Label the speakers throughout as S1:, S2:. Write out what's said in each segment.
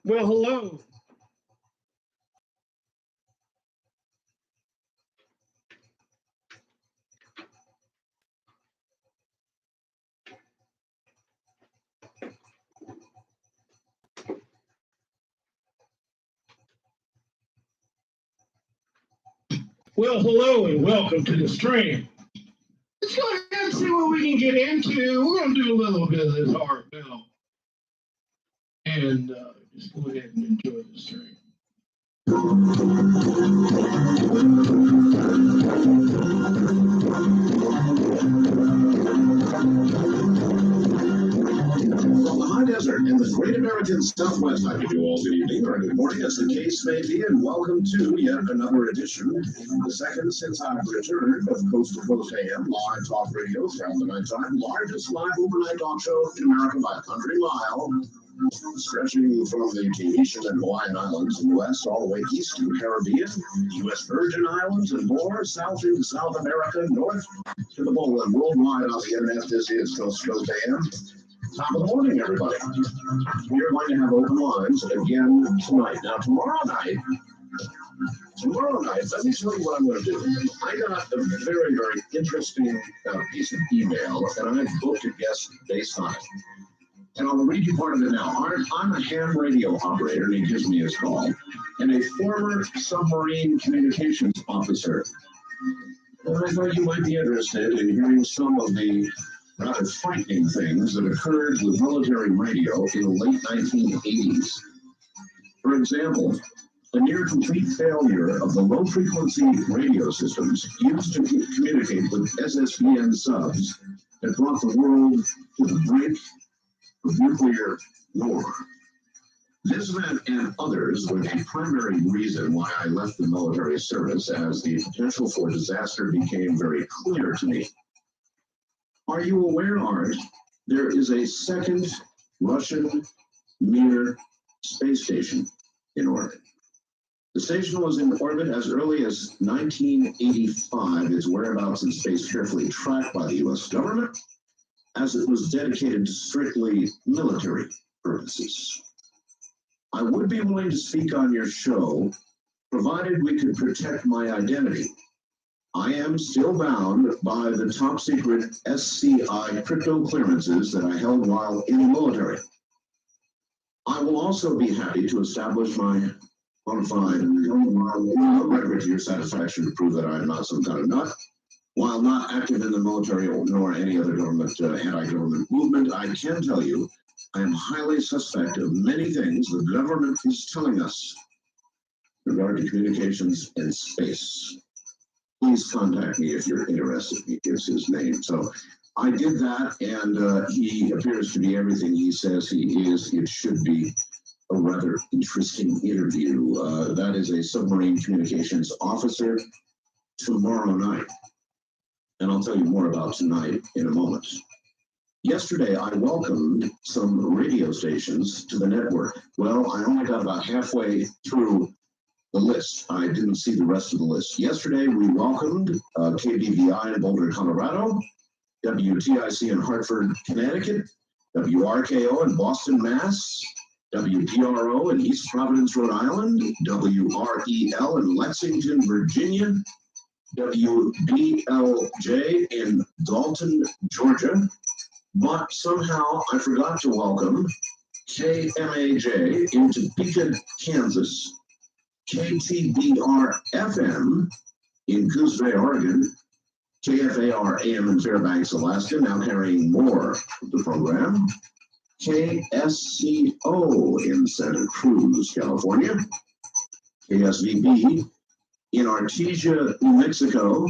S1: Well, hello. Well, hello and welcome to the stream. Let's go ahead and see what we can get into. We're going to do a little bit of this hard bell and just go ahead and enjoy the stream.
S2: From the high desert in the great American Southwest, I bid you all good evening or good morning, as the case may be, and welcome to yet another edition, the second since I've returned of Coast to Coast AM, live talk radio throughout the nighttime, largest live overnight talk show in America by a country mile, stretching from the Tahitian and Hawaiian Islands in the west all the way east to the Caribbean, U.S. Virgin Islands, and more, south into South America, north to the pole, and worldwide on the internet. This is Coast to Coast AM. Top of the morning, everybody. We are going to have open lines again tonight. Now, tomorrow night, let me tell you what I'm going to do. I got a very, very interesting piece of email, and I booked a guest based on it. And I'll read you part of it now. I'm a ham radio operator, and he gives me his call, and a former submarine communications officer. And I thought you might be interested in hearing some of the rather frightening things that occurred with military radio in the late 1980s. For example, the near complete failure of the low-frequency radio systems used to communicate with SSBN subs that brought the world to the brink of nuclear war. This event and others were the primary reason why I left the military service, as the potential for disaster became very clear to me. Are you aware, Art, there is a second Russian Mir space station in orbit? The station was in orbit as early as 1985, its whereabouts in space carefully tracked by the U.S. government, as it was dedicated to strictly military purposes. I would be willing to speak on your show, provided we could protect my identity. I am still bound by the top secret SCI crypto clearances that I held while in the military. I will also be happy to establish my bona fide record to your satisfaction to prove that I am not some kind of nut. While not active in the military nor any other government anti-government movement, I can tell you I am highly suspect of many things the government is telling us regarding communications in space. Please contact me if you're interested. He gives his name. So I did that, and he appears to be everything he says he is. It should be a rather interesting interview. That is a submarine communications officer tomorrow night. And I'll tell you more about tonight in a moment. Yesterday, I welcomed some radio stations to the network. Well, I only got about halfway through the list. I didn't see the rest of the list. Yesterday, we welcomed KBVI in Boulder, Colorado, WTIC in Hartford, Connecticut, WRKO in Boston, Mass., WPRO in East Providence, Rhode Island, WREL in Lexington, Virginia, WBLJ in Dalton, Georgia. But somehow I forgot to welcome KMAJ in Topeka, Kansas, KTBR-FM in Coos Bay, Oregon, KFAR-AM in Fairbanks, Alaska, now carrying more of the program, KSCO in Santa Cruz, California, KSVB in Artesia, New Mexico,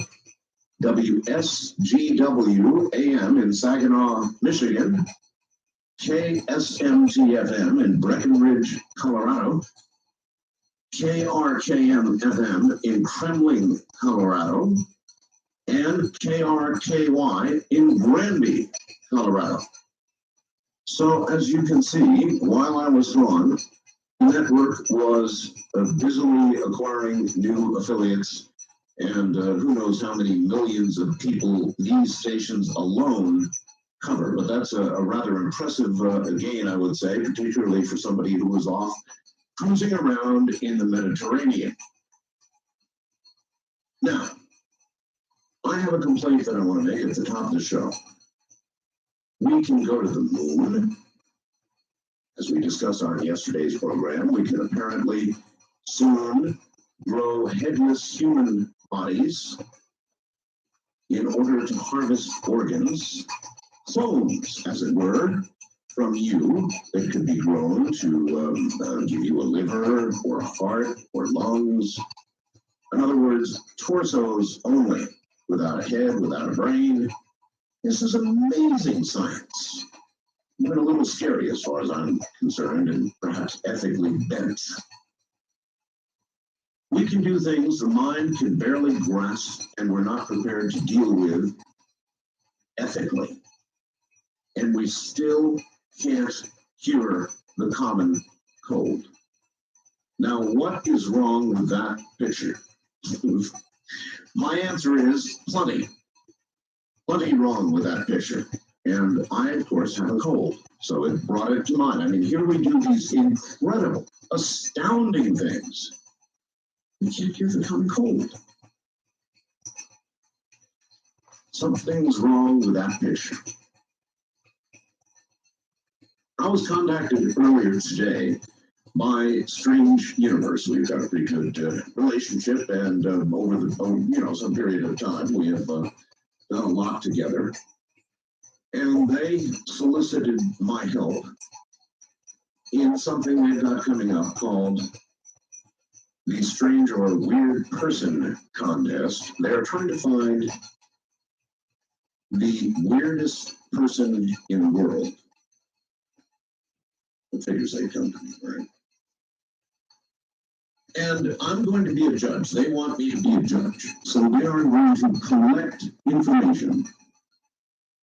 S2: WSGW-AM in Saginaw, Michigan, KSMT-FM in Breckenridge, Colorado, KRKM-FM in Kremling, Colorado, and KRKY in Granby, Colorado. So as you can see, while I was gone, the network was busily acquiring new affiliates, and who knows how many millions of people these stations alone cover, but that's a rather impressive gain, I would say, particularly for somebody who was off cruising around in the Mediterranean. Now, I have a complaint that I want to make at the top of the show. We can go to the moon, as we discussed on yesterday's program. We can apparently soon grow headless human bodies in order to harvest organs, clones, as it were, from you that could be grown to give you a liver or a heart or lungs. In other words, torsos only, without a head, without a brain. This is amazing science. Even a little scary as far as I'm concerned, and perhaps ethically bent. We can do things the mind can barely grasp and we're not prepared to deal with ethically. And we still can't cure the common cold. Now, what is wrong with that picture? My answer is plenty. Plenty wrong with that picture. And I, of course, have a cold, so it brought it to mind. I mean, here we do these incredible, astounding things. We can't cure the common cold. Something's wrong with that picture. I was contacted earlier today by Strange Universe. We've got a pretty good relationship, and over the some period of time, we have done a lot together. And they solicited my help in something they've got coming up called the Strange or Weird Person Contest. They're trying to find the weirdest person in the world. The figures they come to me, right? And I'm going to be a judge. They want me to be a judge. So they are going to collect information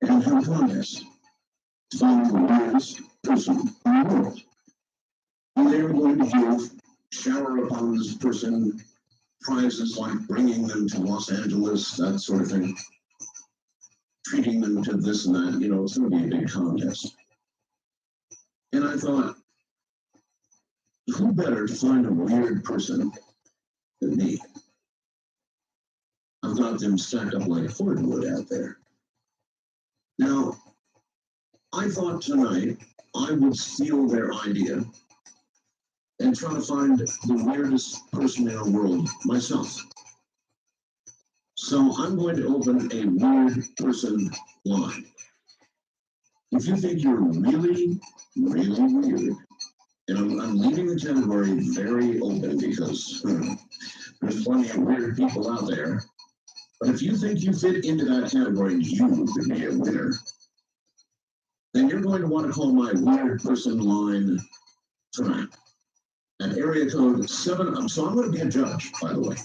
S2: and have a contest to find the weirdest person in the world. And they are going to shower upon this person prizes like bringing them to Los Angeles, that sort of thing, treating them to this and that. It's going to be a big contest. And I thought, who better to find a weird person than me? I've got them stacked up like cordwood out there. Now, I thought tonight I would steal their idea and try to find the weirdest person in the world myself. So I'm going to open a weird person line. If you think you're really, really weird, and I'm leaving the category very open because there's plenty of weird people out there. But if you think you fit into that category and you could be a winner, then you're going to want to call my weird person line tonight at area code 7. So I'm going to be a judge, by the way.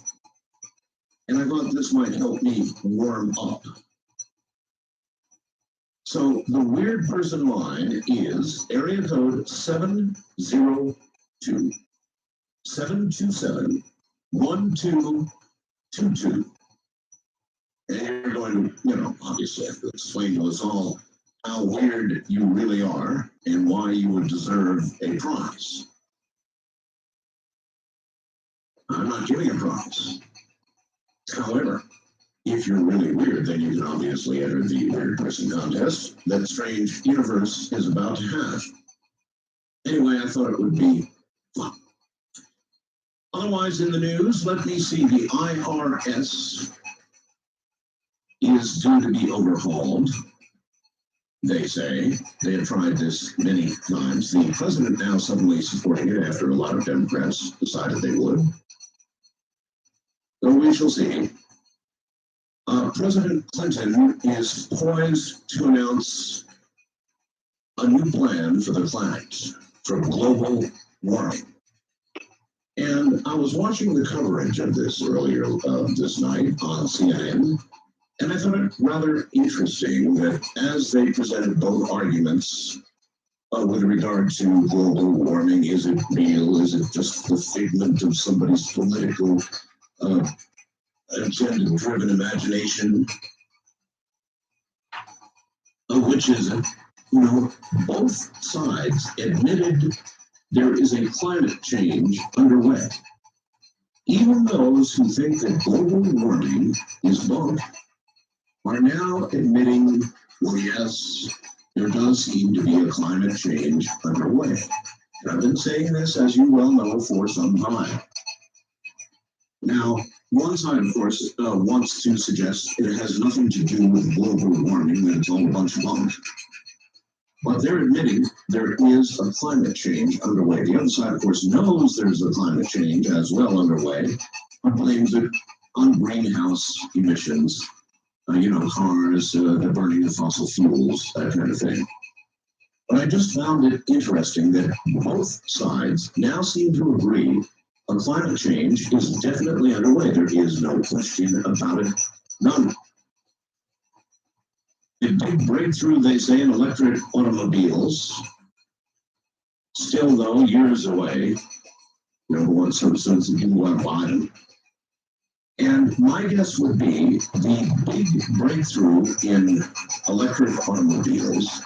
S2: And I thought this might help me warm up. So the weird person line is area code 702-727-1222. And you're going to, obviously have to explain to us all how weird you really are and why you would deserve a prize. I'm not giving a prize. However, if you're really weird, then you can obviously enter the Weird Person Contest that Strange Universe is about to have. Anyway, I thought it would be fun. Otherwise, in the news, let me see. The IRS is due to be overhauled, they say. They have tried this many times. The president now suddenly supporting it after a lot of Democrats decided they would. So we shall see. President Clinton is poised to announce a new plan for the planet, for global warming. And I was watching the coverage of this earlier this night on CNN, and I found it rather interesting that as they presented both arguments with regard to global warming, is it real? Is it just the figment of somebody's political agenda-driven imagination? Which which is, both sides admitted there is a climate change underway. Even those who think that global warming is bunk are now admitting, well, yes, there does seem to be a climate change underway. And I've been saying this, as you well know, for some time. Now, one side, of course, wants to suggest it has nothing to do with global warming, that it's all a bunch of bunk. But they're admitting there is a climate change underway. The other side, of course, knows there's a climate change as well underway, but blames it on greenhouse emissions, cars, they're burning the fossil fuels, that kind of thing. But I just found it interesting that both sides now seem to agree a climate change is definitely underway. There is no question about it. None. A big breakthrough, they say, in electric automobiles. Still, though, years away. So some people want to buy them. And my guess would be the big breakthrough in electric automobiles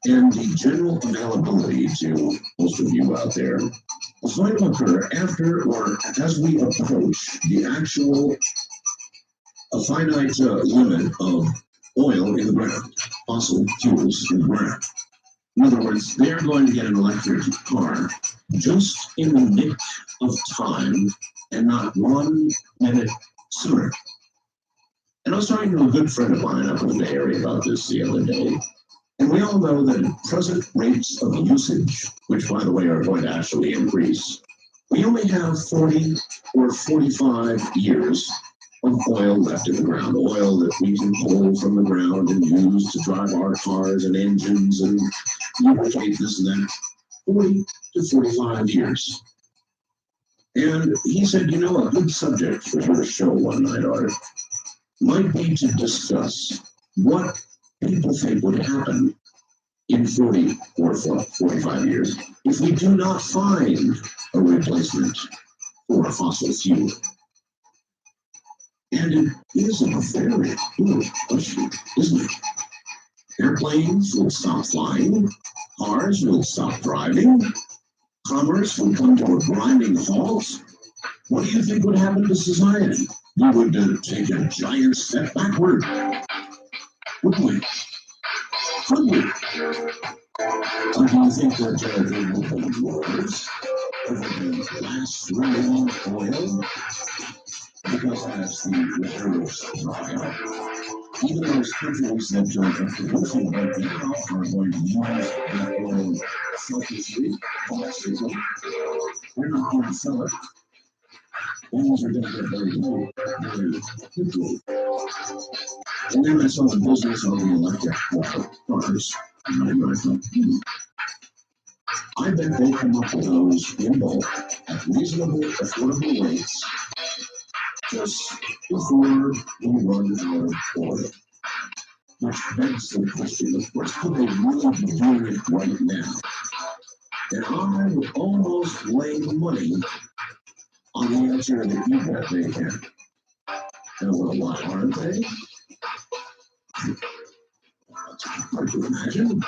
S2: and the general availability to most of you out there is going to occur after or as we approach the actual finite limit of oil in the ground, fossil fuels in the ground. In other words, they're going to get an electric car just in the nick of time and not 1 minute sooner. And I was talking to a good friend of mine up in the Bay Area about this the other day. And we all know that at present rates of usage, which by the way are going to actually increase, we only have 40 or 45 years of oil left in the ground, oil that we can pull from the ground and use to drive our cars and engines and lubricate this and that. 40 to 45 years. And he said, a good subject for your show one night, Art, might be to discuss what people think would happen in 40 or 45 years if we do not find a replacement for a fossil fuel. And it is a very good question, isn't it? Airplanes will stop flying, cars will stop driving, commerce will come to a grinding halt. What do you think would happen to society? We would take a giant step backward, wouldn't we? Could we? Or do you think that there will be wars over the last remaining oil? Because as the reserves dry up, even those countries that are producing right now are going to use that oil selfishly, domestically. They're not going to sell it. Things are going to get very low very quickly. And then I saw the business on the electric cars. And I thought, I bet they come up with those in bulk at reasonable, affordable rates just before we run out of oil. Which begs the question, of course, could they really be doing it right now? And I would almost lay money on the answer that you bet they can. And well, why aren't they? It's hard to imagine.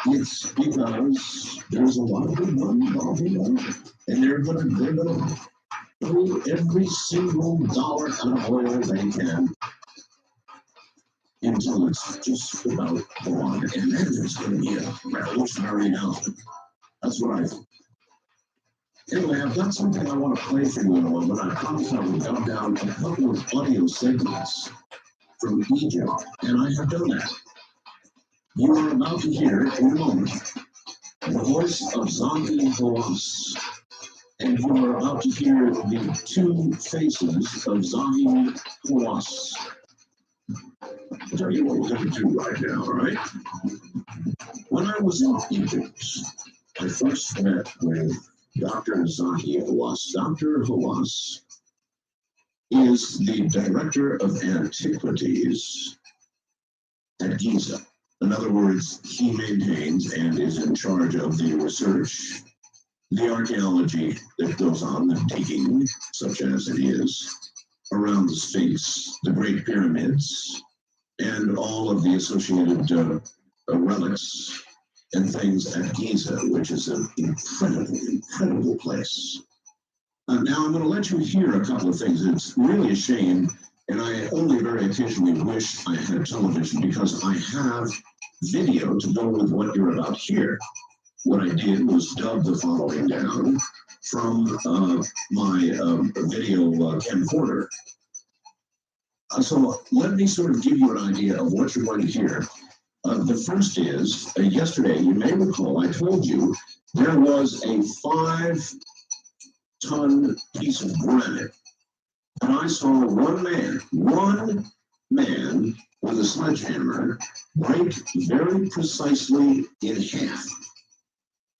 S2: It's because there's a lot of good money involved in it, and they're gonna throw every single dollar out of oil they can until it's just about gone, and then there's gonna be a revolutionary announcement. That's what I think. Anyway, I've got something I want to play for you in a moment. I promised I would jot down a couple of audio segments from Egypt, and I have done that. You are about to hear in a moment the voice of Zahi Hawass, and you are about to hear the two faces of Zahi Hawass. I'll tell you what we're going to do right now, all right? When I was in Egypt, I first met with Dr. Zahi Hawass. Dr. Hawass is the director of antiquities at Giza. In other words, he maintains and is in charge of the research, the archaeology that goes on, the digging, such as it is, around the Sphinx, the Great Pyramids, and all of the associated relics and things at Giza, which is an incredible place. Now I'm going to let you hear a couple of things. It's really a shame, and I only very occasionally wish I had television because I have video to go with what you're about to hear. What I did was dub the following down from my video camcorder. So let me sort of give you an idea of what you're going to hear. The first is, yesterday, you may recall, I told you there was a 5-ton piece of granite. And I saw one man with a sledgehammer break very precisely in half.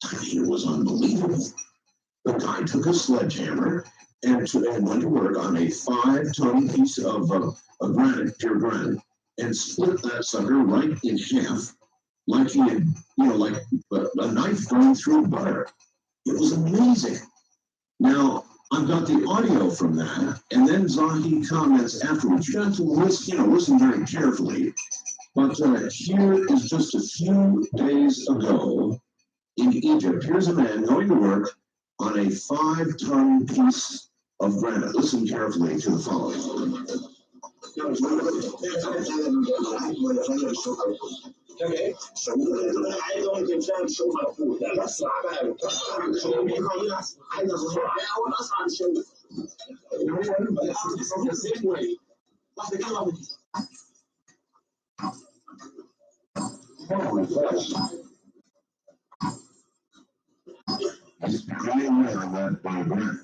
S2: I mean, it was unbelievable. The guy took a sledgehammer and went to work on a 5-ton piece of granite, pure granite, and split that sucker right in half, like he had, like a knife going through butter. It was amazing. Now, I've got the audio from that, and then Zahi comments afterwards. You have to listen very carefully. But here is just a few days ago in Egypt. Here's a man going to work on a 5-ton piece of granite. Listen carefully to the following. He's crying out on that granite.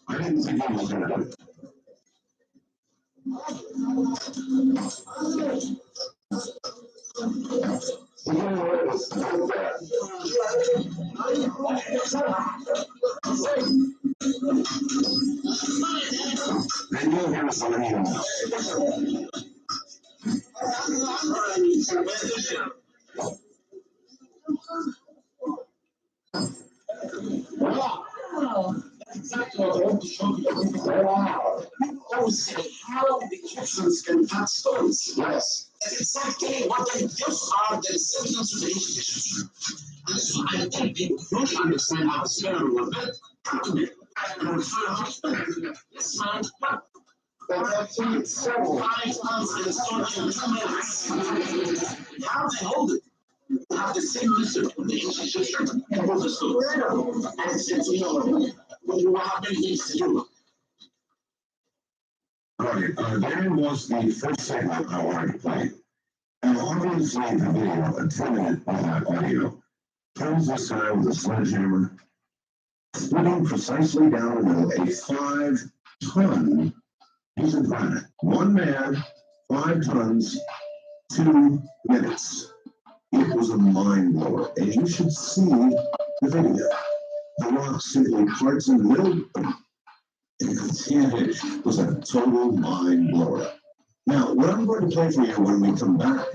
S2: I didn't think he was going to do it. Wow. Oh, say how the Egyptians can cut stones. Yes. That's exactly what they just are the signals to the Egyptians. And so I think they don't understand how scary was built. Yes, man. But actually, several 5 tons and storage in 2 minutes. How they hold it? Have the same method of the ancient Egyptians and hold the stone. And since we know you have many things to do. Right, there was the first segment I wanted to play. And obviously the video, a 10-minute audio, turns this guy with a sledgehammer, splitting precisely down the middle a 5-ton piece of granite. One man, 5 tons, 2 minutes. It was a mind blower, and you should see the video. The rock simply parts in the middle. It was a total mind blower. Now, what I'm going to play for you when we come back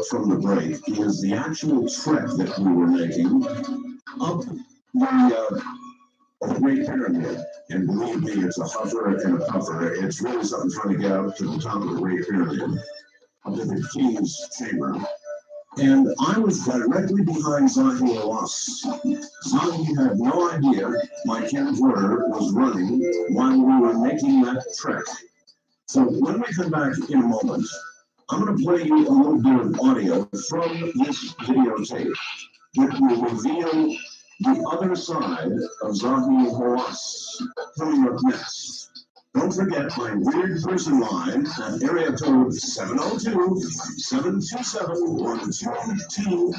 S2: from the break is the actual trek that we were making up the Great Pyramid. And believe me, it's a huffer and a puffer. It's really something trying to get up to the top of the Great Pyramid, up to the King's Chamber. And I was directly behind Zahi Hawass. Zahi had no idea my camcorder was running while we were making that trek. So when we come back in a moment, I'm going to play you a little bit of audio from this videotape that will reveal the other side of Zahi Hawass coming up next. Don't forget my weird person line at area code 702-727-1222.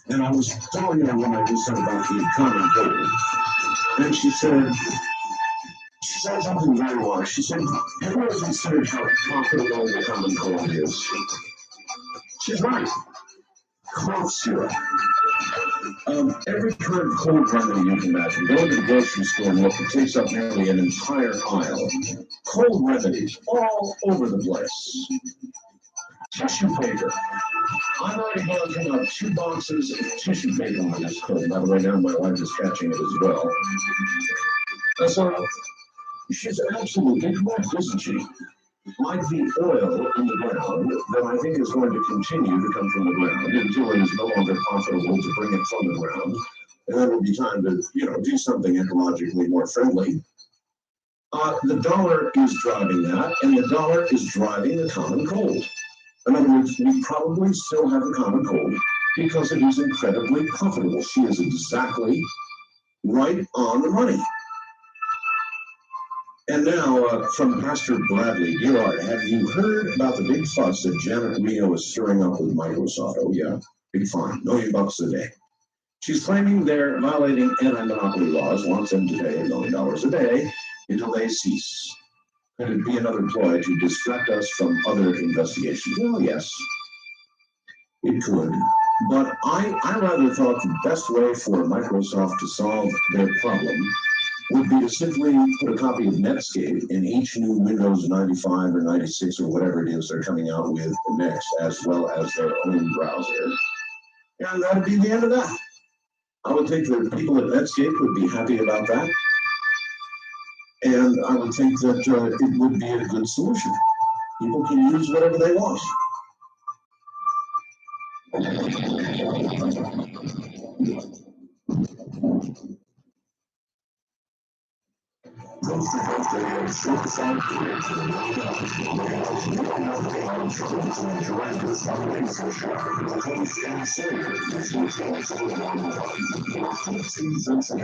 S2: And I was telling her when I was about the common cold, and she said something very wise. She said, have you ever considered how profitable the common cold is? She's right. Cough syrup. Every kind of cold remedy you can imagine. Go to the grocery store and look, it takes up nearly an entire aisle. Cold remedies all over the place. Tissue paper. I'm already handing out 2 boxes of tissue paper on this cold. By the way, now my wife is catching it as well. So she's absolutely correct, isn't she? Like the oil in the ground that I think is going to continue to come from the ground until it is no longer profitable to bring it from the ground. And then it will be time to, do something ecologically more friendly. The dollar is driving that, and the dollar is driving the common cold. In other words, we probably still have the common cold because it is incredibly profitable. She is exactly right on the money. And now, from Pastor Bradley, dear Art, have you heard about the big fuss that Janet Reno is stirring up with Microsoft? Oh, yeah, big fine, $1 million a day. She's claiming they're violating anti-monopoly laws, wants them to pay $1 million a day until they cease. Could it be another ploy to distract us from other investigations? Well, yes, it could. But I rather thought the best way for Microsoft to solve their problem would be to simply put a copy of Netscape in each new Windows 95 or 96 or whatever it is they're coming out with next, as well as their own browser. And that'd be the end of that. I would think that people at Netscape would be happy about that. And I would think that it would be a good solution. People can use whatever they want. Coast to Coast Radio, short side creates the Jurassic Foundation Show. Coast and Sailor, this is also one seasons today.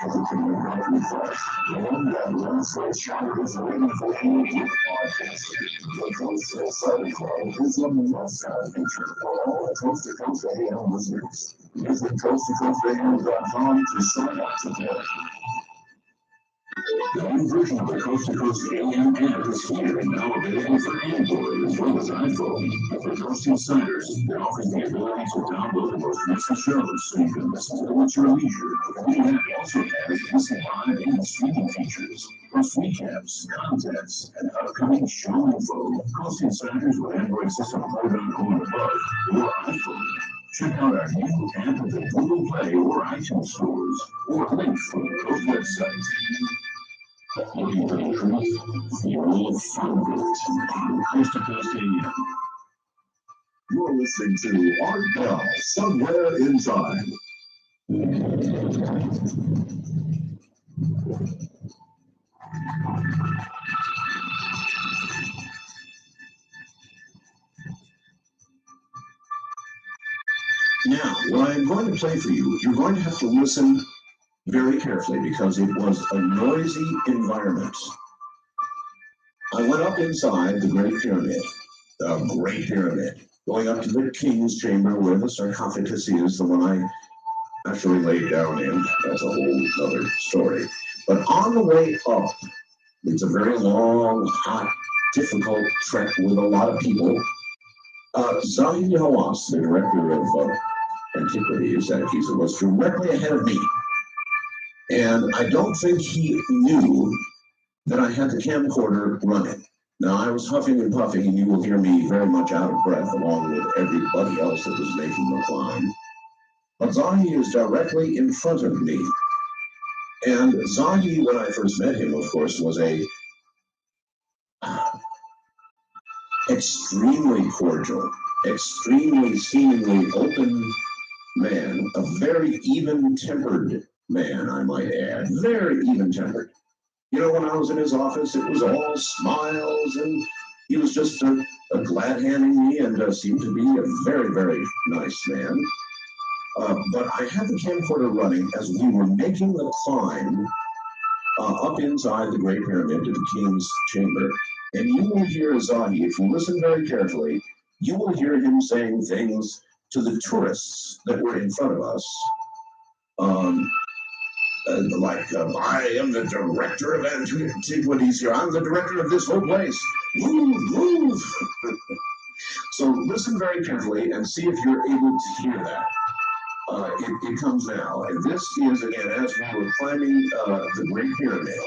S2: Everything we got refreshed. And that one shot is waiting for any podcast. The Coast and Sailor Club is a must-have feature for all Coast to Coast AM listeners. Visit coasttocoastam.com to sign up today. The new version of the Coast to Coast AM app is here and now available for Android as well as iPhone. For Coast Insiders, it offers the ability to download the most recent shows so you can listen to them at your leisure. The app also has instant live and streaming features, plus recaps, contests, and upcoming show info. Coast Insiders with Android system 4.0 and above, or iPhone. Check out our new app at the Google Play or iTunes stores, or link from the Coast website. Looking for the truth? You'll find it on Coast to Coast AM. You're listening to Art Bell, Somewhere Inside. Now, what I'm going to play for you, you're going to have to listen very carefully because it was a noisy environment. I went up inside the Great Pyramid, going up to the King's Chamber where the sarcophagus is, the one I actually laid down in. That's a whole other story. But on the way up, it's a very long, hot, difficult trek with a lot of people. Zahi Hawass, the director of Antiquities at Giza, was directly ahead of me. And I don't think he knew that I had the camcorder running. Now, I was huffing and puffing, and you will hear me very much out of breath, along with everybody else that was making the climb. But Zahi is directly in front of me. And Zahi, when I first met him, of course, was a extremely cordial, extremely seemingly open man, a very even-tempered man, I might add, very even-tempered. You know, when I was in his office, it was all smiles, and he was just a glad-handing me and seemed to be a very, very nice man. But I had the camcorder running as we were making the climb up inside the Great Pyramid to the King's Chamber. And you will hear Zahi, if you listen very carefully, you will hear him saying things to the tourists that were in front of us. I am the director of Antiquities here. I'm the director of this whole place. Move. So listen very carefully and see if you're able to hear that. It comes now. And this is, again, as we were climbing the Great Pyramid.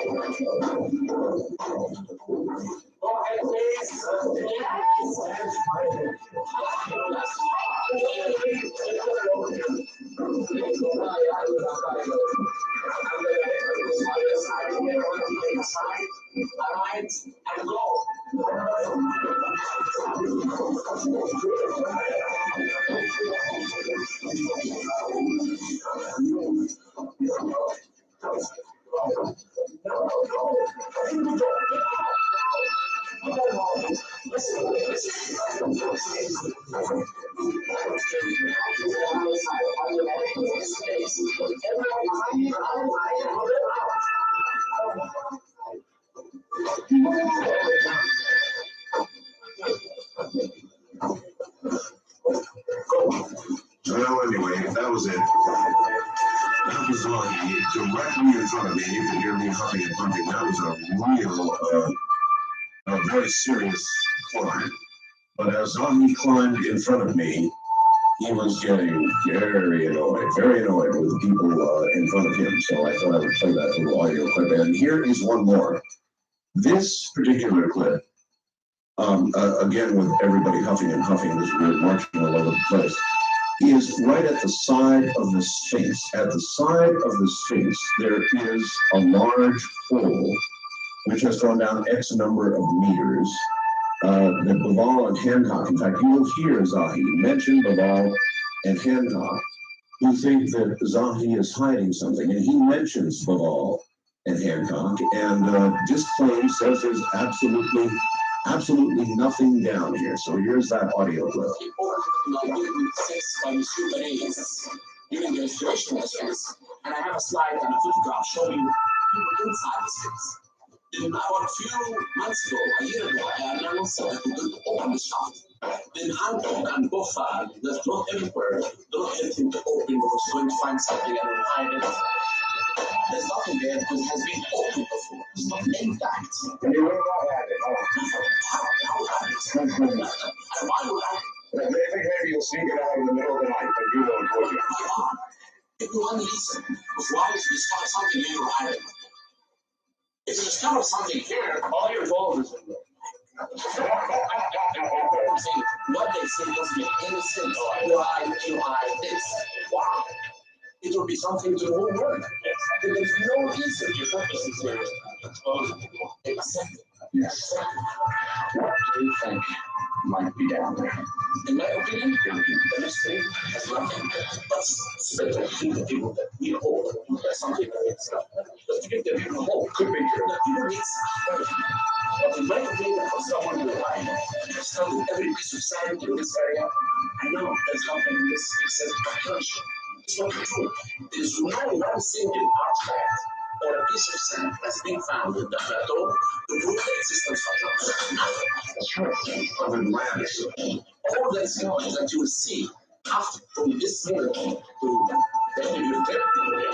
S2: Well, anyway, that was it. That was directly in front of me. You could hear me huffing and puffing. That was a very serious climb. But as Zahi climbed in front of me, he was getting very annoyed with the people in front of him. So I thought I would play that little audio clip. And here is one more. This particular clip, again with everybody huffing and puffing as we were marching all over the place, is right at the side of the Sphinx. At the side of the Sphinx, there is a large hole which has gone down X number of meters. That Baval and Hancock, in fact, you will hear Zahi mention Baval and Hancock, who think that Zahi is hiding something, and he mentions Baval and Hancock, and disclaims, says there's absolutely nothing down here. So here's that audio clip. Giving demonstration lessons, and I have a slide and a photograph showing people inside the space. Then about a few months ago, a year ago, I announced that we could open the shop. Then Hancock and Boffa left not everywhere, not anything to open, was going to find something and hide it. There's nothing there because it has been opened before. It's not intact. And you will not have it, How would I have it? And why would I? Maybe you'll sneak it out in the middle of the night, but you won't, will you? If you listen, as long as you discover something in your island. If you discover something here, all your goals is in there. What they say doesn't make any sense. Why this? Wow. It will be something to the whole world. There is no reason your purpose is here. Accept it. Yes. What do you think might be down there? In my opinion, the mystery has nothing but speculative the people that we hold. There's something that it's not. But to give the people hope could be true. The people need something. But in my opinion, for someone who has studied every piece of science in this area, I know there's nothing in this except speculation. It's not true. There's no one single artifact or a piece of sand that's been found in the plateau to prove the existence of nothing. That's right. Of Atlantis. All that's known is that you will see after from this moment to the end of your trip,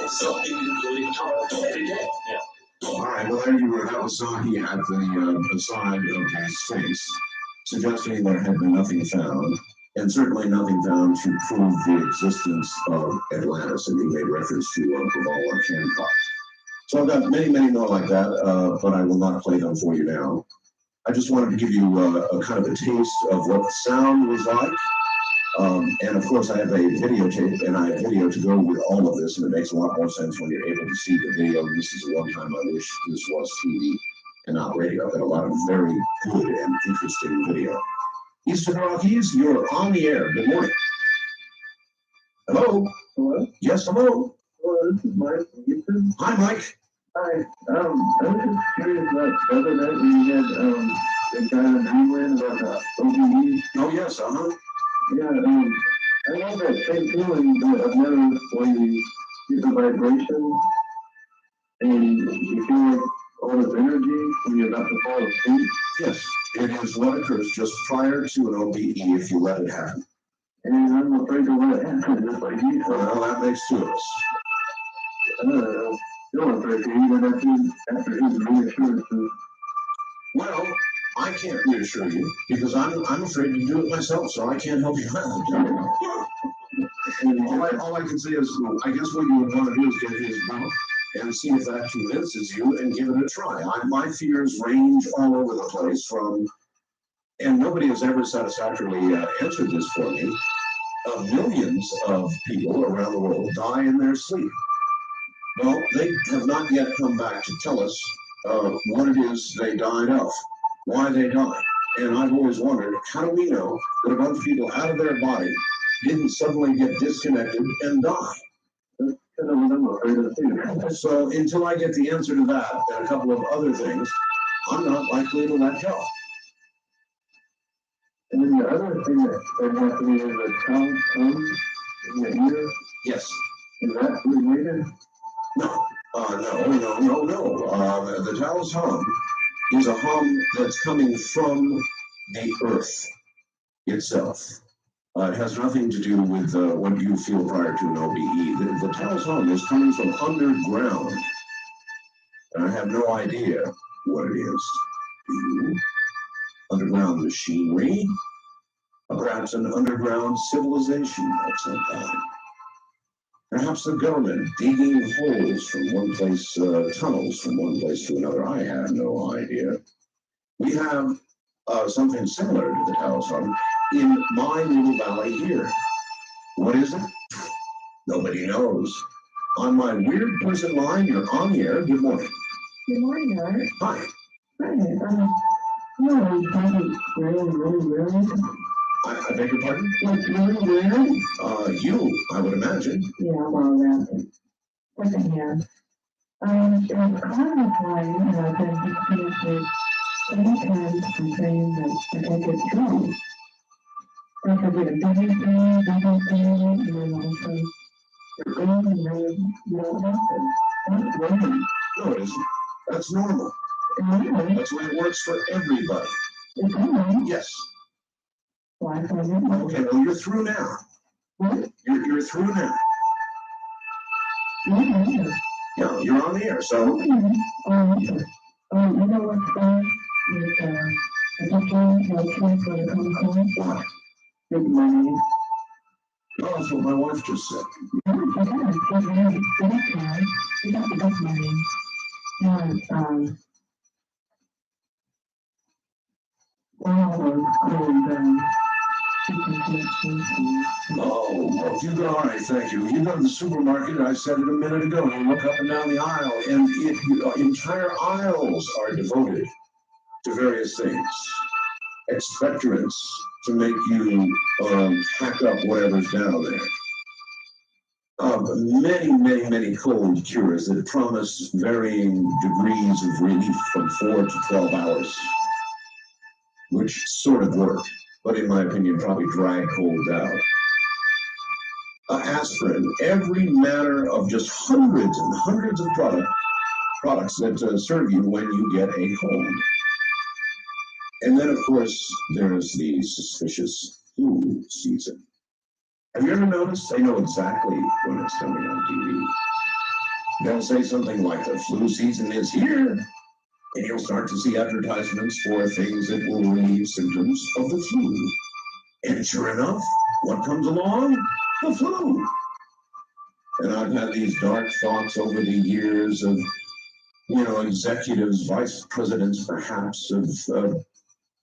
S2: something will recover every day. Yeah. All right, well, there you were, Kawasaki at the side of the Sphinx, suggesting there had been nothing found. And certainly nothing found to prove the existence of Atlantis, and he made reference to Cabal and Hancock. So I've got many more like that, but I will not play them for you now. I just wanted to give you a kind of a taste of what the sound was like. And of course, I have a videotape, and I have video to go with all of this, and it makes a lot more sense when you're able to see the video. This is the one time I wish this was TV and not radio. I've got a lot of very good and interesting video. Eastern Rockies, you're on the air. Good morning. Hello?
S3: Hello?
S2: Yes, hello.
S3: Hello, this is Mike from Houston.
S2: Hi, Mike.
S3: Hi. I was just curious about the other night when you had the guy on Greenland about OBE.
S2: Oh, yes,
S3: Yeah, I love that same feeling that I've noticed when you get the vibration and you feel like all this energy when you're about to fall asleep.
S2: Yes, it is what occurs just prior to an OBE if you let it happen.
S3: And I'm afraid to let it happen, just like you said.
S2: Well, that makes two of us.
S3: I'm still afraid to, even after his reassurances.
S2: Well, I can't reassure you because I'm afraid to do it myself, so I can't help you out. All I can say is, I guess what you would want to do is get his mouth and see if that convinces you and give it a try. My fears range all over the place and nobody has ever satisfactorily answered this for me. Millions of people around the world die in their sleep. Well, they have not yet come back to tell us what it is they died of, why they died. And I've always wondered, how do we know that a bunch of people out of their body didn't suddenly get disconnected and die? So until I get the answer to that and a couple of other things, I'm not likely to let go.
S3: And then the other thing that happened to me is a tongue in the ear.
S2: Yes.
S3: Is that related?
S2: No. No. The Tao's hum is a hum that's coming from the earth itself. It has nothing to do with what you feel prior to an OBE. The Tao's hum is coming from underground. And I have no idea what it is. Do you? Underground machinery? Perhaps an underground civilization of some kind. Perhaps the government digging holes from one place, tunnels from one place to another. I have no idea. We have something similar to the Tao's hum in my little valley here. What is it? Nobody knows. On my weird person line, you're on the air. Good morning.
S4: Good morning, Art.
S2: Hi.
S4: Hi. You probably really weird.
S2: I beg your pardon?
S4: Like really weird?
S2: You, I would imagine.
S4: Yeah, well, that's like a hand. It's clarifying, and I've been disconnected many times from saying that I can't get through. Like I did a busy thing, and then all of a sudden, you're gone, and then you don't have it. That's worrying.
S2: No, it isn't. That's normal.
S4: Really?
S2: That's the way it works for everybody.
S4: Is that right?
S2: Yes.
S4: Well, I find it wrong.
S2: Okay, well, you're through now.
S4: What?
S2: You're through now.
S4: Yeah.
S2: Yeah, you're on the air, so
S4: Okay. You know what's fun? With, I just joined Caltrans for the Comic-Con.
S2: what?
S4: Big money.
S2: Oh, that's what my wife just said.
S4: Yeah, get ready. Get up there. You got the big money. And,
S2: Oh, well, you go, all right, thank you. You go to the supermarket, I said it a minute ago, you look up and down the aisle, and entire aisles are devoted to various things. Expectorants to make you hack up whatever's down there. Many cold cures that promise varying degrees of relief from 4 to 12 hours, which sort of work, but in my opinion probably drag colds out. Aspirin, every manner of just hundreds and hundreds of products that serve you when you get a cold. And then, of course, there's the suspicious flu season. Have you ever noticed they know exactly when it's coming on TV? They'll say something like, the flu season is here, and you'll start to see advertisements for things that will relieve symptoms of the flu. And sure enough, what comes along? The flu. And I've had these dark thoughts over the years of, executives, vice presidents, perhaps, of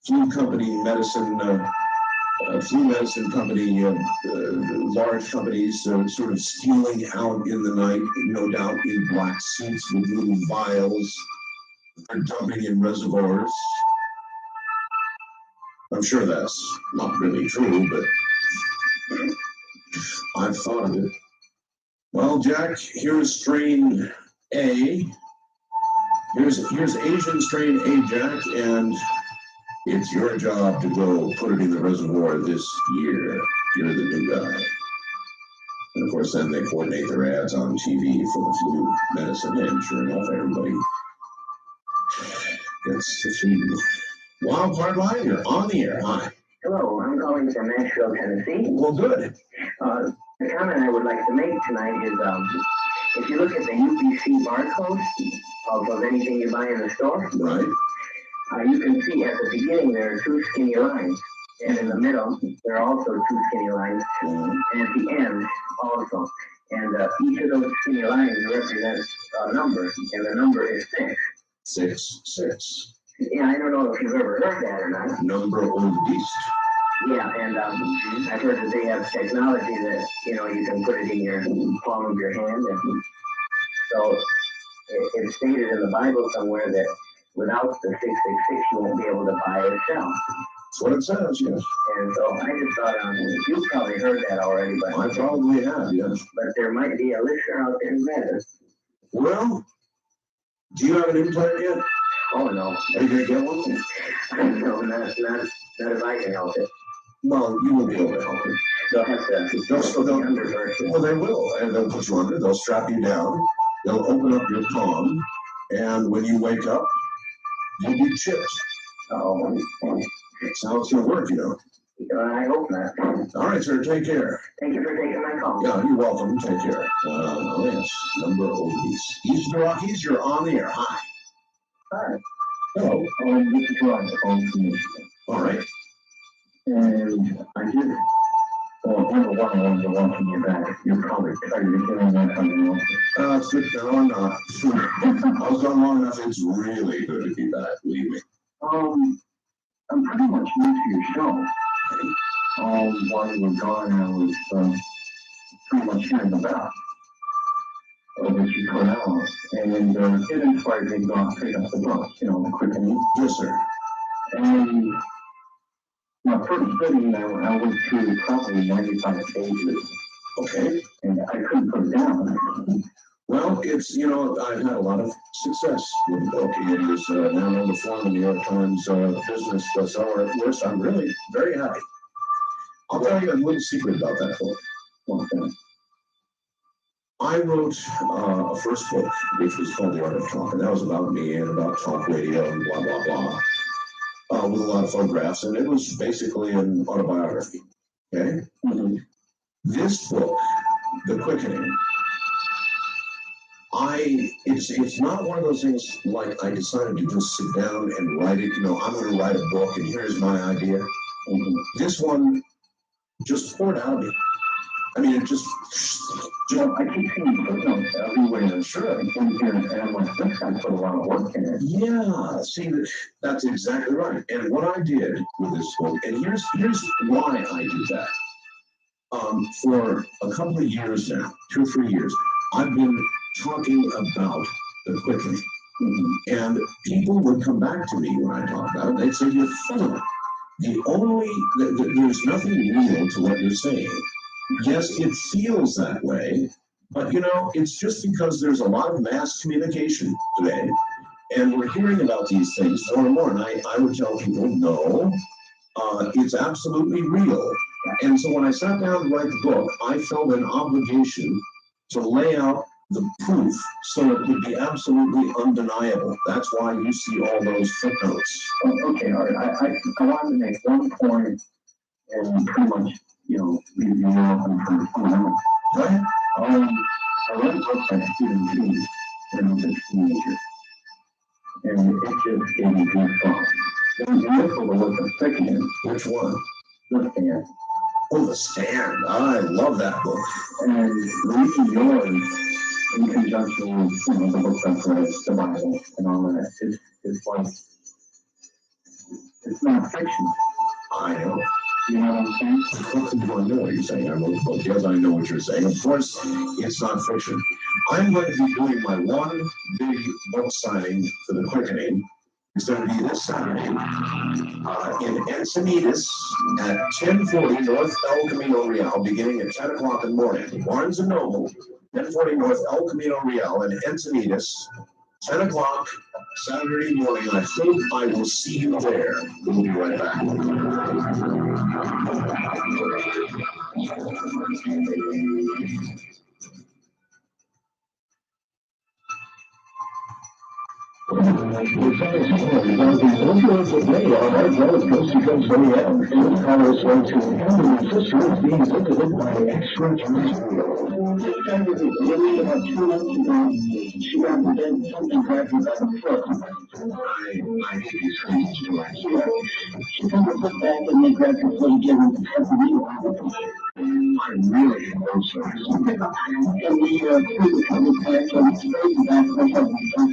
S2: flu medicine company, large companies sort of stealing out in the night, no doubt in black suits with little vials. They're dumping in reservoirs. I'm sure that's not really true, but I've thought of it. Well, Jack, here's strain A. Here's Asian strain A, Jack, and it's your job to go put it in the reservoir this year. You're the new guy. And of course, then they coordinate their ads on TV for the flu medicine, and sure enough, everybody gets the flu. Wild Card Line, you're on the air. Hi.
S5: Hello, I'm calling from Nashville, Tennessee.
S2: Well, good.
S5: The comment I would like to make tonight is, if you look at the UPC barcode of anything you buy in the store,
S2: Right.
S5: You can see at the beginning there are two skinny lines, and in the middle there are also two skinny lines, and at the end also. And each of those skinny lines represents a number, and the number is 6.
S2: 6.
S5: Yeah, I don't know if you've ever heard that or not.
S2: Number of the beast.
S5: Yeah, and I've heard that they have technology that, you can put it in your palm of your hand. And so it's stated in the Bible somewhere that without the 666, you won't be able to buy or sell.
S2: That's what it says, yes.
S5: And so I just thought, you've probably heard that already, but
S2: I probably have, yes.
S5: but there might be a listener out there who hasn't.
S2: Well, do you have an implant yet?
S5: Oh, no.
S2: Are you going to get one?
S5: No, not if I can help it.
S2: Well, you will be able to help it.
S5: They'll have to put the underversion.
S2: Well, they will, and they'll put you under, they'll strap you down, they'll open up your palm, and when you wake up, you'll be chipped.
S5: Oh,
S2: That's how it's going to work,
S5: I hope not.
S2: All right, sir, take care.
S5: Thank you for taking my call.
S2: Yeah, you're welcome. Take care. Yes, number of beast. East of the Rockies, you're on the air. Hi.
S3: Hi.
S2: Hello.
S3: This is Ron, calling from Michigan.
S2: All right.
S3: And I did, number one, I wanted to welcome you back. You're probably tired of hearing that from me.
S2: It's good. No, I'm not. I was gone long enough. It's really good to be back. Believe me.
S3: I'm pretty much new to your show. While you were gone, I was pretty much hearing about what you put out, and it inspired me to go out and pick up the book, the quickening.
S2: Yes, sir.
S3: And my first study, I went through probably 95 pages,
S2: Okay.
S3: and I couldn't put it down.
S2: Well, Well, I've had a lot of success with the book. It is now number 4 in the New York Times business bestseller list. I'm really very happy. I'll tell you a little secret about that book. Okay. I wrote a first book, which was called The Art of Talk, and that was about me and about talk radio and blah, blah, blah, with a lot of photographs, and it was basically an autobiography. Okay? Mm-hmm. This book, The Quickening, it's not one of those things like I decided to just sit down and write it. I'm going to write a book and here's my idea. Mm-hmm. This one just poured out of me. I mean, it just.
S3: I keep seeing footnotes everywhere. Sure. And I'm like, this guy put a lot of work in it.
S2: Yeah, see, that's exactly right. And what I did with this book, and here's why I did that. For a couple of years now, 2 or 3 years, I've been talking about the quickening. Mm-hmm. And people would come back to me when I talk about it. They'd say, you're full of it. There's nothing real to what you're saying. Yes, it feels that way, but it's just because there's a lot of mass communication today, and we're hearing about these things more and more. And I would tell people, no, it's absolutely real. And so when I sat down to write the book, I felt an obligation to lay out the proof so it would be absolutely undeniable. That's why you see all those footnotes.
S3: Okay, all right. I wanted to make one point and pretty much, leave you open for a moment.
S2: Right?
S3: I read a book by Stephen King when I was a teenager, and it just gave me goosebumps. There was a book with a thickening.
S2: Which one?
S3: The Stand.
S2: Oh, The Stand. I love that book.
S3: And reading yours in conjunction with, the books I've read, the Bible, and all that, it's like, it's not fiction.
S2: I know.
S3: You know what I'm saying?
S2: I know what you're saying. I wrote the book. Yes, I know what you're saying. Of course, it's not fiction. I'm going to be doing my one big book signing for The Quickening. It's going to be this Saturday in Encinitas at 1040 North El Camino Real, beginning at 10 o'clock in the morning. Barnes & Noble, 1040 North El Camino Real in Encinitas, 10 o'clock Saturday morning. I think I will see you there. We'll be right back.
S6: The science of the influence of radio on our growth coast to coast AM. This Congress went to Henry's sister is being visited by extraterrestrials. This guy was literally about 2 months ago. She got the dead something cracking back and forth.
S2: I hate these crazy stories.
S6: She took her foot back and they grabbed her foot again and had to leave.
S2: I really hate those stories.
S6: And we threw the cover back and sprayed the back of her head.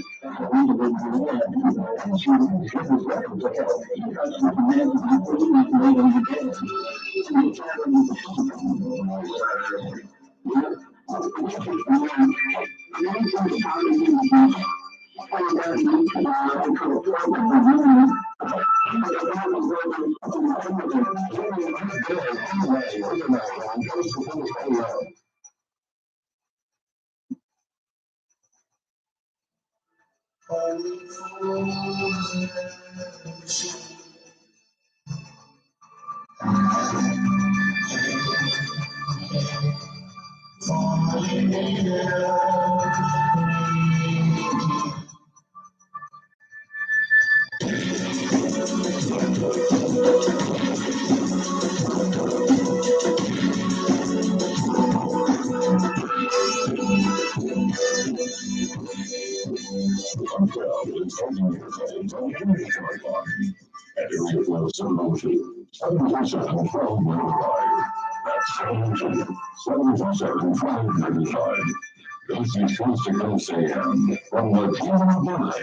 S6: This is Coast to Coast AM from the T1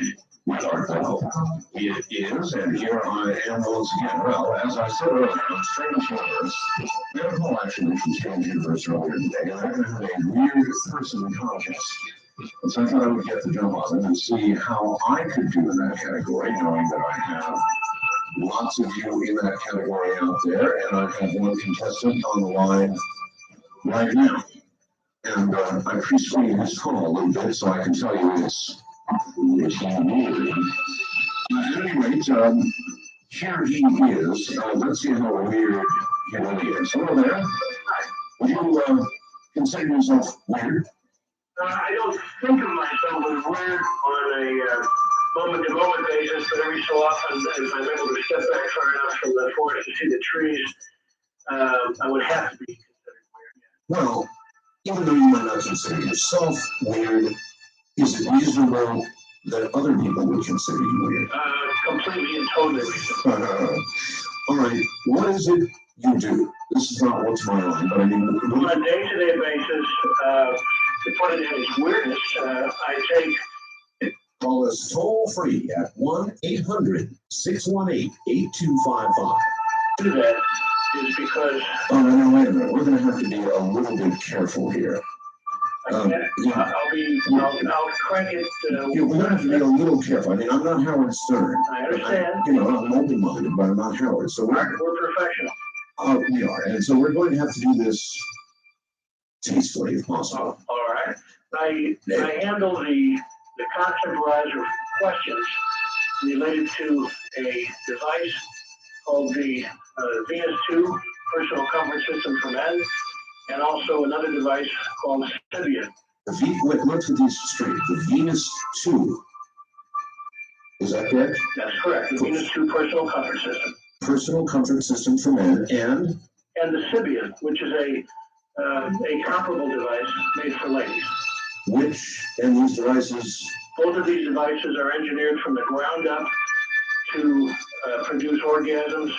S6: with Art Bell.
S2: It is, and here I am once again. Well, as I said earlier on Strange Universe, we had a call actually from Strange Universe earlier today, and they're going to have a weird person contest. And so I thought I would get the jump on it and see how I could do in that category, knowing that I have lots of you in that category out there, and I have one contestant on the line right now. And I pre-screened his call a little bit, so I can tell you it's weird. At any rate, here he is. Let's see how weird he really is. Hello there. Would you consider yourself weird?
S7: I don't think of myself as weird on a moment-to-moment basis, but every so often, if I'm able to step back far enough from the forest to see the trees, I would have to be considered weird.
S2: Well, even though you might not consider yourself weird, is it reasonable that other people would consider you weird?
S7: Completely and totally reasonable.
S2: All right, what is it you do? This is not what's my line, but I mean,
S7: On a day-to-day basis, to put it in its weirdness, I take.
S2: Call us toll free at 1-800-618-8255.
S7: Do that is because.
S2: Oh, no, wait a minute. We're going to have to be a little bit careful here.
S7: I'll crank it.
S2: We're going to have to be a little careful. I mean, I'm not Howard Stern.
S7: I understand.
S2: I'm open-minded, but I'm not Howard. So
S7: we're professional.
S2: We are. And so we're going to have to do this tastefully, if possible.
S7: Oh, all right. I handle the contemporarizer questions related to a device called the Venus 2 Personal Comfort System for Men, and also another device called Sybian.
S2: Let's get these straight. The Venus 2. Is that correct?
S7: That's correct. The Venus 2 Personal Comfort System.
S2: Personal Comfort System for Men, and
S7: the Sybian, which is a comparable device made for ladies.
S2: And these devices?
S7: Both of these devices are engineered from the ground up to produce orgasms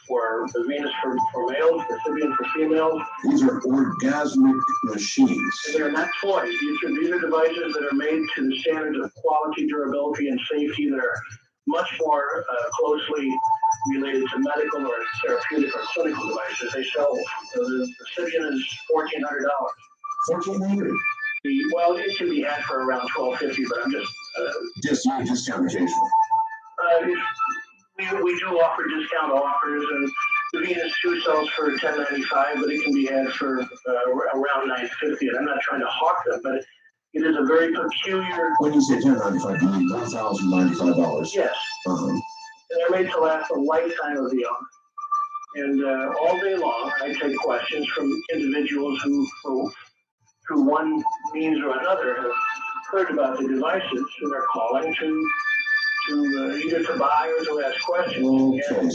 S7: for the Venus for males, the Sybian for females.
S2: These are orgasmic machines.
S7: And they're not toys. These are devices that are made to the standards of quality, durability, and safety that are much more closely related to medical or therapeutic or clinical devices. They sell, the Sybian is $1,400.
S2: $1,400?
S7: Well, it can be had for around $1,250, but I'm just
S2: discount occasionally.
S7: We do offer discount offers, and the Venus 2 sells for $1,095, but it can be had for around $950. And I'm not trying to hawk them, but it is a very peculiar.
S2: When you say $1,095, you mean $1,095?
S7: Yes.
S2: Uh-huh.
S7: And they're made to last a lifetime of the owner. And all day long, I take questions from individuals who, through one means or another, have heard about the devices and are calling to either to buy or to ask questions.
S2: Okay,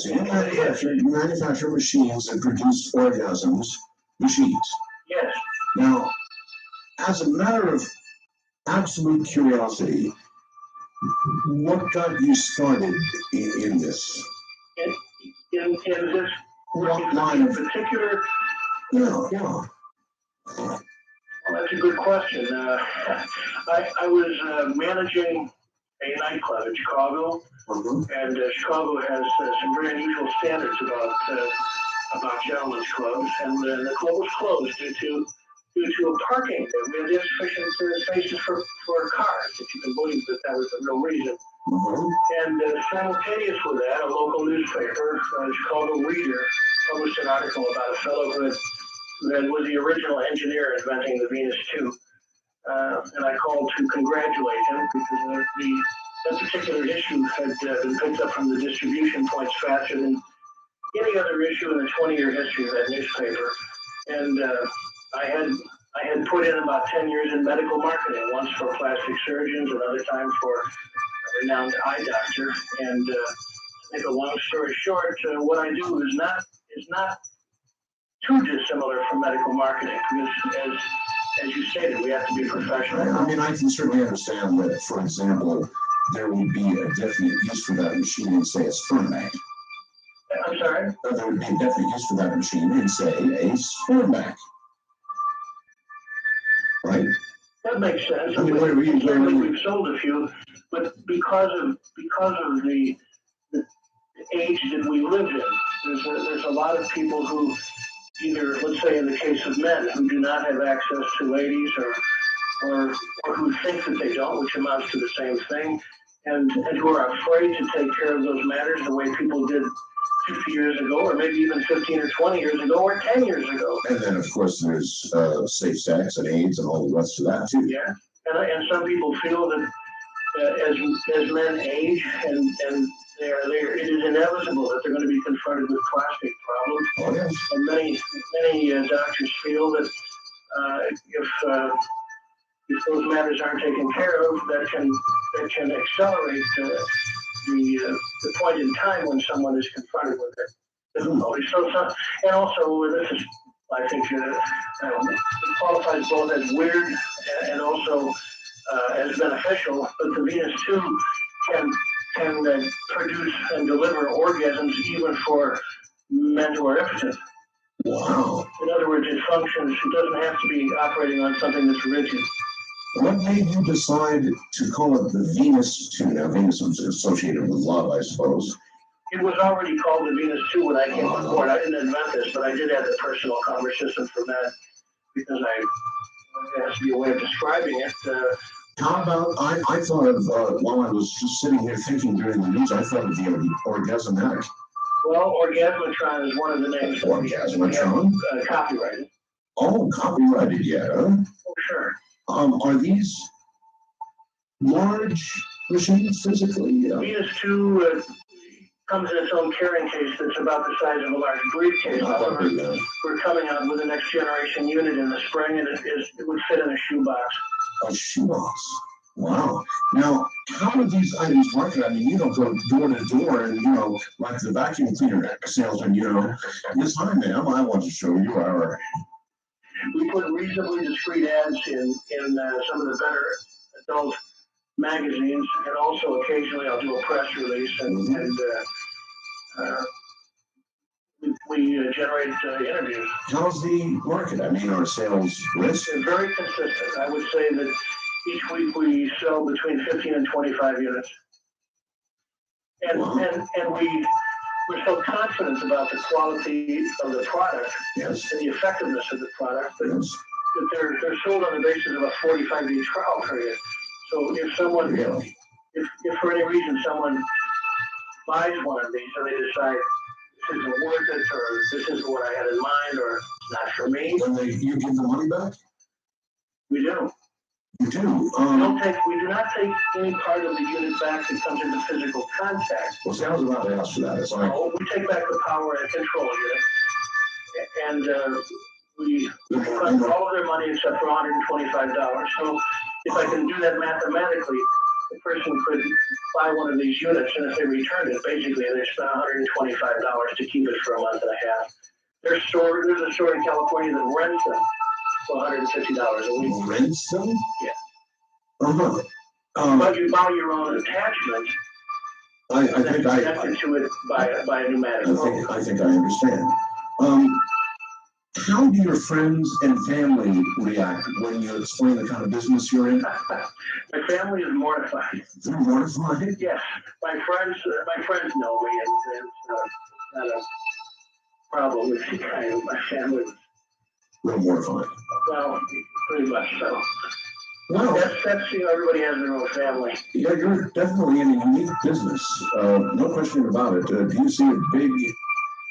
S2: so you manufacture machines that produce orgasms, machines.
S7: Yes.
S2: Now, as a matter of absolute curiosity, what got you started in this?
S7: In this
S2: what line of
S7: particular?
S2: Yeah.
S7: Well, that's a good question. I was managing a nightclub in Chicago, and Chicago has some very unusual standards about gentlemen's clubs, and the club was closed due to a parking. We had insufficient spaces for cars, if you can believe that was the real reason. And simultaneous with that, a local newspaper, Chicago Reader, published an article about a fellow who was the original engineer inventing the Venus 2. And I called to congratulate him because that particular issue had been picked up from the distribution points faster than any other issue in the 20-year history of that newspaper. And I had put in about 10 years in medical marketing, once for plastic surgeons, another time for a renowned eye doctor. And to make a long story short, what I do is not too dissimilar from medical marketing, because as you stated, we have to be professional.
S2: I mean, I can certainly understand that, for example, there would be a definite use for that machine in, say, a sperm bank.
S7: I'm sorry?
S2: There would be a definite use for that machine in, say, a sperm bank. Right?
S7: That makes sense.
S2: I mean,
S7: we've sold a few, but because of the age that we live in, there's a lot of people who either, let's say in the case of men, who do not have access to ladies or who think that they don't, which amounts to the same thing, and who are afraid to take care of those matters the way people did 50 years ago, or maybe even 15 or 20 years ago, or 10 years ago.
S2: And then, of course, there's safe sex and AIDS and all the rest of that, too.
S7: Yeah, and some people feel that as men age and it is inevitable that they're going to be confronted with prostate problems.
S2: Oh, yes.
S7: And many doctors feel that if those matters aren't taken care of, that can accelerate the point in time when someone is confronted with it. And also, this is, I think, it qualifies both as weird and also as beneficial, but the Venus 2 can produce and deliver orgasms even for men who are impotent.
S2: Wow.
S7: In other words, it functions, it doesn't have to be operating on something that's rigid.
S2: What made you decide to call it the Venus 2? Now, Venus is associated with love, I suppose.
S7: It was already called the Venus 2 when I came on board. I didn't invent this, but I did add the personal commerce system from that because it has to be a way of describing it.
S2: How about, I thought of, while I was just sitting here thinking during the news, I thought of the Orgasmatic.
S7: Well, Orgasmatron is one of the names.
S2: Orgasmatron?
S7: Copyrighted.
S2: Oh, copyrighted, yeah.
S7: Oh, sure.
S2: Are these large machines physically?
S7: Venus 2 comes in its own carrying case that's about the size of a large briefcase. We're coming out with the next generation unit in the spring, and it would fit in a shoebox.
S2: A shoebox. Wow. Now, how are these items marketed? I mean, you don't go door to door and, like the vacuum cleaner salesman, yes, hi, ma'am, I want to show you our...
S7: We put reasonably discreet ads in some of the better adult magazines, and also occasionally I'll do a press release, and we generate interviews.
S2: How's the market? I mean, our sales list?
S7: They're very consistent. I would say that each week we sell between 15 and 25 units. And,
S2: wow.
S7: and we're so confident about the quality of the product,
S2: yes,
S7: and the effectiveness of the product that,
S2: yes,
S7: that they're sold on the basis of a 45-day trial period. So if someone,
S2: really?
S7: if for any reason someone buys one of these and they decide this isn't worth it, or this isn't what I had in mind, or it's not for me,
S2: You give the money back?
S7: we do.
S2: You do?
S7: We do not take any part of the unit back that comes into physical contact.
S2: Well, see, I was about to ask for that. It's like,
S7: We take back the power and control unit, and we collect all of their money except for $125. So if I can do that mathematically, the person could buy one of these units, and if they return it, basically they spent $125 to keep it for a month and a half. There's a store in California that rents them for $150 a week.
S2: Rents them?
S7: Yeah.
S2: Uh-huh.
S7: But you buy your own attachment.
S2: I think I
S7: connected to it by a pneumatic phone.
S2: I think I understand. How do your friends and family react when you explain the kind of business you're in?
S7: My family is mortified.
S2: They're mortified?
S7: Yes, my friends know me, and it's not a problem with my family.
S2: They're mortified.
S7: Well, pretty much so.
S2: Well,
S7: That's everybody has their own family.
S2: yeah, you're definitely in a unique business. No question about it. Do you see a big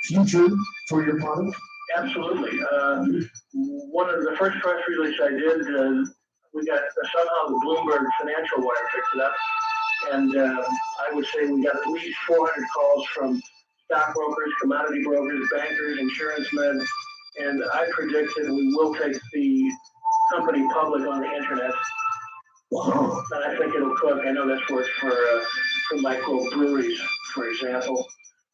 S2: future for your product?
S7: Absolutely. One of the first press release I did, we got somehow the Bloomberg Financial Wire picked it up, and I would say we got at least 400 calls from stockbrokers, commodity brokers, bankers, insurance men, and I predicted we will take the company public on the internet.
S2: Wow.
S7: And I think it'll cook. I know that's worked for micro breweries, for example.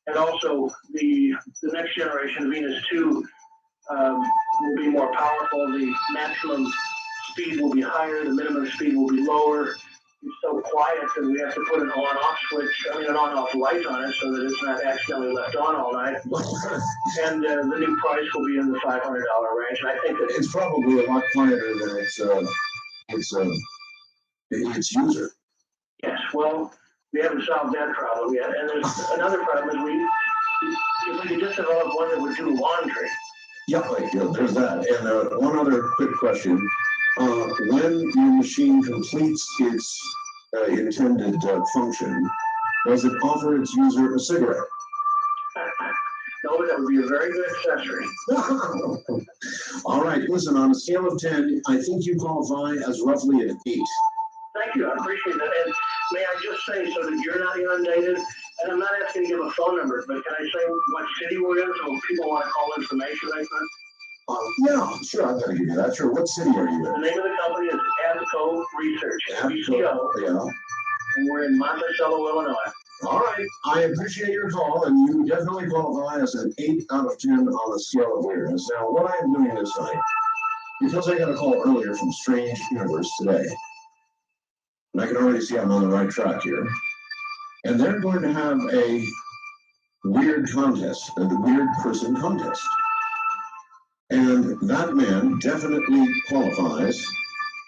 S7: And also the next generation, Venus 2, will be more powerful. The maximum speed will be higher. The minimum speed will be lower. It's so quiet that we have to put an on-off switch, an on-off light on it so that it's not accidentally left on all night. And the new price will be in the $500 range. And I think that
S2: it's probably a lot quieter than its user.
S7: Yes, well, we haven't solved that problem yet. And there's another problem is if we could just develop one that would do laundry.
S2: Yeah, there's that. And one other quick question. When your machine completes its intended function, does it offer its user a cigarette?
S7: suppose that would be a very good accessory.
S2: All right, listen, on a scale of 10, I think you qualify as roughly an 8.
S7: Thank you, I appreciate that. And may I just say, so that you're not inundated, and I'm not asking to give a phone number, but can I say what city we're in, so if people want to call information like that?
S2: Yeah, sure, I'm gonna give you that. Sure, what city are you
S7: The
S2: in?
S7: name of the company is Abco Research,
S2: Abco,
S7: ABCO,
S2: yeah.
S7: and we're in Monticello, Illinois.
S2: All right, I appreciate your call, and you definitely qualify as an 8 out of 10 on the scale of weirdness. Now, what I am doing this night, because I got a call earlier from Strange Universe today, and I can already see I'm on the right track here, and they're going to have a weird contest, a weird person contest. And that man definitely qualifies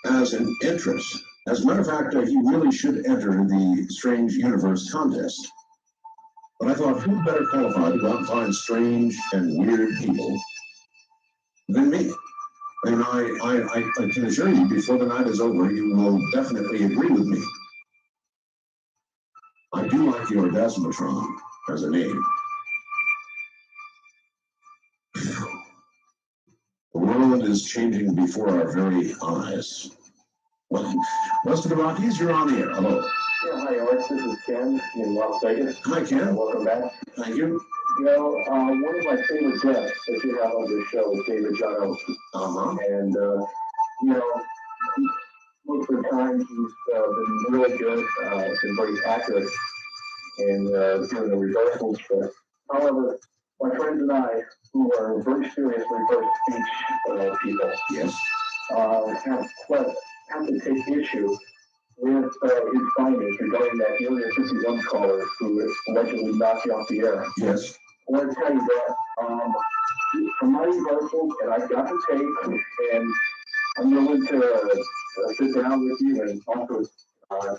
S2: as an entrant. As a matter of fact, he really should enter the Strange Universe contest. But I thought, who better qualified to go out and find strange and weird people than me? And I can assure you, before the night is over, you will definitely agree with me. I do like the Orgasmatron as a name. The world is changing before our very eyes. Well, West of the Rockies, you're on the air. Hello.
S3: Yeah, hi, Art. This is Ken in Las Vegas.
S2: Hi, Ken.
S3: Welcome back.
S2: Thank you.
S3: You know, one of my favorite guests that you have on this show is David John Oates.
S2: Uh-huh.
S3: And, you know, most of the time he's been really good, been very accurate in doing the reversals. But, however, my friends and I, who are very serious reverse speech people,
S2: Yes.
S3: have to take issue with his findings regarding that Area 51 caller who allegedly knocked you off the air.
S2: Yes.
S3: I want to tell you that from my reversals, and I've got the tape, and I'm willing to sit down with you and also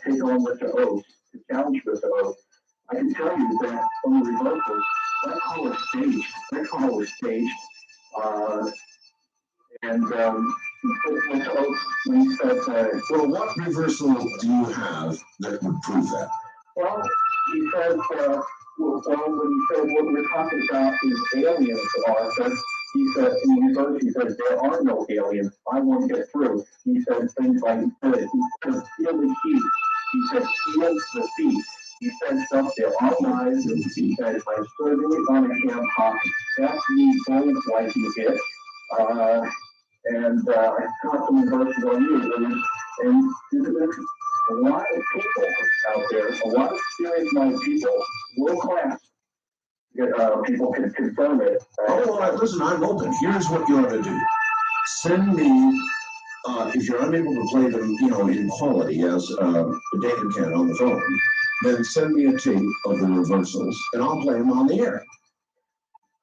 S3: take on Mr. Oates to challenge Mr. Oates. I can tell you that from the reversals, that call was staged. That call was staged. And Mr. Oates, when he said,
S2: Well, what reversal do you have that would prove that?
S3: well, he said, when he said what we're talking about is aliens are, he said, in reverse, he said, there are no aliens. I won't get through. He said things like, he said, feel the heat. He said, feel the feet. He said stuff, there are lives. He said, I'm serving it on a ham hock. That's me bold like you hit. And I got some reverses on you. And there's a lot of people out there, a lot of serious-minded people, world class. People can confirm it.
S2: Oh, well, listen, I'm open. Here's what you ought to do. Send me, if you're unable to play them, in quality as David can on the phone, then send me a tape of the reversals, and I'll play them on the air.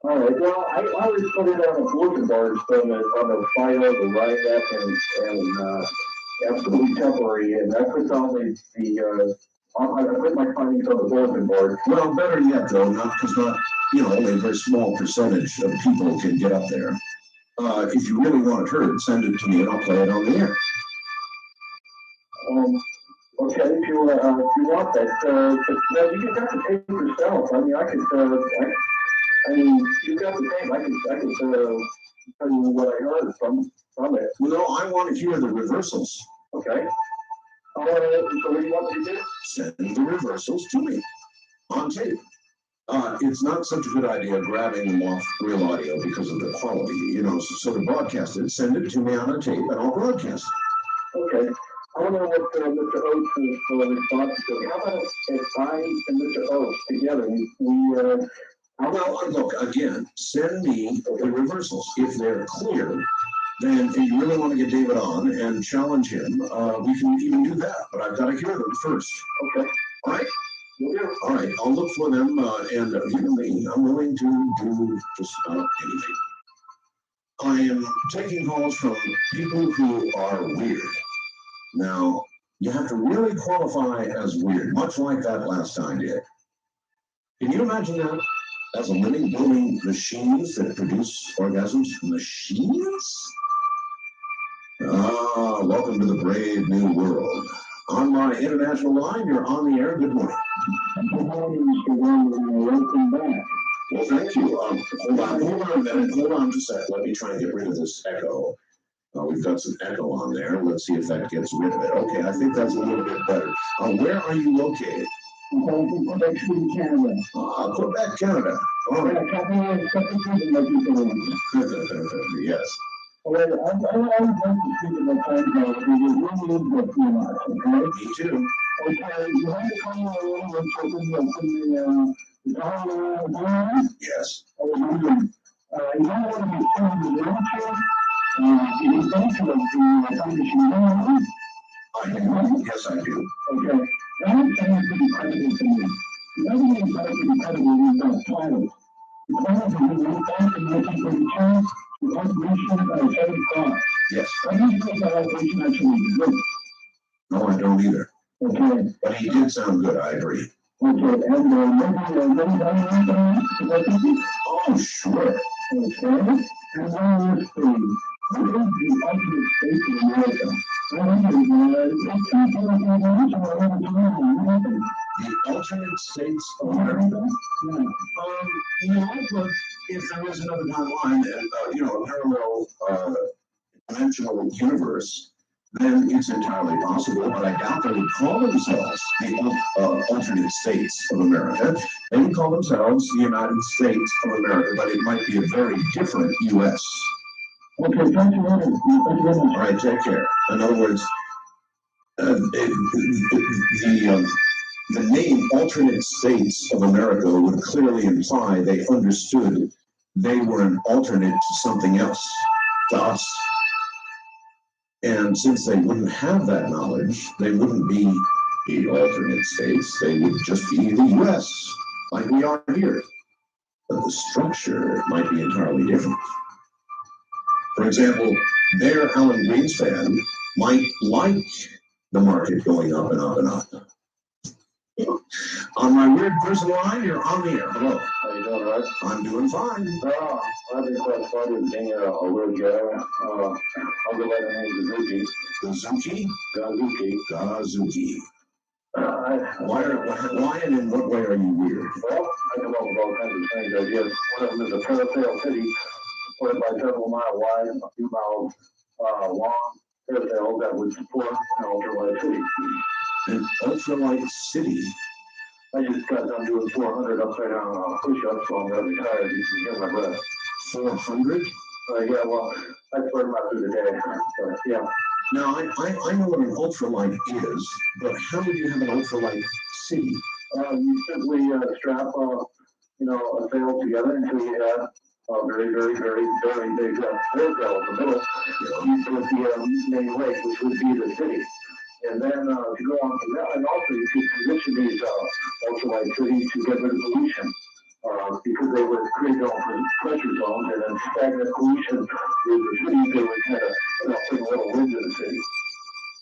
S3: All right. Well, I always put it on a bulletin board on the FIDO, the RIDEC, and absolutely temporary, and I put all I put my findings on the bulletin board.
S2: Well, better yet, though, only a very small percentage of people can get up there. If you really want it heard, send it to me and I'll play it on the air.
S3: Okay, if you want that, but you can have to tape yourself. I mean, you got the tape. I can tell you what I heard from it.
S2: Well, no, I want to hear the reversals.
S3: Okay. So what do you want me to do?
S2: Send the reversals to me on tape. It's not such a good idea grabbing them off real audio because of the quality, so to broadcast it, send it to me on a tape and I'll broadcast it.
S3: Okay. I don't know what Mr. Oates' response is. How about if I and Mr. Oates together,
S2: Well, look, again, send me the reversals. If they're clear, then if you really want to get David on and challenge him, we can even do that. But I've got to hear them first.
S3: Okay.
S2: All right? All right, I'll look for them, and really, I'm willing to do just about anything. I am taking calls from people who are weird. Now, you have to really qualify as weird, much like that last time did. Can you imagine that? As a living, blooming machines that produce orgasms? Machines? Welcome to the brave new world. On my international line, you're on the air. Good morning.
S3: Good morning, Mr. Wayne. Welcome back.
S2: Well, thank you. Hold on a minute. Hold on just a sec. Let me try and get rid of this echo. We've got some echo on there. Let's see if that gets rid of it. Okay, I think that's a little bit better. Where are you located?
S3: in Quebec City, Canada.
S2: Quebec, Canada. All right. Yes.
S3: Well, I would like to speak about time travel because it really is a few much, okay?
S2: Me too.
S3: Okay, you have to come along and check the timeline.
S2: Yes.
S3: I was wondering, you don't want to be filmed in the wheelchair. You don't to the condition now.
S2: I do. Yes, I do.
S3: Okay, that is something to be credible to me. The other thing is to be credible is that pilot. The pilot is the one back in 1932. The operation of 75.
S2: Yes.
S3: I don't think that operation actually exists.
S2: No, I don't either.
S3: Okay.
S2: But he did sound good, I agree.
S3: Okay, and maybe
S2: Oh, sure.
S3: okay, and one last thing. What is the ultimate state of America?
S2: The alternate states of America?
S3: Yeah.
S2: But if there is another timeline and, a parallel dimensional universe, then it's entirely possible, but I doubt they would call themselves the alternate states of America. They would call themselves the United States of America, but it might be a very different U.S.
S3: Okay, thank you.
S2: All right, take care. In other words, the name alternate states of America would clearly imply they understood they were an alternate to something else, to us. And since they wouldn't have that knowledge, they wouldn't be the alternate states, they would just be the US, like we are here. But the structure might be entirely different. For example, their Alan Greenspan might like the market going up and up and up. On my weird person line, you're on the air. Hello.
S3: How you doing, right?
S2: I'm doing fine.
S3: I've been quite funny being a weird guy. I'll go by the name Gazuki.
S2: Gazuki. Why and in what way are you weird?
S3: Well, I come up with all kinds of strange ideas. One of them is a parasail city, supported by several mile wide and a few miles long parasail that would support an ultralight city.
S2: An ultralight city?
S3: I just got done doing 400 upside down push-ups, so I'm gonna be tired. You can hear my breath.
S2: 400?
S3: Yeah, well, I swear them out through the day. But, yeah.
S2: Now, I know what an ultralight is, but how would you have an ultralight city?
S3: You simply strap, a sail together until you have a very, very, very, very big parasail in the middle. With the main lake, which would be the city. And then to go on from that, and also you could position these ultralight cities to get rid of pollution. Because they would create their own pressure zones, and then stagnant pollution with the cities, they would kind of bring a little wind to the city.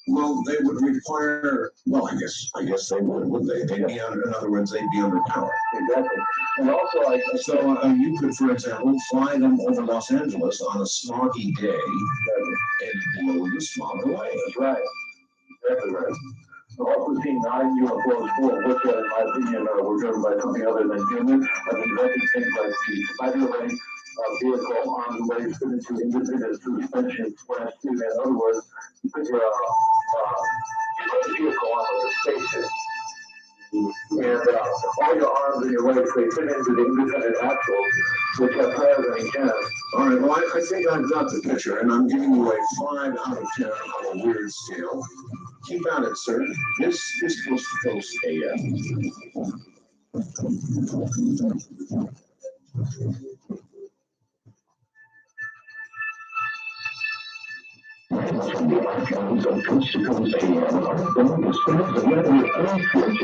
S2: Well, they would require. Well, I guess they would they? They'd be under. In other words, they'd be under power.
S3: Exactly. And also,
S2: you could, for example, fly them over Los Angeles on a smoggy day and blow the smog away.
S3: That's right. Exactly right. I've also seen 9 UFOs full, which, in my opinion, were driven by something other than humans. I've invented things like the spider-ring vehicle on the way fit into independent suspension slash tube. In other words, you put your vehicle on like a spaceship. And all your arms and your legs, they fit into the independent axles, which have higher than a cannon.
S2: All right, well, I think I've got the picture, and I'm giving you a 5 out of 10 on a weird scale. Keep at it, sir. This is Coast to Coast AM.
S6: From the archives of Coast to Coast AM are going to spend the rather unfortunate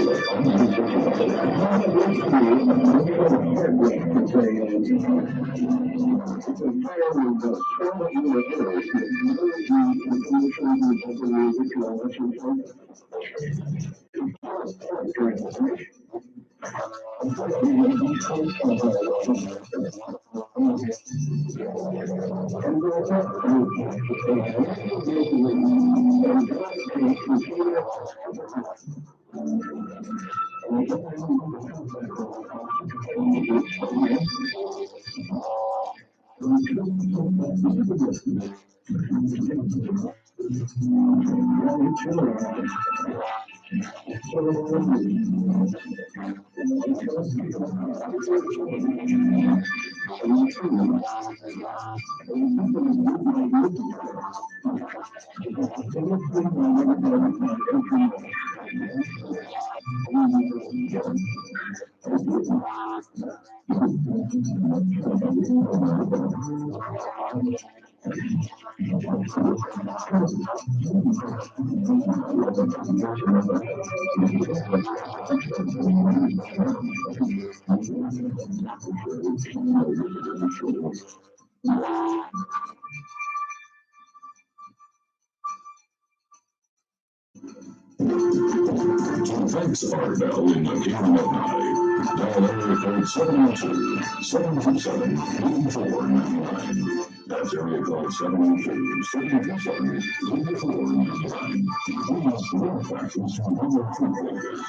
S2: Thanks, Bell in the Kingdom of Nye. Dial area code 702-727-8499. That's area code 702-727-8499. Please direct access to other food focus.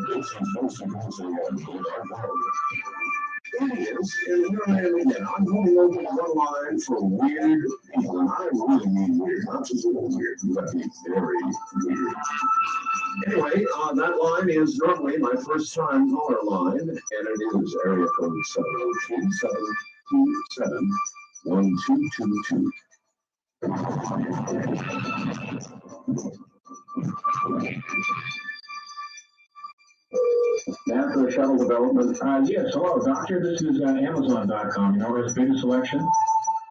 S2: This is most inclusive and good our It is, and here I am again. I'm going over one line for weird people, and I really mean weird, not just a little weird, but very weird. Anyway, that line is normally my first time caller line, and it is area code 702-727-1222.
S8: NASA shuttle development. Yes, hello, doctor. This is Amazon.com. You know where it's biggest selection?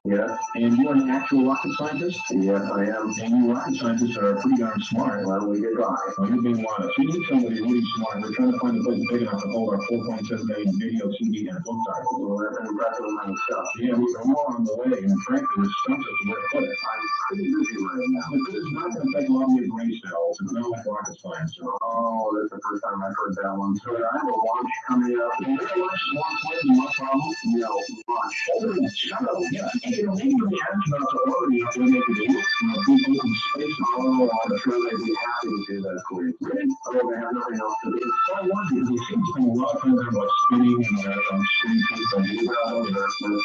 S3: Yes.
S8: And you're an actual rocket scientist?
S3: Yes, I am.
S8: And you rocket scientists are pretty darn smart.
S3: Well, we get by.
S8: Oh, you're being modest. We need somebody really smart. We're trying to find a place big enough to hold our 4.7 million video, CD, and book titles.
S3: Well, that's an impressive amount of stuff.
S8: Yeah, we're more on the way, and frankly, there's stuff that's where to put it.
S3: I'm pretty busy right now.
S8: But this is not going to take long to get brain cells. It's not like rocket science.
S3: Oh, that's the first time I've heard that one. So I have a launch coming up.
S8: Is there a launch no problem?
S3: No, launch.
S8: Oh, shut up. Yeah, you know, maybe the astronauts are already up there making it look from a big open space.
S3: Oh, I'm sure they'd be happy to do that for you.
S8: Really?
S3: Oh, they have nothing else to do.
S8: It's so wonderful. It seems to spend a lot of time there about spinning and screen things like that.
S3: Well, that's it.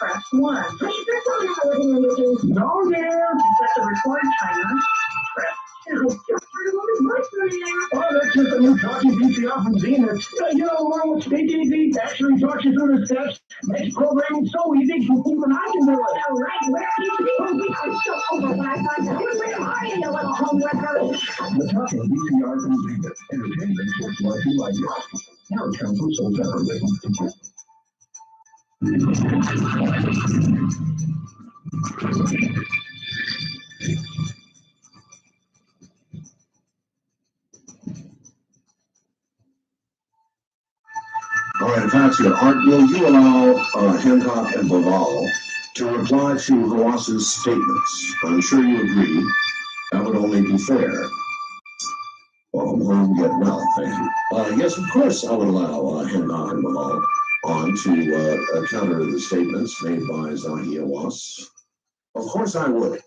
S9: Press 1. Please record how living images.
S8: No, dear.
S9: Set the record timer. Press 2. Just heard a woman's voice from there.
S8: Oh, that's just a new talking VCR from Zenith. You know, along with Speakeasy, actually talks you through the steps, makes programming so easy, even I can do it.
S9: All right, where are you today? I'm so over when I thought that. Where am I in the little home record?
S8: The talking VCR from Zenith. Entertainment just like you like it. Now it comes with so separately.
S2: All right, if that's your Art, will you allow Hancock and Laval to reply to Hawass's statements? I'm sure you agree. That would only be fair. Welcome home, get well, thank you. Yes, of course, I would allow Hancock and Laval on to counter the statements made by Zahi Hawass. Of course I would.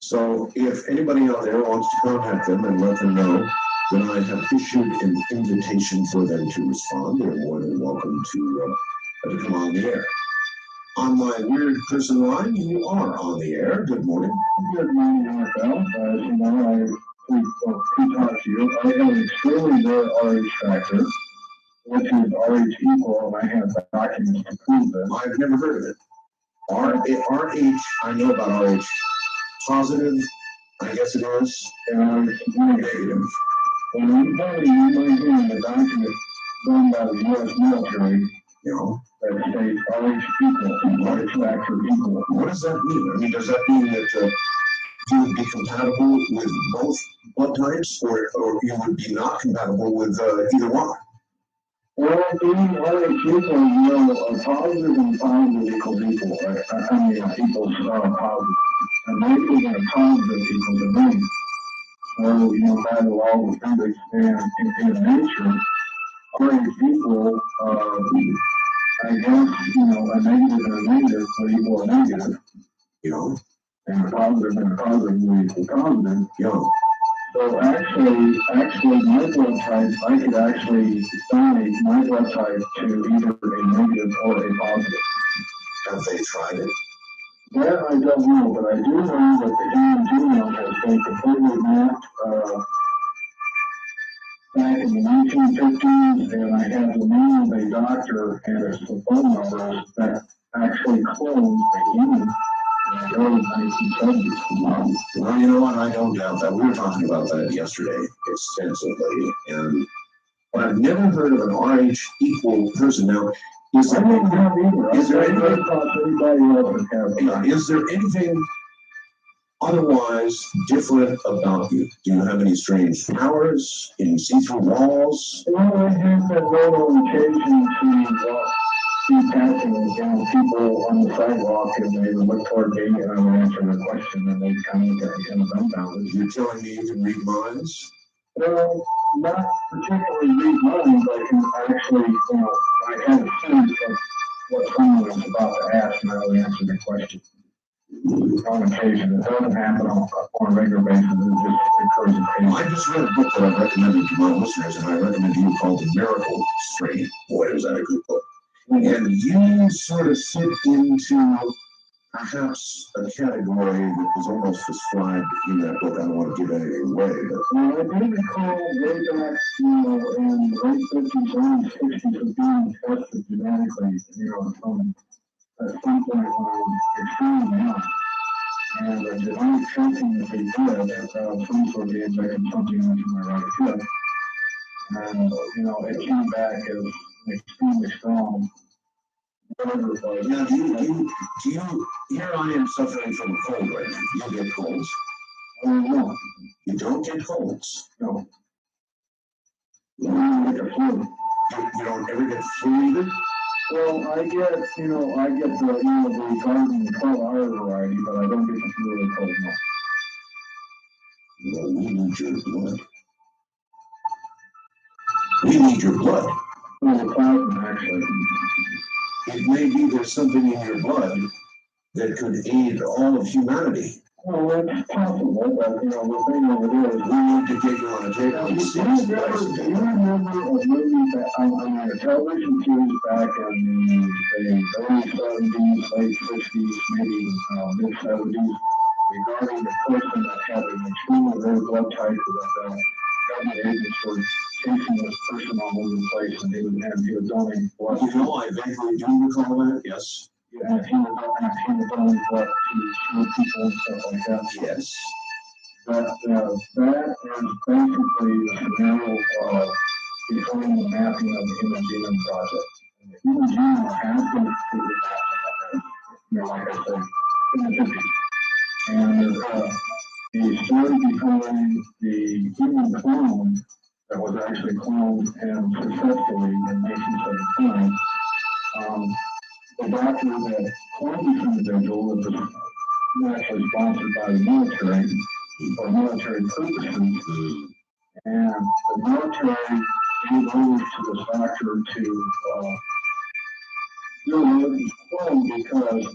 S2: So if anybody out there wants to contact them and let them know that I have issued an invitation for them to respond, they're more than welcome to come on the air. On my weird person line, you are on the air. Good morning.
S3: Good morning, NFL. As you know, I pre-talk to you. I have an extremely rare RH factor, which is RH equal, and I have documents to prove this.
S2: I've never heard of it. RH, I know about RH. Positive, I guess it is.
S3: And
S2: Negative.
S3: when you tell me you might be in the document done by the U.S. military,
S2: You know,
S3: that states RH equal, RH factor equal.
S2: what does that mean? I mean, does that mean that you would be compatible with both blood types, or you would be not compatible with either one?
S3: Well, being RH equal, you know, a positive and positive equals equal. I mean, equals positive. A negative and a positive equals a negative. So, you know, by the law of physics and in nature, RH equal I guess, you know, a negative and a negative would equal a negative,
S2: You know,
S3: and a positive and a positive would equal positive.
S2: yeah.
S3: So actually, my blood type, I could actually donate my blood type to either a negative or a positive.
S2: Have they tried it?
S3: That I don't know, but I do know that the human genome has been completely mapped, back in the 1950s, and I have the name of a doctor and a phone number that actually cloned a human in the early 1970s.
S2: Well, you know what? I don't doubt that. We were talking about that yesterday extensively, and but I've never heard of an RH equal person. Now, is
S3: I
S2: there,
S3: didn't have either.
S2: is there anything,
S3: Anybody else would have.
S2: is there anything otherwise different about you? Do you have any strange powers? Can you see through walls?
S3: Well, I have that road on occasion to see passing, you know, people on the sidewalk, and they would look toward me, and I would answer their question, and they'd kind of get me kind of dumbfounded.
S2: You're telling me you can read minds?
S3: Well, not particularly read minds, I can actually, you know, I have a sense of what someone was about to ask, and I would answer the question. On occasion, it doesn't happen on a regular basis, it just occurs occasionally.
S2: I just read a book that I've recommended to my listeners, and I recommend to you, called The Miracle Strain. Boy, was that a good book. And you sort of fit into perhaps a category that was almost described in that book. I don't want to give anything away, but
S3: Well, I do recall way back, you know, in the late 50s, early 60s, of being tested genetically, you know, from at some point when I was extremely young. And the genetic testing that they did, some sort of injected something into my right hip. And, you know, it came back as extremely strong. Whatever it was.
S2: now do you, here I am suffering from a cold right now. You get colds?
S3: No,
S2: You don't get colds.
S3: no. Like a flu.
S2: You don't ever get flu either?
S3: Well, I get the, you know, the garden 12-hour variety, but I don't get the flu or cold, no.
S2: Well, we need your blood. We need your blood.
S3: Well, the plasma, actually.
S2: It may be there's something in your blood that could aid all of humanity.
S3: Well, it's possible, but, you know, the thing of it is,
S2: We need to get you on a table and
S3: do
S2: see
S3: you remember a movie that, I mean, a television series back in the early 70s, late 60s, maybe mid 70s, regarding the person that had an extremely rare blood type that government agents were chasing this person all over the place, and he was donating blood.
S2: You know, I vaguely do recall that, yes.
S3: And he was donating blood to sure people and stuff like that.
S2: Yes.
S3: That is basically the scenario of becoming the mapping of the Human Genome Project. And the Human Genome has been completely mapped, you know, like I said, in the 50s. And the story behind the human clone that was actually cloned and successfully in 1979, the doctor that cloned this individual was actually sponsored by the military for military purposes, and the military gave orders to this doctor to do his clone because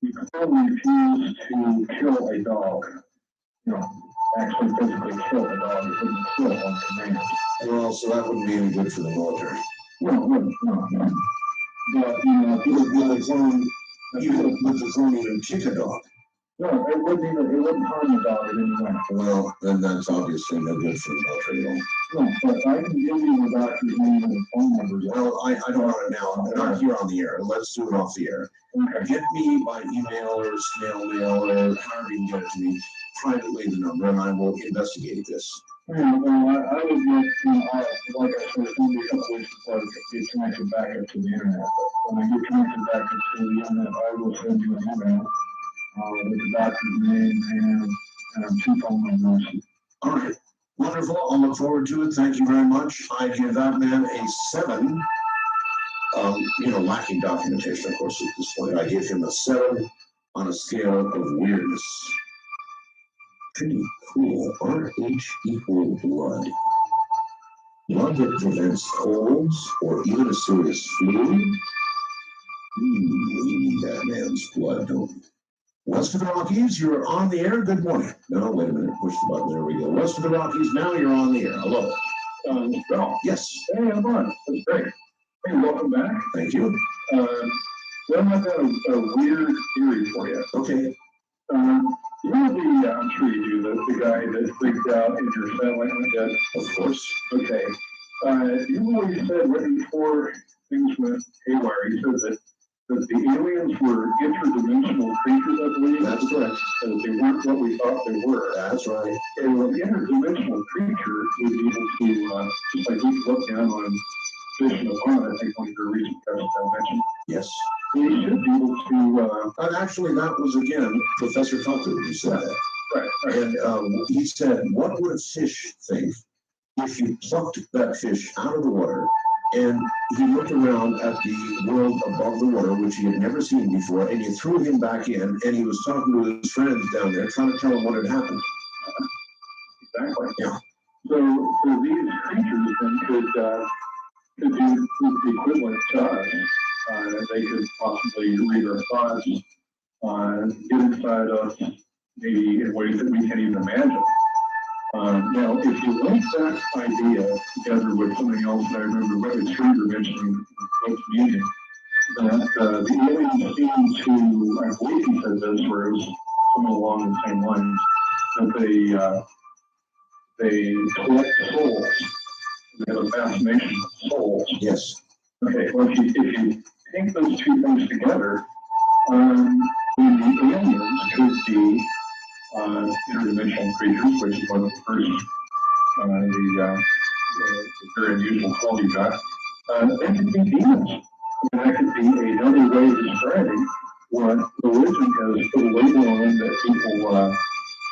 S3: the clone refused to kill a dog. You know, actually physically kill a dog. It wouldn't kill on command.
S2: Well, so that wouldn't be any good for the military.
S3: No. But, you know,
S2: Would the clone even kick a dog?
S3: no, it wouldn't harm the dog in any way.
S2: Well, then that's obviously no good for the military at all.
S3: No, but I can give you the doctor's name and the phone numbers.
S2: Well, I don't want it now. Not here on the air. Let's do it off the air.
S3: Okay.
S2: Get me by email or snail mail or however you can get it to me privately the number, and I will investigate this.
S3: Yeah, well, I would get, you know, like I said, it's going to be a couple weeks before I get connected back up to the internet. But when I get connected back up to the internet, I will send you an email with the doctor's name and two phone numbers.
S2: All right. Wonderful. I'll look forward to it. Thank you very much. I give that man a 7. Lacking documentation, of course, at this point. I give him a 7 on a scale of weirdness. Pretty cool. RH equal blood. Blood that prevents colds or even a serious flu. We need that man's blood, don't we? West of the Rockies, you're on the air. Good morning. No, wait a minute. Push the button. There we go. West of the Rockies, now you're on the air. Hello.
S3: Bill.
S2: Yes.
S3: Hey, I'm on. That's great. Hey, welcome back.
S2: Thank you.
S3: Well, I've got a weird theory for you.
S2: Okay.
S3: You know I'm sure you do, the guy that freaked out in your satellite went dead?
S2: Of course.
S3: Okay. You always said right before things went haywire, you said that the aliens were interdimensional creatures, I believe.
S2: That's correct.
S3: That they weren't what we thought they were.
S2: That's right.
S3: And an interdimensional creature would be able to, just like we look down on fish in a pond, I think one of your recent guests mentioned.
S2: Yes.
S3: They should be able to,
S2: And actually, that was, again, Professor Felker who said that.
S3: right.
S2: And he said, what would a fish think if you plucked that fish out of the water and he looked around at the world above the water, which he had never seen before, and you threw him back in and he was talking to his friends down there, trying to tell them what had happened?
S3: Exactly.
S2: Yeah.
S3: So these creatures then could do the equivalent to us. They could possibly read our thoughts, get inside us, maybe in ways that we can't even imagine. Now, if you link that idea together with something else that I remember Ray Schreiber mentioning in Coach Meeting, that the aliens seem to, I believe he said this, where it was something along the same lines, that they collect souls. They have a fascination with souls.
S2: Yes.
S3: Okay, well, if you take those two things together, then the aliens could be interdimensional creatures, which is one of the first, the very unusual quality you got. They could be demons. I mean, that could be another way of describing what religion has put a label on that people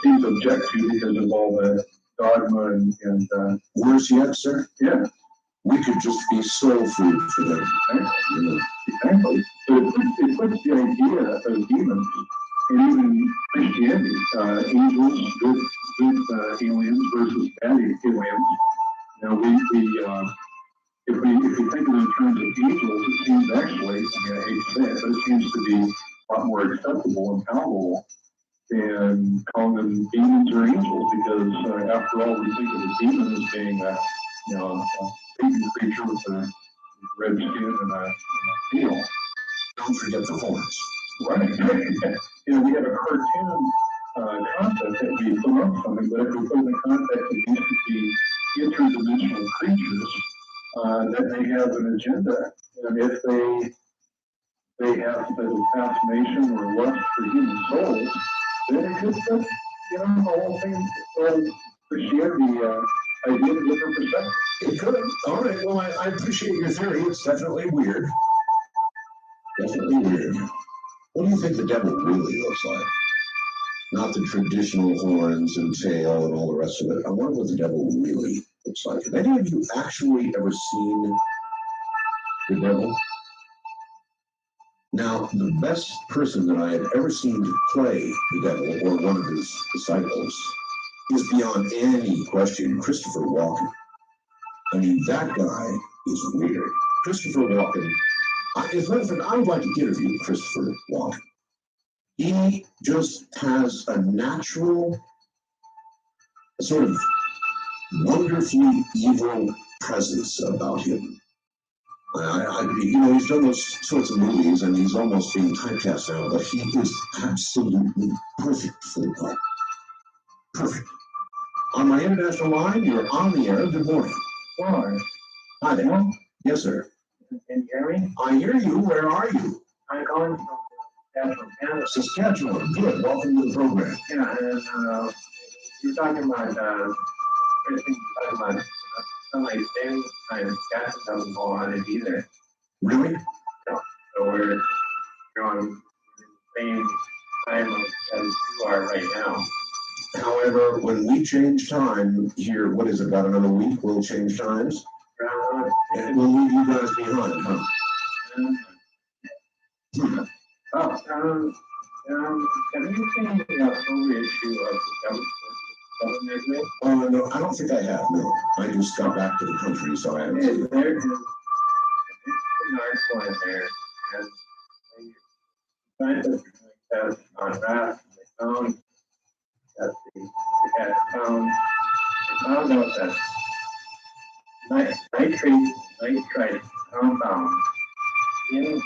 S3: seem to object to because of all the dogma and
S2: worse yet, sir?
S3: Yeah.
S2: We could just be soul food for them.
S3: Exactly. So it puts the idea of demons and even Christianity, angels, good aliens versus bad aliens. Now if we think of it in terms of angels, it seems actually, I mean, I hate to say it, but it seems to be a lot more acceptable and palatable than calling them demons or angels, because after all, we think of a demon as being a Satan creature with a red skin and a tail.
S2: Don't forget the horns.
S3: Right. We have a cartoon concept that we put on something, but if we put in the context that these could be interdimensional creatures, that they have an agenda, and if they have a fascination or lust for human souls, then it could put, the whole thing, Christianity idea in a different perspective.
S2: It could. All right. Well, I appreciate your theory. It's definitely weird. Definitely weird. What do you think the devil really looks like? Not the traditional horns and tail and all the rest of it. I wonder what the devil really looks like. Have any of you actually ever seen the devil? Now, the best person that I have ever seen to play the devil, or one of his disciples, is beyond any question Christopher Walken. I mean, that guy is weird. Christopher Walken, as a matter of fact, I would like to interview Christopher Walken. He just has a natural, sort of wonderfully evil presence about him. He's done those sorts of movies, and he's almost being typecast now, but he is absolutely perfect for the part. Perfect. On my international line, you're on the air. Good morning.
S3: Why?
S2: Hi there. Yes, sir.
S5: Can you hear me?
S2: I hear you. Where are you?
S5: I'm calling from Canada.
S2: Saskatchewan. Good. Welcome to the program.
S5: Yeah, and you're talking about, some like same kind of gas doesn't go on it either.
S2: Really?
S5: No. So we're on the same time as you are right now.
S2: However, when we change time here, what is it, about another week, we'll change times? And we'll leave you guys behind, huh?
S5: Have you seen the movie issue of the government?
S2: No, I don't think I have, no. I just got back to the country, so I haven't seen it.
S5: There's an article in there, and
S3: Scientists test on rats, they found that they found out that nitrite compound in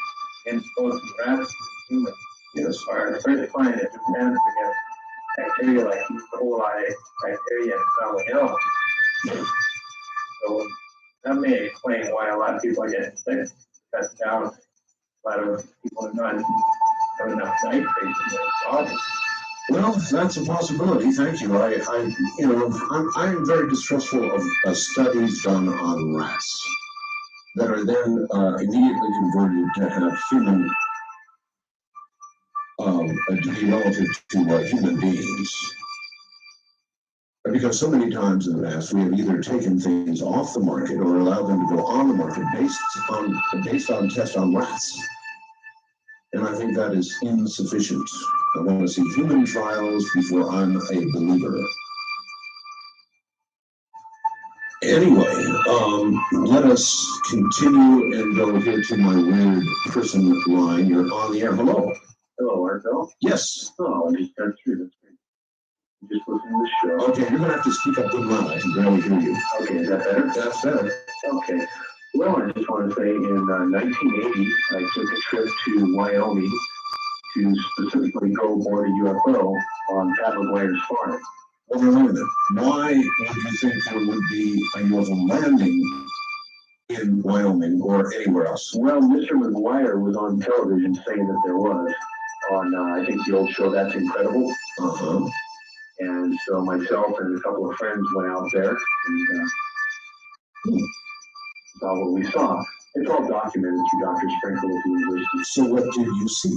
S3: both rats and humans. Yes, are the first find it defense against bacteria like E. coli, bacteria, and salmonella. So that may explain why a lot of people are getting sick. Cuts down a lot of people are not having enough nitrates in their body.
S2: Well, that's a possibility. Thank you. I'm very distrustful of studies done on rats that are then immediately converted to have human, to be relative to human beings. Because so many times in the past we have either taken things off the market or allowed them to go on the market based on tests on rats. And I think that is insufficient. I want to see human trials before I'm a believer. Anyway, let us continue and go here to my weird person line. You're on the air. Hello.
S3: Hello, Arthur.
S2: Yes.
S3: Oh, I just got through this. Just listen to the show.
S2: Okay, you're going to have to speak up good loud. I can barely hear you.
S3: Okay, is that better?
S2: That's better.
S3: Okay. Well, I just want to say in 1980, I took a trip to Wyoming to specifically go board a UFO on Pat McGuire's farm.
S2: Well, wait a minute. Why would you think there would be a UFO landing in Wyoming or anywhere else?
S3: Well, Mr. McGuire was on television saying that there was on, I think, the old show That's Incredible.
S2: Uh-huh.
S3: And so myself and a couple of friends went out there and saw what we saw. It's all documented through Dr. Sprinkle at the university.
S2: So what did you see?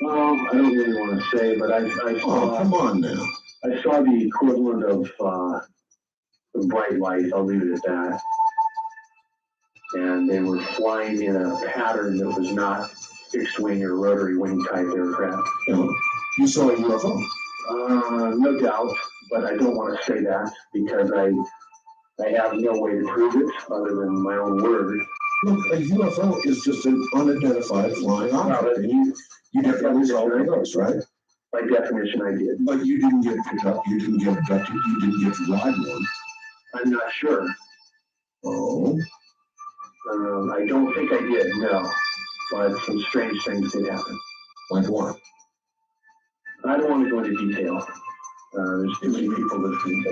S3: Well, I don't really want to say, but I saw.
S2: Oh, come on now.
S3: I saw the equivalent of the bright light. I'll leave it at that. And they were flying in a pattern that was not fixed wing or rotary wing type aircraft.
S2: You saw a UFO?
S3: No doubt, but I don't want to say that because I have no way to prove it other than my own word.
S2: Look, a UFO is just an unidentified flying object. And you definitely saw one of those, right?
S3: By definition, I did.
S2: But you didn't get picked up, you didn't get abducted, you didn't get to ride one.
S3: I'm not sure.
S2: Oh?
S3: I don't think I did, no. But some strange things did happen.
S2: Like what?
S3: I don't want to go into detail. There's too many people listening.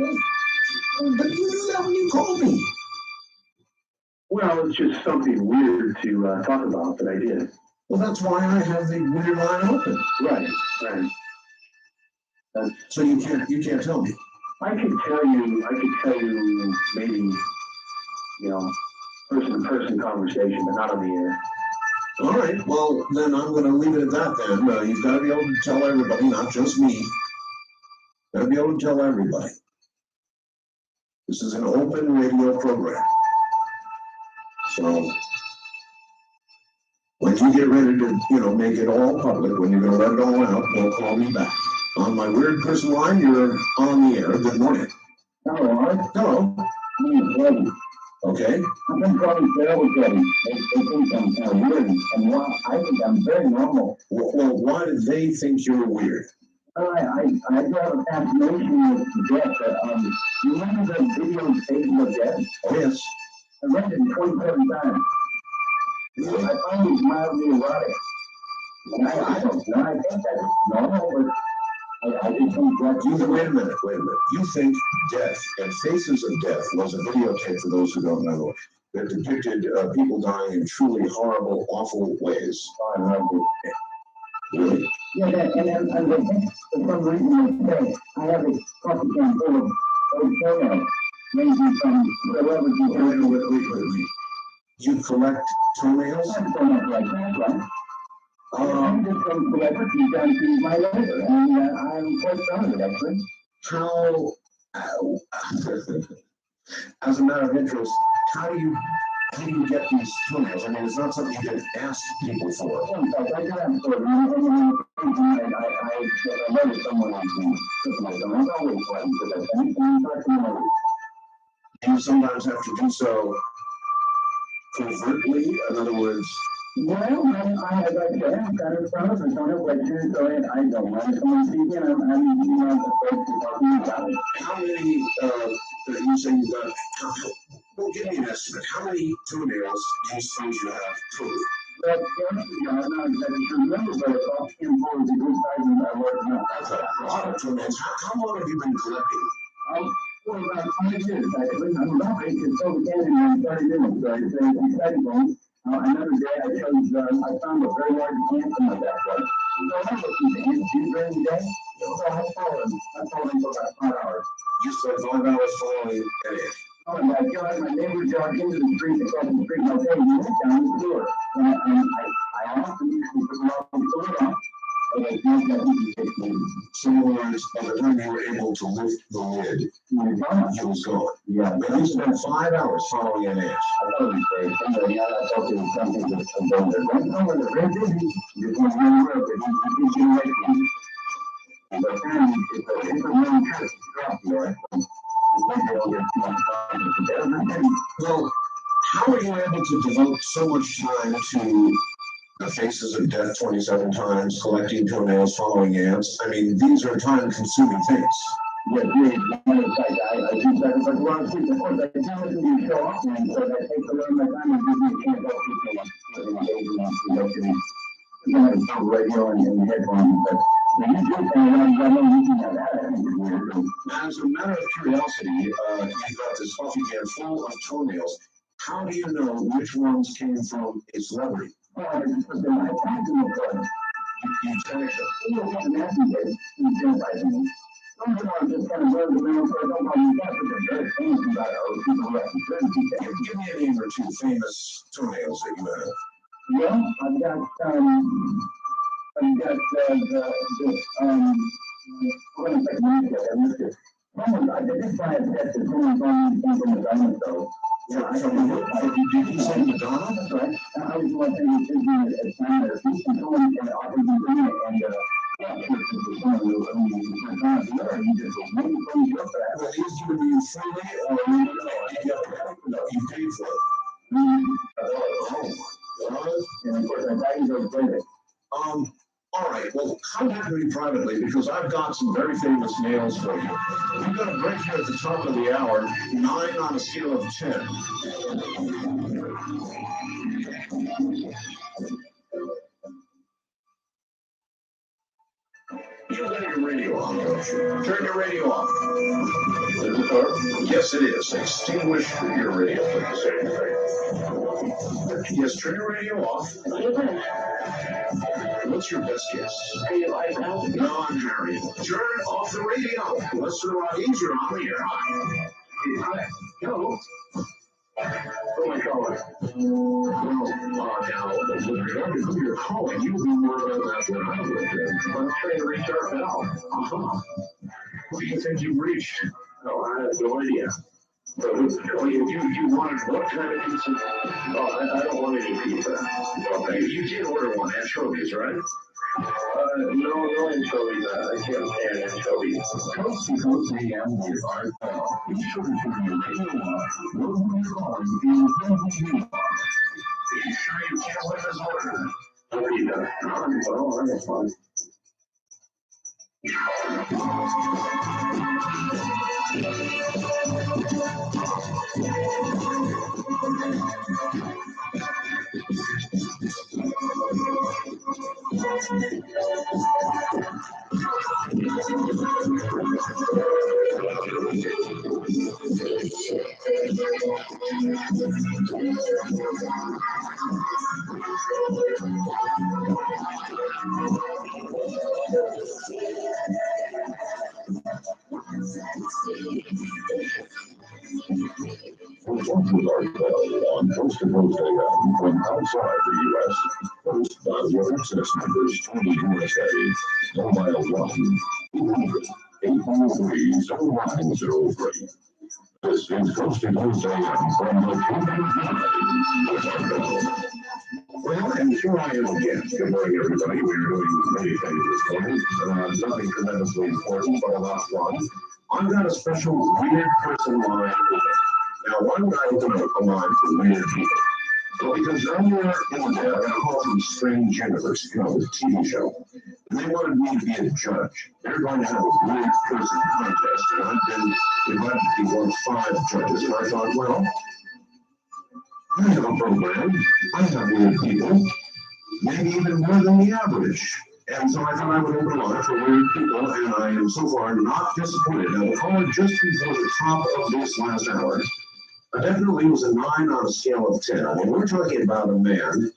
S2: But you knew that when you called me.
S3: Well, it's just something weird to talk about that I did.
S2: Well, that's why I have the weird line open.
S3: Right.
S2: So you can't tell me.
S3: I could tell you maybe, person-to-person conversation, but not on the air.
S2: All right, well, then I'm going to leave it at that then. You've got to be able to tell everybody, not just me. Got to be able to tell everybody. This is an open radio program. So, when you get ready to, make it all public, when you're going to let it all out, don't call me back. On my weird person line, you're on the air. Good morning.
S3: Hello, Art.
S2: Hello.
S3: My name's Eddie.
S2: Okay.
S3: I've been calling Carol Eddie. They think I'm kind of weird, and I think I'm very normal.
S2: Well, why do they think you're weird?
S3: I do have a fascination with death. You remember the video of Stages of Death?
S2: Oh, yes.
S3: I read it 27 times.
S2: Really?
S3: I find it mildly erotic. And I don't know. I think that's normal, but I just think that's...
S2: Wait a minute. You think Death and Faces of Death was a videotape, for those who don't know, that depicted people dying in truly horrible, awful ways.
S3: Oh, I love it.
S2: Really?
S3: Yeah, and for some reason, I have a coffee can full of old toenails, ranging from celebrities.
S2: Wait. You collect toenails?
S3: I'm so much like that, right? I'm just from celebrities down to my leather, and I'm quite proud of it, actually.
S2: How, as a matter of interest, how do you get these toenails? I mean, it's not something you can ask people for.
S3: In fact, I got them for I noticed someone took my toenails. I always want to that.
S2: Do you sometimes have to do so covertly? In other words,
S3: Well, as I said, I'm kind of proud of it, on a question, so I don't want to come and see you, and I'm, afraid to talk about it.
S2: How many, you say you've got, well, give me an estimate. How many toenails do you suppose you have total?
S3: But, I'm not exactly sure the number, but it's off in for the good size and I work enough.
S2: That's a lot of toenails. How long have you been collecting?
S3: For about 5 years, actually. I'm about ready to throw the candy and started doing it, so it's an exciting one. Another day I chose, I found a very large ant in my backyard. So I looked at the ants during the day. So I followed them for about 5 hours.
S2: You spent 5 hours following an ant.
S3: Oh my God, my neighbor jogged into the street across the street and I said, you went down the door. And I often took them off the door. But I think that he takes me.
S2: So in other words, by the time you were able to lift the lid, you was gone.
S3: Yeah,
S2: But you spent 5 hours following an ant.
S3: I thought it was very similar. Yeah, I thought it was something that's done there. Right now, when they're very busy, you just want to run around, but you get away from it. But apparently, it's a really trick to drop you, right? They'll get too much time.
S2: Well, how are you able to devote so much time to the Faces of Death 27 times, collecting toenails, following ants? I mean, these are time-consuming things.
S3: Yes, really, matter of fact, I do that, but a lot of people, of course, I do listen to your show often, and so that takes a lot of my time and gives me a chance to people engaging on production. You know, it's on radio and headphones, but you do things, and I know you can have that, I think it's weird.
S2: As a matter of curiosity, you've got this coffee can full of toenails. How do you know which ones came from a celebrity?
S3: Oh, I just put them, I tagged them with them.
S2: You tagged them.
S3: You know, what nasty is, you can't buy them. Some of them are just kind of run around, so I don't know you got, but they're very famous about it, or people who actually couldn't keep that.
S2: Give me a name or two famous toenails that you have.
S3: Well, I've got hold on a second, let me get that, let's just, someone, I did buy a set that someone bought me from the diamond, so. Yeah, I don't know,
S2: Did you say Madonna?
S3: that's right, I was watching this Disney at time, at least someone offered me to bring it, and, yeah, this is someone who, I mean, you can kind of do it, you just, maybe from your back.
S2: Well, these given to you freely, or you paid for it?
S3: And of course, I value those greatly.
S2: All right, well, contact me privately because I've got some very famous nails for you. We've got a break here at the top of the hour, 9 on a scale of 10. You got your radio on, don't you? Turn your radio off. Is it on? Yes, it is. Extinguish your radio, please. Yes, turn your radio off. What's your best guess? No, I'm Harry. Turn off the radio. Listen to Rockies, you're on the air. Hi. Hello. Who am I calling? Now, with regard to who you're calling, you'll be more about that than I would. I'm trying to reach our bell. Who do you think you've reached? Oh, I have no idea. So you wanted what kind of pizza? Oh, I don't want any pizza. Okay, you did order one, anchovies, right? No anchovies. I can't stand anchovies.
S6: Coast to Coast AM with Art Bell. Be sure to turn your radio off. Wherever you're calling, wherever you are.
S2: Are you sure you can't win this order?
S7: No pizza. Well, that's fine.
S6: Welcome to Art Bell on Coast to Coast AM from outside the U.S. Host by your access numbers to the USA. Mobile 1-800-843-0103. This is Coast to Coast AM from the with Art Bell.
S2: Well, and here I am again. Good morning, everybody. We're doing many things this morning. Nothing tremendously important, but a lot of fun. I've got a special weird person line open. Now, why would I open a line for weird people? Well, because earlier in the day, I got a call from Strange Universe, the TV show, and they wanted me to be a judge. They're going to have a weird person contest, and I've been invited to be one of 5 judges, and I thought, well, I have a program, I have weird people, maybe even more than the average. And so I thought I would open a line for weird people, and I am so far not disappointed. Now, the caller just before the top of this last hour definitely was a 9 on a scale of 10. I mean, we're talking about a man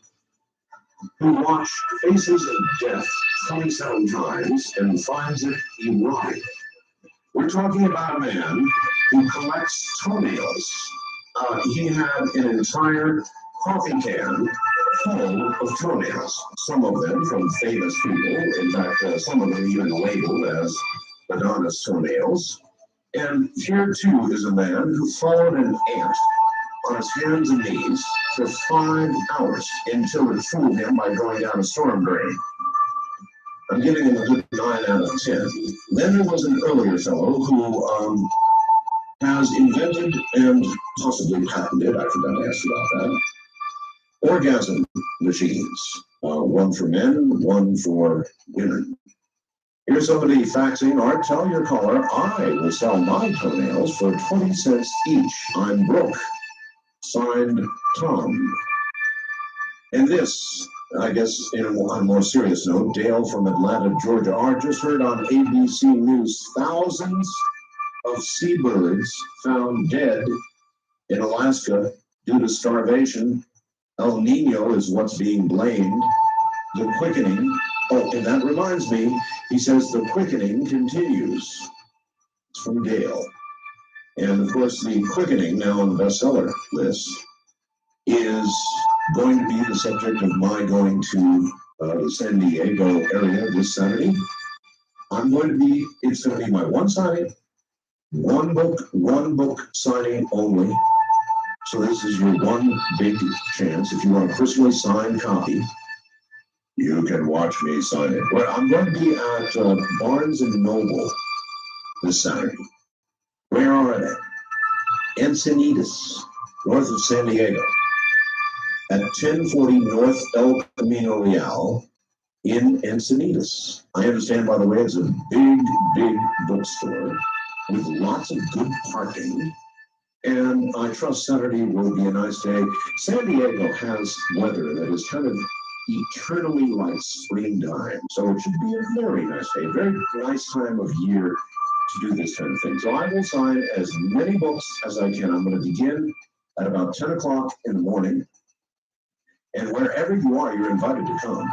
S2: who watched Faces of Death 27 times and finds it erotic. We're talking about a man who collects toenails. He had an entire coffee can full of toenails, some of them from famous people. In fact, some of them even labeled as Madonna's toenails. And here, too, is a man who followed an ant on his hands and knees for 5 hours until it fooled him by going down a storm drain. I'm giving him a good 9 out of 10. Then there was an earlier fellow who has invented and possibly patented, I forgot to ask about that, orgasm machines. One for men, one for women. Here's somebody faxing, Art, tell your caller, I will sell my toenails for 20 cents each. I'm broke. Signed, Tom. And this, I guess, on a more serious note, Dale from Atlanta, Georgia. Art, just heard on ABC News, thousands of seabirds found dead in Alaska due to starvation. El Nino is what's being blamed. The quickening, oh, and that reminds me, he says the quickening continues. It's from Dale. And of course, the quickening, now on the bestseller list, is going to be the subject of my going to the San Diego area this Saturday. It's going to be my one signing, one book signing only. So this is your one big chance. If you want a personally signed copy, you can watch me sign it. Well, I'm going to be at Barnes & Noble this Saturday. Where are they? Encinitas, north of San Diego. At 1040 North El Camino Real in Encinitas. I understand, by the way, it's a big bookstore with lots of good parking. And I trust Saturday will be a nice day. San Diego has weather that is kind of eternally like springtime. So it should be a very nice day, very nice time of year to do this kind of thing. So I will sign as many books as I can. I'm going to begin at about 10 o'clock in the morning. And wherever you are, you're invited to come.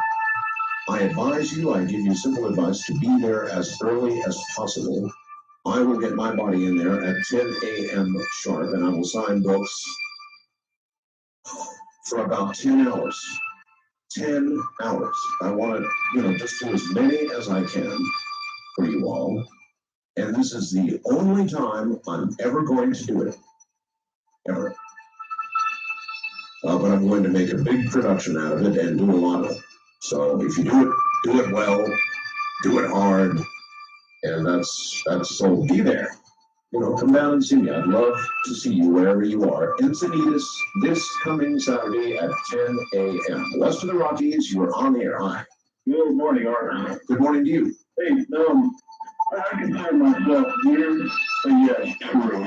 S2: I advise you, I give you simple advice to be there as early as possible. I will get my body in there at 10 a.m. sharp, and I will sign books for about 10 hours. 10 hours. I want to, just do as many as I can for you all. And this is the only time I'm ever going to do it. Ever. But I'm going to make a big production out of it and do a lot of it. So if you do it well, do it hard, and that's so be there. Come down and see me. I'd love to see you wherever you are. Encinitas this coming Saturday at 10 a.m. West of the Rockies, you're on the air. Hi.
S3: Good morning, Art.
S2: Good morning to you.
S3: Hey, I consider myself weird, but yes, true.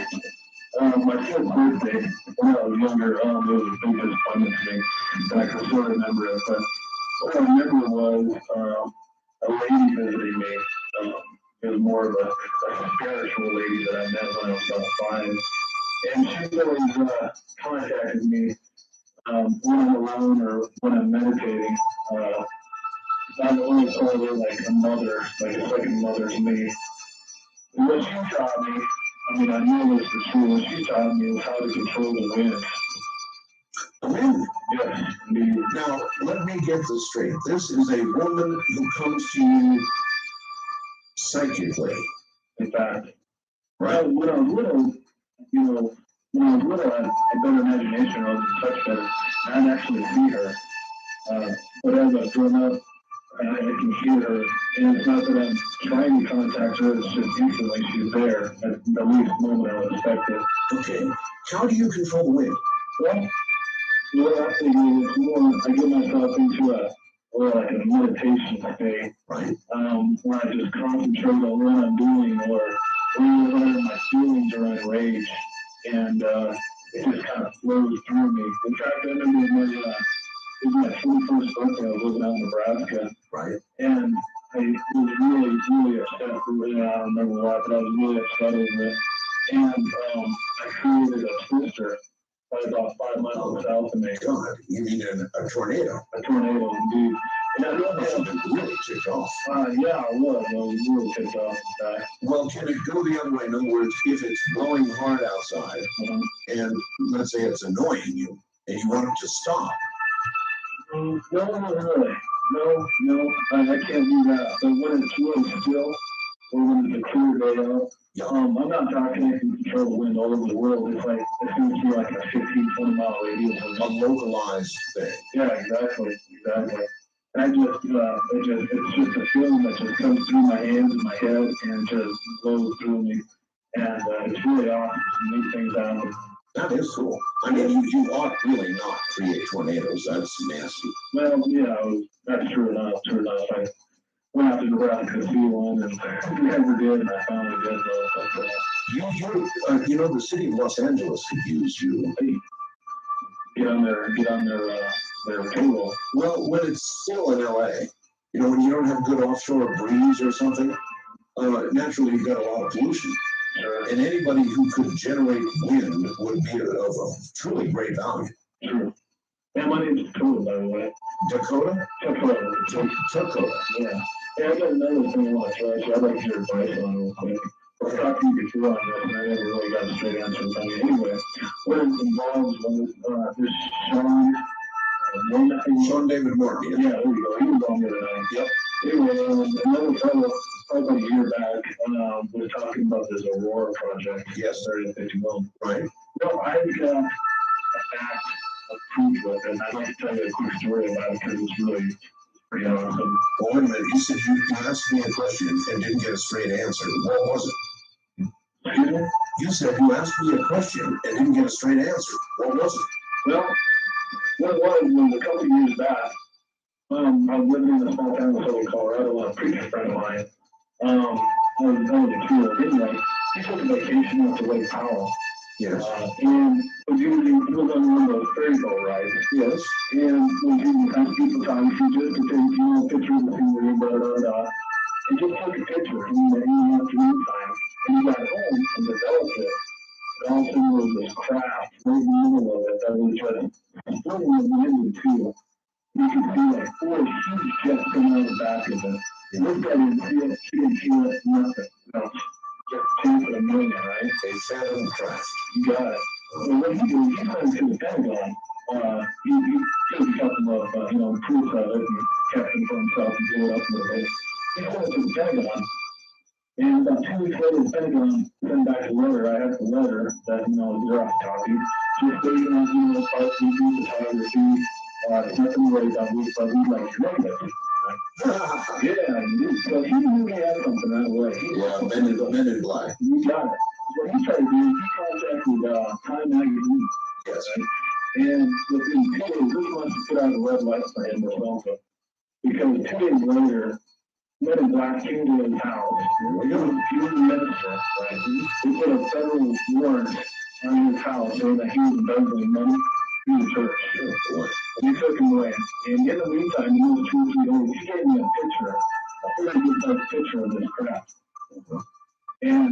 S3: My 5th birthday, when I was younger, it was a big disappointment to me, and I can still remember it. But what I remember was a lady visiting me. It was more of a spiritual lady that I met when I was about 5. And she always contacted me when I'm alone or when I'm meditating. I always call her like a mother, like a second mother to me. And what she taught me, I know this for sure, what she taught me was how to control the wind.
S2: The wind?
S3: Yes, indeed.
S2: Now, let me get this straight. This is a woman who comes to you psychically.
S3: In fact,
S2: right?
S3: When I was little, when I was little, I had a better imagination, I was in touch better, and I'd actually see her. But as I've grown up, I can hear her, and it's not that I'm trying to contact her, it's just instantly she's there at the least moment I would expect it.
S2: Okay. How do you control the wind?
S3: Well, what I think is more, I get myself into like a meditation state,
S2: Right.
S3: where I just concentrate on what I'm doing or whether my feelings are enraged, and it just kind of flows through me. In fact, I remember it was my 21st birthday. I was living out in Nebraska,
S2: Right.
S3: and I was really, really upset. I don't remember why, but I was really upset over it. And I created a twister probably about 5 miles south of me.
S2: God, you mean a tornado?
S3: A tornado, indeed. And I don't
S2: Must have
S3: have,
S2: been really ticked off.
S3: yeah, I was really ticked off, in fact.
S2: Well, can it go the other way? In other words, if it's blowing hard outside, and let's say it's annoying you, and you want it to stop.
S3: No, not really. No, I can't do that. But when it's really still, or when it's a clear day out, I'm not talking I can control the wind all over the world. It's like, it seems to be like a 15, 20 mile radius.
S2: A localized thing.
S3: Yeah, exactly. And it's just a feeling that just comes through my hands and my head and just blows through me. And it's really awesome to neat things happen.
S2: That is cool. I mean, you ought really not create tornadoes. That's nasty.
S3: Well, yeah, that's true enough. I went out to Nebraska to see one, and never did, and I finally did, though. But,
S2: You know, the city of Los Angeles could use you.
S3: get on their payroll.
S2: Well, when it's still in LA, you know, when you don't have good offshore breeze or something, naturally you've got a lot of pollution.
S3: Sure.
S2: And anybody who could generate wind would be of truly great value.
S3: True. And my name's Dakota, by the way.
S2: Dakota?
S3: Dakota. Yeah. Yeah, I got another thing I want to try. I'd like your advice on real quick. I talked to you before on this, and I never really got a straight answer from you. Anyway, what it involves this
S2: Sean David Morton.
S3: Yeah, there you go. He was on the other night.
S2: Yep.
S3: Anyway, another fellow, probably about a year back, was talking about this Aurora project.
S2: Yes.
S3: Area 51.
S2: Right.
S3: No, I've got a fact of proof with it, and I'd like to tell you a quick story about it because it's really pretty awesome.
S2: Well, wait a minute. You said you asked me a question and didn't get a straight answer. What was it?
S3: Excuse me?
S2: You said you asked me a question and didn't get a straight answer. What was it?
S3: Well, what it was a couple of years back, I was living in a small town in southern Colorado, and a preacher friend of mine, I was a kid. Anyway, he took a vacation up to Lake Powell.
S2: Yes.
S3: And he was on one of those ferry boat rides.
S2: Yes.
S3: And when he was having people talking, he just could take, a picture of the scenery, and just took a picture in the afternoon time. And he got home and developed it. And all of a sudden there was this craft right in the middle of it that was just floating in the wind too. You could see like 4 huge jets coming out of the back of it. He looked at it and see it, she didn't feel it, nothing. Just 10 to the million, right?
S2: A phantom craft.
S3: You got it. Well, what he did, he went to the Pentagon. He took a couple of, proofs of it and kept them for himself and blew it up a little bit. He went to the Pentagon. And about 2 weeks later, the Pentagon sent back a letter. I had the letter that, Xerox copy. Just stating that, parts of the photography, nothing to worry about, but we like negative. Yeah, so he knew he had something that way.
S2: Men in Black.
S3: You got it. What he tried to do, he contacted Time Magazine.
S2: Yes.
S3: Right? And within 2 days, this must have put out a red light for him or something. Because 2 days later, Men in Black came to his house. He was a minister, right? He put a federal warrant on his house saying that he was embezzling money through the church. And he took him away. And in the meantime, he was 2 or 3 days. He gave me a picture, a very good sized picture of this craft. And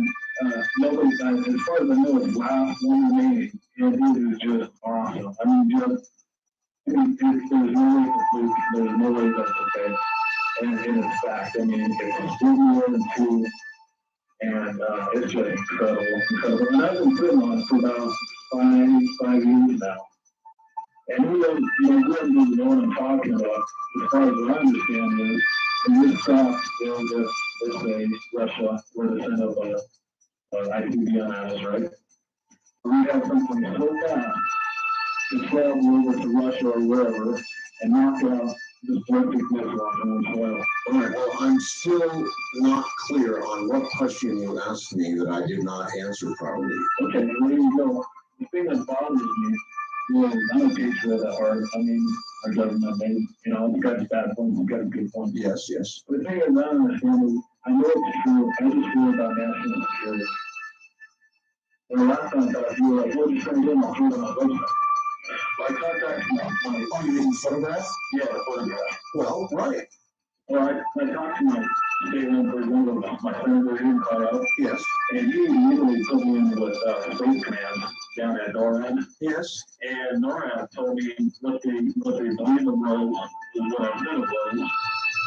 S3: nobody, as far as I know, it's the last one remaining. And it is just awesome. I mean, there's no way to fluke. There's no way that's okay. And in fact, I mean, it's more than 2, and it's just incredible. And I've been sitting on it for about 5 years now. And we don't even know what I'm talking about. As far as what I understand is, in this craft, let's say Russia were to send up an ICBM at us, right? We have something so fast to travel over to Russia or wherever and knock out this perfect missile on the soil.
S2: All right, well, I'm still not clear on what question you asked me that I did not answer properly.
S3: Okay, well, there you go. The thing that bothers me Well, I'm a patriot at heart. I mean, our government, they, it's got its bad points, it's got its good points.
S2: Yes, yes.
S3: The thing is, I don't understand is, I know it's true, I just worry about national security. And the last time I thought, you were like, what are you trying to do? I'll put it on my website. I contacted my
S2: Oh, you mean photograph?
S3: yeah, photograph.
S2: Well, right.
S3: Well, I talked to my state representative, my senator here in Colorado,
S2: Yes,
S3: and he immediately put me in with, Space Command down at NORAD.
S2: yes.
S3: And NORAD told me what they believe it was what I said it was.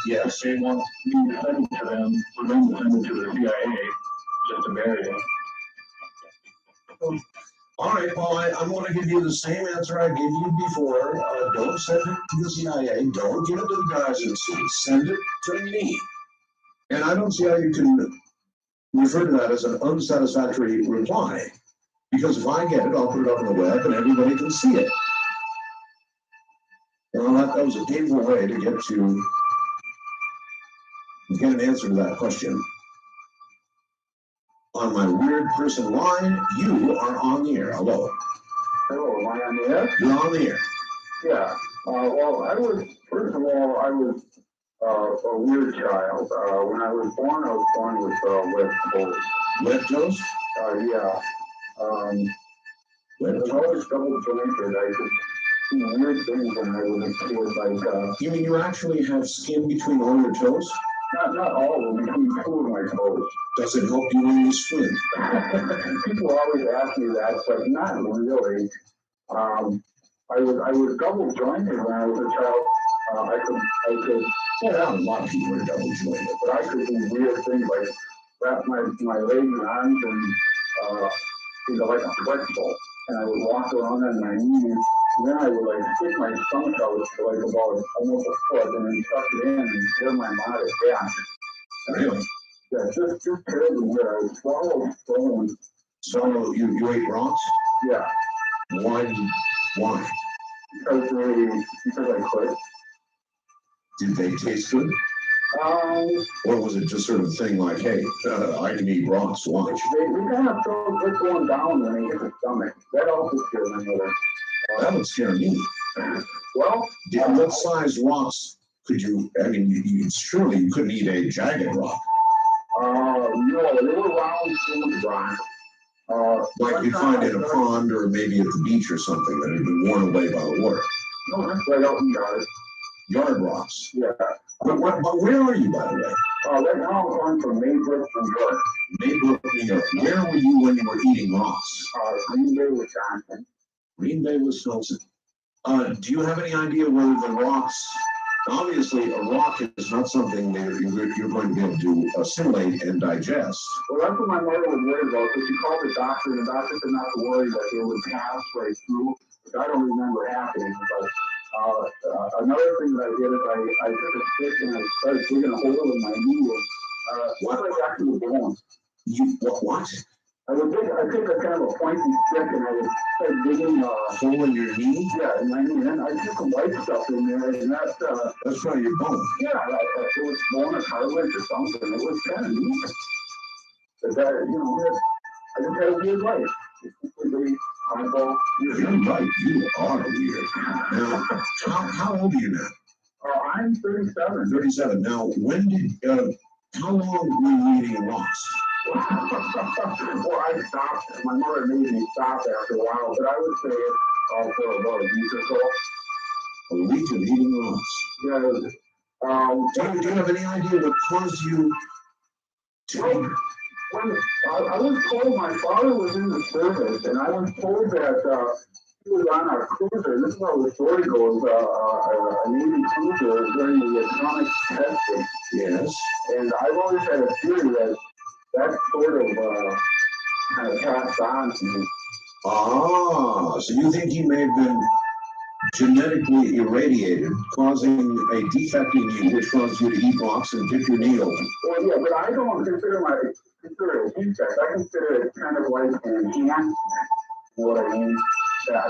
S2: Yes.
S3: They want me to send it to them, for them to send it to the CIA, just to bury it.
S2: All right, well, I'm going to give you the same answer I gave you before. Don't send it to the CIA. Don't give it to the guys at sea. Send it to me. And I don't see how you can refer to that as an unsatisfactory reply. Because if I get it, I'll put it up on the web and everybody can see it. Well, that was a painful way to get an answer to that question. On my weird person line, you are on the air. Hello.
S3: Hello, am I on the air?
S2: You're on the air.
S3: Yeah. Well, first of all, I was a weird child. When I was born with web toes.
S2: Web toes?
S3: Yeah.
S2: Web
S3: I was
S2: toes?
S3: always double jointed. I could do weird things when I was a kid, like,
S2: You mean you actually have skin between all your toes?
S3: not all of them, between two of my toes.
S2: Does it help you when you swim?
S3: People always ask me that, but not really. I was double jointed when I was a child. I could,
S2: Yeah, a lot of people are double jointed.
S3: but I could do weird things like wrap my legs and arms and, like a pretzel, and I would walk around on my knees. And then I would like stick my stomach out to like about almost a foot, and then tuck it in and tear my mouth down.
S2: Really?
S3: Yeah, just terribly weird. I would swallow stones.
S2: So you ate rocks?
S3: Yeah,
S2: Why?
S3: because I could.
S2: Did they taste good? Or was it just sort of a thing like, hey, I can eat rocks, watch?
S3: They kind of feel it going down when they hit the stomach. That also scared my mother.
S2: That would scare me.
S3: Well,
S2: What size rocks could you, I mean, surely you couldn't eat a jagged rock.
S3: no, they were round smooth rock.
S2: Like you'd find in a pond or maybe at the beach or something that had been worn away by the water.
S3: No, that's right out in the yard.
S2: Yard rocks.
S3: Yeah.
S2: But where are you, by the way?
S3: Right now I'm going from Maybrook, New York.
S2: Maybrook, New York. Where were you when you were eating rocks?
S3: Green Bay, Wisconsin.
S2: Green Bay, Wisconsin. Do you have any idea whether the rocks, obviously a rock is not something that you're going to be able to assimilate and digest.
S3: Well, that's what my mother was worried about, because she called the doctor, and the doctor said not to worry, that it would pass right through, which I don't remember happening, but another thing that I did is I took a stick and I started digging a hole in my knee, and what I got to the bone.
S2: What?
S3: I took a kind of a pointy stick and I would start digging a
S2: hole in your knee?
S3: Yeah, in my knee. And I took some white stuff in there, and
S2: that's probably your bone.
S3: Yeah, it was bone or cartilage or something. It was kind of neat. But that, I just had a weird life. Completely oddball.
S2: You're right. You are weird. Now, how old are you now?
S3: I'm 37.
S2: 37. Now, how long were you eating rocks?
S3: Well, I stopped. My mother made me stop after a while, but I would say for about a week or so.
S2: A week of eating rocks?
S3: Yeah.
S2: Do you have any idea what caused you to eat?
S3: When I was told my father was in the service, and I was told that he was on a cruiser. This is how the story goes. A Navy cruiser during the atomic testing.
S2: Yes.
S3: And I've always had a theory that sort of kind of passed on to me.
S2: Ah, so you think he may have been genetically irradiated, causing a defect in you, which caused you to eat rocks and pick your knee open?
S3: Well, yeah, but I don't consider it a defect. I consider it kind of like an enhancement. You know what I mean?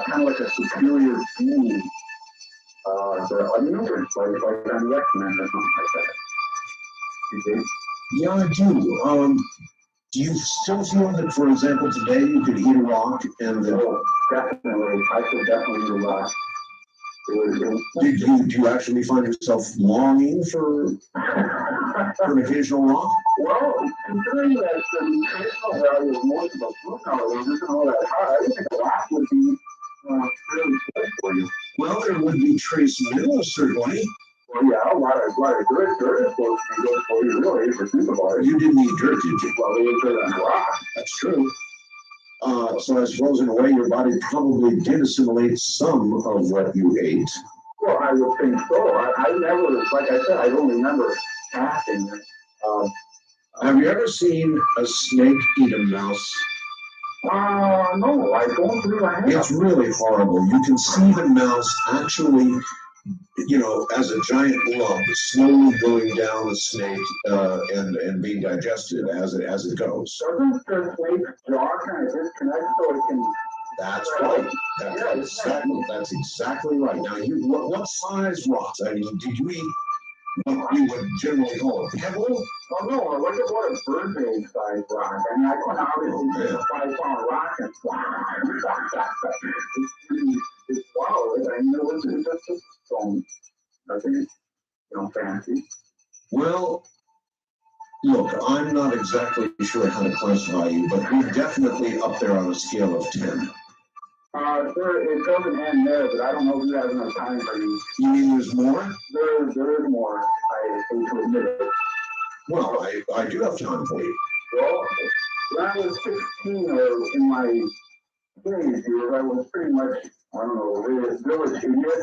S3: Kind of like a superior being. I mean, like on the X-Men or something like that. You see?
S2: Yeah, I do. Do you still feel that, for example, today you could eat a rock and that?
S3: Oh, definitely. I could definitely eat a rock.
S2: Do you actually find yourself longing for an occasional rock?
S3: Well, considering that the nutritional value of most of the food nowadays isn't all that high, I think a rock would be really good for you.
S2: Well, there would be trace minerals, certainly.
S3: Well, yeah, a lot of dirt. Dirt is supposed to be good for you, really, if you think about it.
S2: You didn't eat dirt, did you?
S3: Well, they ate dirt on rock.
S2: That's true. So I suppose in a way your body probably did assimilate some of what you ate.
S3: Well, I would think so. I never, like I said, I don't remember fasting.
S2: Have you ever seen a snake eat a mouse?
S3: No, I don't believe I have.
S2: It's really horrible. You can see the mouse actually, as a giant lump, slowly going down the snake and being digested as it goes.
S3: Doesn't the snake's jaw kind of disconnect so it can?
S2: That's right. That's exactly right. Now, what size rocks? I mean, did you eat what we would generally call a pebble?
S3: Oh no, what about a birthday size rock? I mean, I couldn't obviously take a 5-pound rock and it's wow. I mean, it's just a stone. Nothing, fancy.
S2: Well, look, I'm not exactly sure how to classify you, but you're definitely up there on a scale of 10.
S3: Sir, it doesn't end there, but I don't know if you have enough time for me.
S2: You mean there's more?
S3: There is more. I hate to admit it.
S2: Well, I do have time for you.
S3: Well, when I was 16 or in my teenage years, I was pretty much, I don't know, village idiot.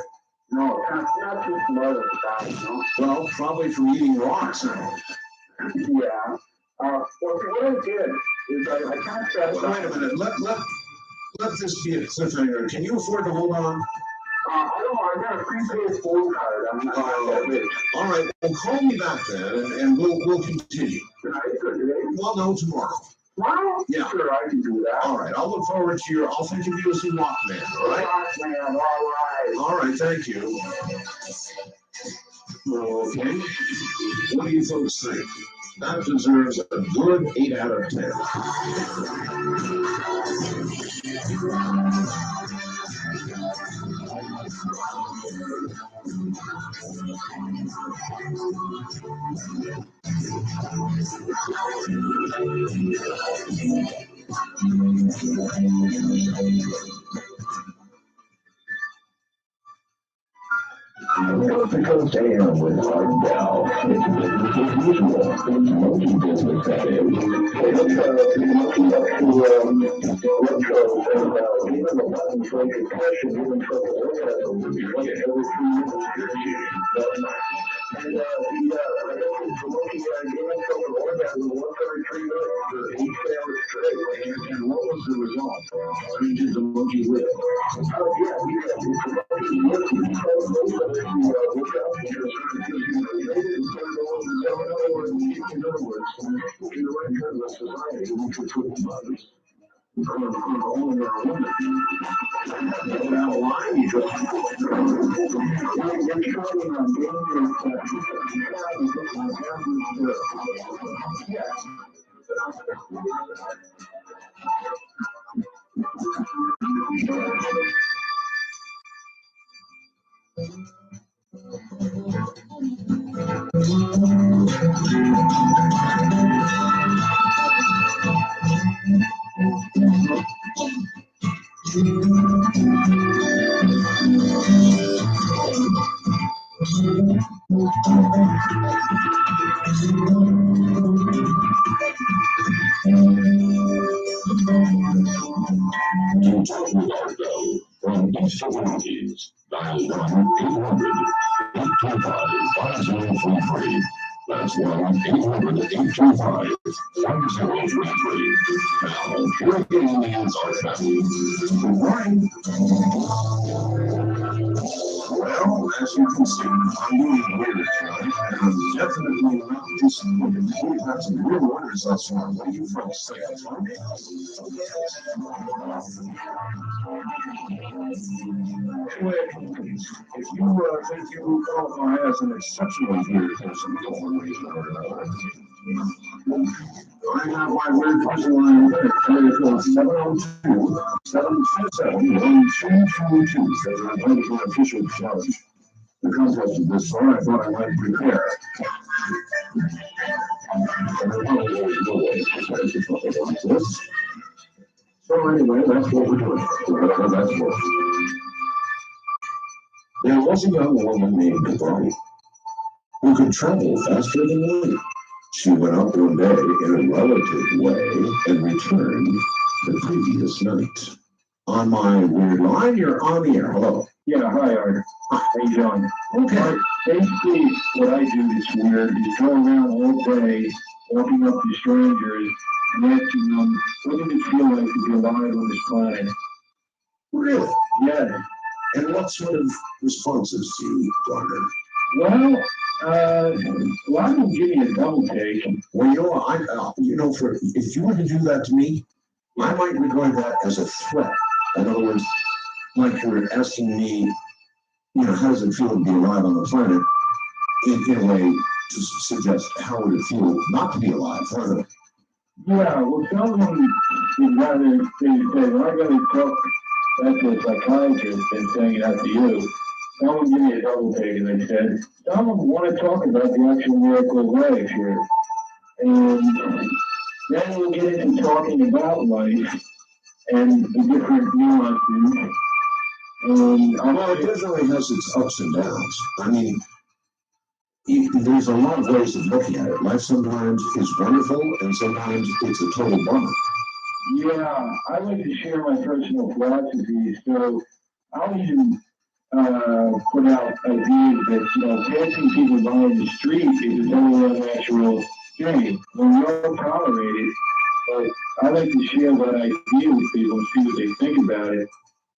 S3: No, not too smart at the time,
S2: Well, probably from eating rocks.
S3: Yeah. Well, see, what I did is I kind of sat
S2: Well, wait a minute. Let this be a cliffhanger. Can you afford to hold on?
S3: I don't know. I got a prepaid phone card. I'm not that rich.
S2: All right. Well, call me back then, and we'll continue.
S3: Tonight or today?
S2: Well, no, tomorrow.
S3: Tomorrow?
S2: Yeah.
S3: Sure, I can do that.
S2: All right. I'll look forward to I'll think of you as a Walkman. All right.
S3: Walkman. All right.
S2: All right. Thank you. Okay. What do you folks think? That deserves a good 8 out of 10.
S6: Coast to Coast AM with Art Bell. It's business as usual. It's monkey business, that is. Let's up to given the button for your question, given trouble orgasm, every 3 minutes, and the monkey given trouble orgasm once every 3 minutes for 8 hours straight. And what was the result? Did the monkey live? Yeah, From East Communities, dial 1-800-825-5033. That's 1-800-825-5033. Now, here again is our family. Good morning. Well, as you can see, I'm doing weird tonight, and I'm definitely not disappointed. We've had some real orders thus far. What do you folks think? Anyway, if you think you qualify as an exceptional weird person, don't worry about it.
S2: I have my weird person line here. Area code 702-727-1222. Says I'm going to my official challenge. The contest of this song, I thought I might prepare. And I probably always know what it is. So anyway, that's what we're doing. Whatever that's worth. There was a young woman named Bonnie who could travel faster than light. She went out one day in a relative way and returned the previous night. On my weird line, you're on the air. Hello.
S3: Yeah, hi, Art. How you doing?
S2: Okay.
S3: Basically, what I do that's weird is go around all day walking up to strangers and asking them, what does it feel like to be alive on this planet?
S2: Really?
S3: Yeah.
S2: And what sort of responses do you garner?
S3: Well, a lot of them give me a double take.
S2: Well, if you were to do that to me, I might regard that as a threat. In other words, like you're asking me, how does it feel to be alive on the planet? In a way to suggest how would it feel not to be alive further.
S3: Yeah, well, some of them would rather, they say, well, I'd rather talk that to a psychiatrist than saying it out to you. Some of them give me a double take, as I said. Some of them want to talk about the actual miracle of life here. And then we'll get into talking about life and the different nuances.
S2: Well, it definitely has its ups and downs. I mean, there's a lot of ways of looking at it. Life sometimes is wonderful, and sometimes it's a total bummer.
S3: Yeah, I like to share my personal philosophy, so I'll even put out ideas that, passing people by in the street is a totally unnatural thing. When we all tolerate it, but I like to share that idea with people and see what they think about it.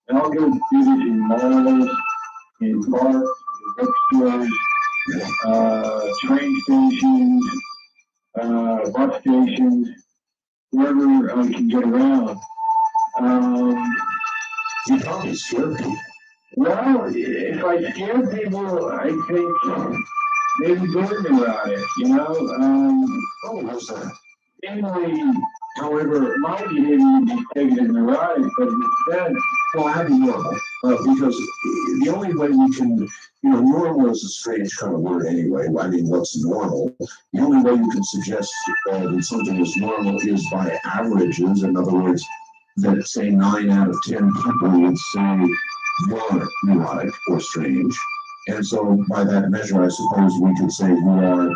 S3: And I'll go do this in malls, in parks, in bookstores, train stations, bus stations, wherever I can get around.
S2: You probably scare people.
S3: Well, if I scare people, I think maybe they're neurotic,
S2: Oh, how's that?
S3: Anyway, however, my behavior would be taken as neurotic, but instead,
S2: well, that'd be normal. Because the only way we can, normal is a strange kind of word anyway. I mean, what's normal? The only way you can suggest that something is normal is by averages. In other words, that say 9 out of 10 people would say you're neurotic or strange. And so by that measure, I suppose we could say you are,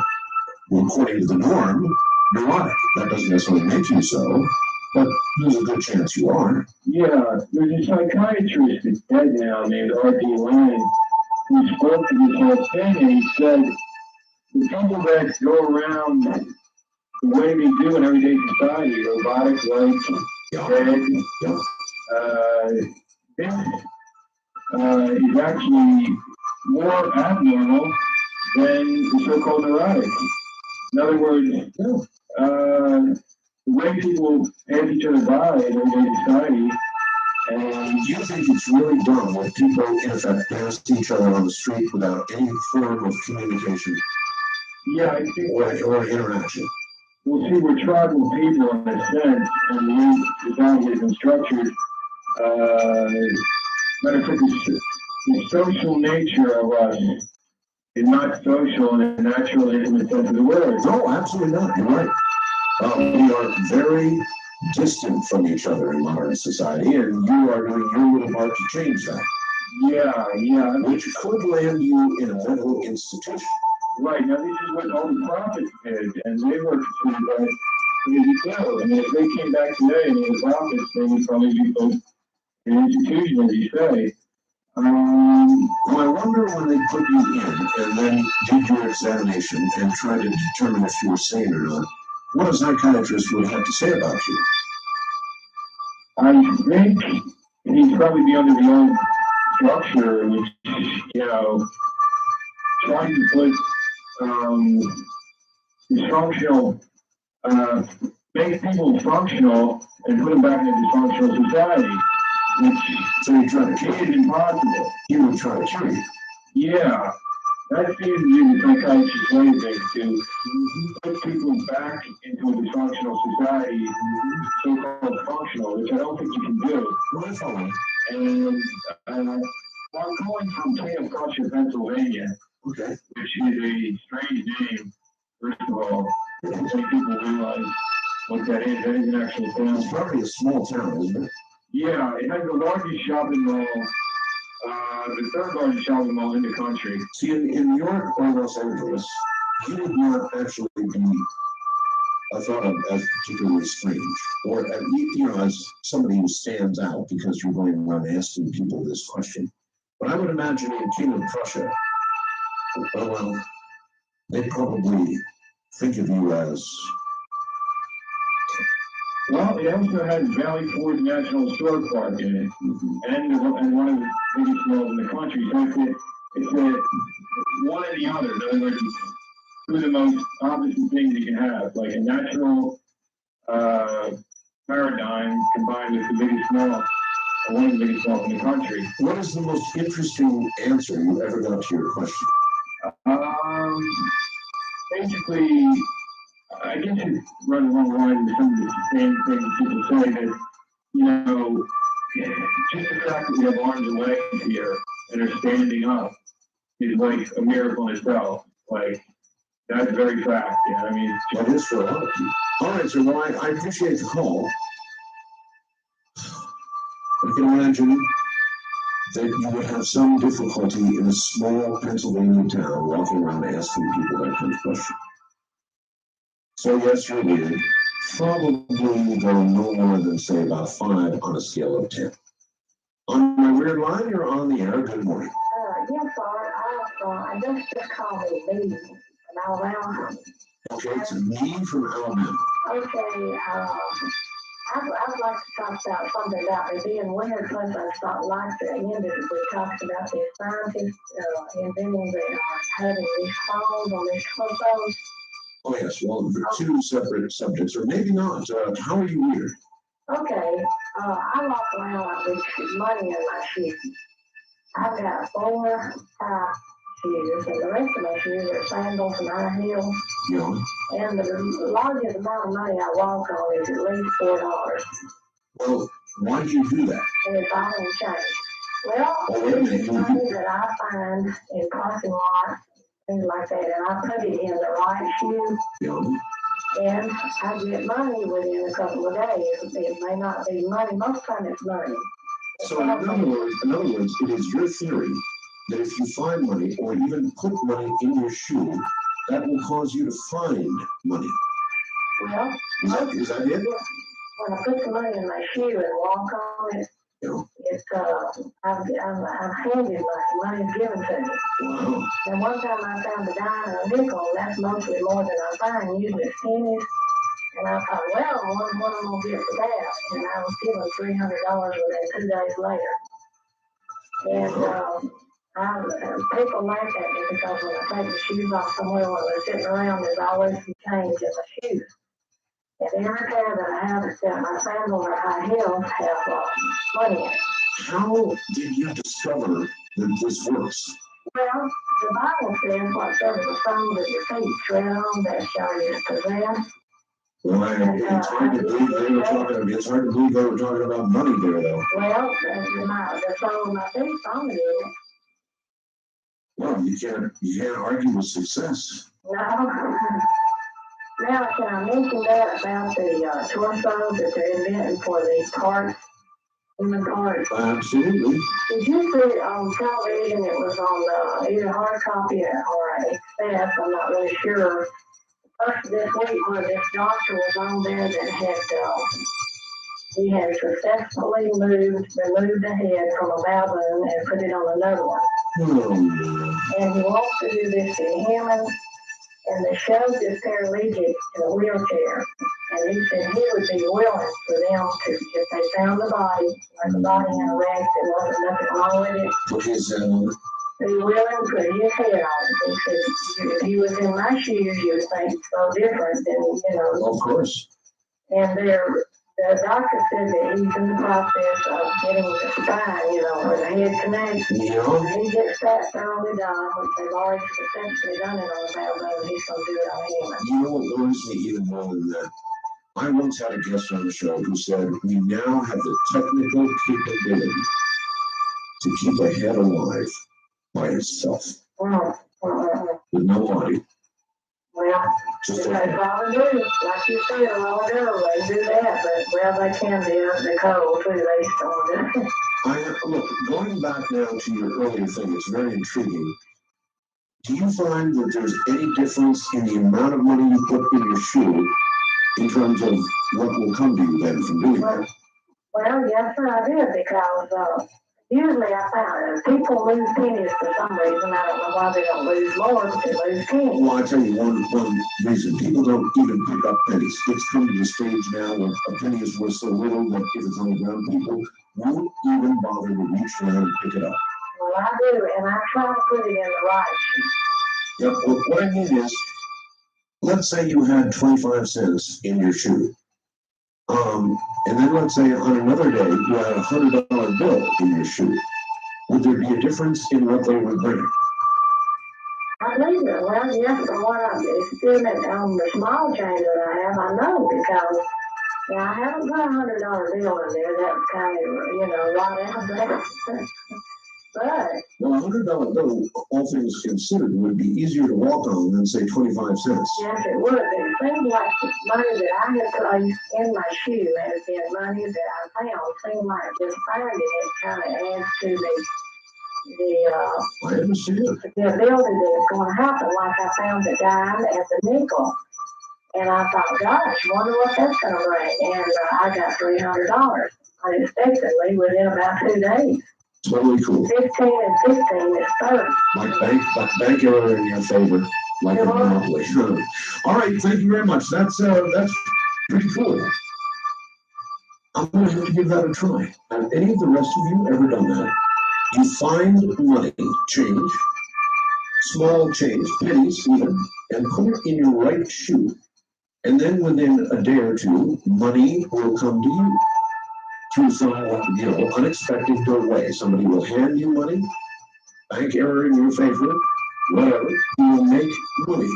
S2: according to the norm, neurotic. That doesn't necessarily make you so, but there's a good chance you are.
S3: Yeah, there's a psychiatrist that's dead now named R.D. Laing who spoke to this whole thing, and he said the people that go around the way they do in everyday society, robotic, like, dead, this is actually more abnormal than the so-called neurotic. In other words, the way people pass each other by in everyday society.
S2: And do you think it's really dumb when people, in effect, pass each other on the street without any form of communication?
S3: Yeah, I think.
S2: Or interaction?
S3: Well, see, we're tribal people in a sense, and the way society has been structured. Matter of fact, the social nature of us is not social in a natural, intimate sense of the word.
S2: No, absolutely not. You're right. We are very distant from each other in modern society, and you are doing your little part to change that.
S3: Yeah.
S2: Which could land you in a mental institution.
S3: Right, now this is what all the prophets did, and they were considered by crazy too. And if they came back today and they were prophets, they would probably be put in an institution, as you say.
S2: Well, I wonder when they put you in and then did your examination and tried to determine if you were sane or not, what a psychiatrist would have to say about you.
S3: I think he'd probably be under the old structure, which, trying to put dysfunctional, make people functional and put them back in a dysfunctional society. So he tried to cure it, impossible.
S2: He would try to cure you.
S3: Yeah. That seems to be the psychiatrist's way of things, to put people back into a dysfunctional society, so-called functional, which I don't think you can do.
S2: Well, that's all right.
S3: And I'm calling from King of Prussia, Pennsylvania,
S2: Okay.
S3: which is a strange name, first of all. Many people realize what that is. That is an actual town.
S2: It's probably a small town, isn't it?
S3: Yeah, it has the largest shopping mall, the third largest shopping mall in the country.
S2: See, in New York or Los Angeles, you would not actually be thought of as particularly strange, or at least, you know, as somebody who stands out because you're going around asking people this question. But I would imagine in King of Prussia, well, they probably think of you as.
S3: Well, it also has Valley Forge National Historic Park in it, and one of the biggest malls in the country. So it's a one or the other. In other words, it's two of the most opposite things you can have, like a natural paradigm combined with the biggest mall, or one of the biggest malls in the country.
S2: What is the most interesting answer you ever got to your question?
S3: Basically, I guess it runs along the lines of some of the same things people say that, you know, just the fact that we have arms and legs here and are standing up is like a miracle in itself. Like, that's very fact. You know, I mean,
S2: That is for a lot of people. All right, sir. Well, I appreciate the call. I can imagine that you would have some difficulty in a small Pennsylvania town walking around asking people that kind of question. So yes, you're weird. Probably go no more than say about 5 on a scale of 10. On my weird line, you're on the air. Good morning.
S9: Yes, sir. I just called me Lee from Alabama.
S2: Okay, it's me from Alabama.
S9: Okay, I'd like to talk about something about it being weird, plus I thought like the end of it, we talked about the scientists inventing the having these phones on these telephones.
S2: Oh yes, well, they're two separate subjects, or maybe not. How are you weird?
S9: Okay, I walk around with money in my shoes. I've got 4 shoes, and the rest of my shoes are sandals and high heels.
S2: Yeah.
S9: And the largest amount of money I walk on is at least $4.
S2: Well, why do you do that?
S9: And it's all in change. Well,
S2: wait a minute.
S9: it's money that I find in parking lots, things like that, and I put it in the right shoe.
S2: Yeah.
S9: And I get money within a couple of days. It may not be money, most times it's money.
S2: So in other words, it is your theory that if you find money or even put money in your shoe, that will cause you to find money.
S9: Well,
S2: Is that it?
S9: when I put the money in my shoe and walk on it,
S2: Yeah.
S9: it's I'm handed money's given to me.
S2: Wow.
S9: And one time I found a dime and a nickel, and that's mostly more than I find, usually it's pennies. And I thought, well, what am I going to get for that? And I was given $300 within 2 days later. And people laugh at me because when I take the shoes off somewhere when they're sitting around, there's always some change in the shoes. And every pair that I have, except my sandals or high heels, have money in it.
S2: How did you discover that this works?
S9: Well, the Bible says whatsoever the soles of your feet tread on, that shall you possess.
S2: Well, it's hard to believe they were talking. It's hard to believe they were talking about money there, though.
S9: Well, the sole of my feet's on it.
S2: Well, you can't argue with success.
S9: No. Now, can I mention that about the torsos that they're inventing for the parts, human parts?
S2: Absolutely.
S9: Did you see it on television? It was on either hard copy or Express, I'm not really sure. First this week where this doctor was on there that he had successfully removed the head from a baboon and put it on another one. And he wants to do this in humans. And they showed this paralytic in a wheelchair. And he said he would be willing for them to, if they found the body, or the body in a wreck, there wasn't nothing wrong with it,
S2: What is
S9: be willing to put his head on it. He said, if he was in my shoes, you would think so different than,
S2: Of course.
S9: And they're The doctor said that he's in the process of getting the spine, you know, where the head connects.
S2: Yeah.
S9: When he gets that thoroughly done, which they've already essentially done it on the baboon, he's gonna do it on human.
S2: You know what worries me even more than that? I once had a guest on the show who said, we now have the technical capability to keep a head alive by itself, with no body.
S9: Well,
S2: Just
S9: they
S2: like that.
S9: probably do, like you said a while ago, they do that, but, well, they can do it, they cold too, they don't do it.
S2: Look, going back now to your earlier thing, it's very intriguing. Do you find that there's any difference in the amount of money you put in your shoe in terms of what will come to you then from doing that?
S9: Well, yes, sir, I did, because, usually I found people lose pennies for some reason. I don't know why they don't lose more, but they lose pennies.
S2: Well, I tell you one reason. People don't even pick up pennies. It's come to the stage now where a penny is worth so little that if it's on the ground, people won't even bother to reach down and pick it up.
S9: Well, I do, and I try to put it in the right shoe.
S2: Yep, well, what I mean is, let's say you had 25 cents in your shoe. And then let's say on another day you had a $100 bill in your shoe. Would there be a difference in what they would bring?
S9: I believe it. Well, yes, from what I'm doing it on the small change that I have, I know, because I haven't got $100 bill in there. That was kind of, right out there. But
S2: well, a $100 bill, all things considered, would be easier to walk on than say 25 cents.
S9: Yes, it would. But it seems like the money that I had placed in my shoe has been money that I found. Seemed like just finding it kind of adds to
S2: I understand.
S9: the ability that it's going to happen. Like I found the dime and the nickel. And I thought, gosh, wonder what that's going to bring. And I got $300 unexpectedly within about 2 days.
S2: Totally cool.
S9: 15 and 15 is 30.
S2: Like bank error in your favor, like a monopoly. All right, thank you very much. That's pretty cool. I'm going to have to give that a try. Have any of the rest of you ever done that? You find money, change, small change, pennies even, and put it in your right shoe. And then within a day or two, money will come to you through some, unexpected way. Somebody will hand you money, bank error in your favor, whatever, you will make money.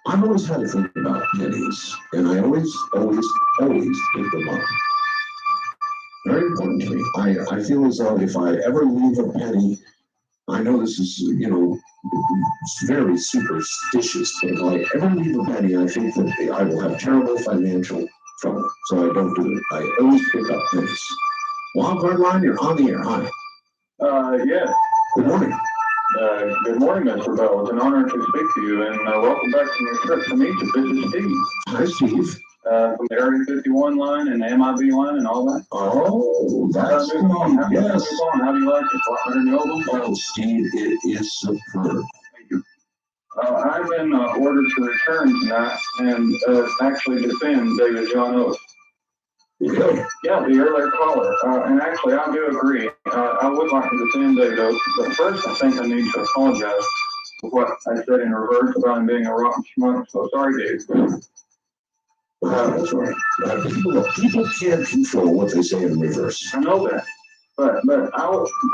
S2: I've always had to think about pennies, and I always pick them up. Very important to me. I feel as though if I ever leave a penny, I know this is, very superstitious, but if I ever leave a penny, I think that I will have terrible financial trouble, so I don't do it. I always pick up pennies. Wildcard Line, you're on the air. Hi.
S3: Yes.
S2: Good morning.
S3: Good morning, Mr. Bell. It's an honor to speak to you, and welcome back from your trip from Egypt. This is Steve.
S2: Hi, Steve.
S3: From the Area 51 line and the MIB line and all that.
S2: Oh, that's Steve. Yes.
S3: How do you like it?
S2: Oh, Steve, it is superb.
S3: Thank you. I've been ordered to return tonight and actually defend David John Oates.
S2: Really?
S3: Yeah, the earlier caller. And actually, I do agree. I would like to defend David Oates, but first I think I need to apologize for what I said in reverse about him being a rotten schmuck. So sorry, Dave.
S2: That's right. People can't control what they say in reverse.
S3: I know that. But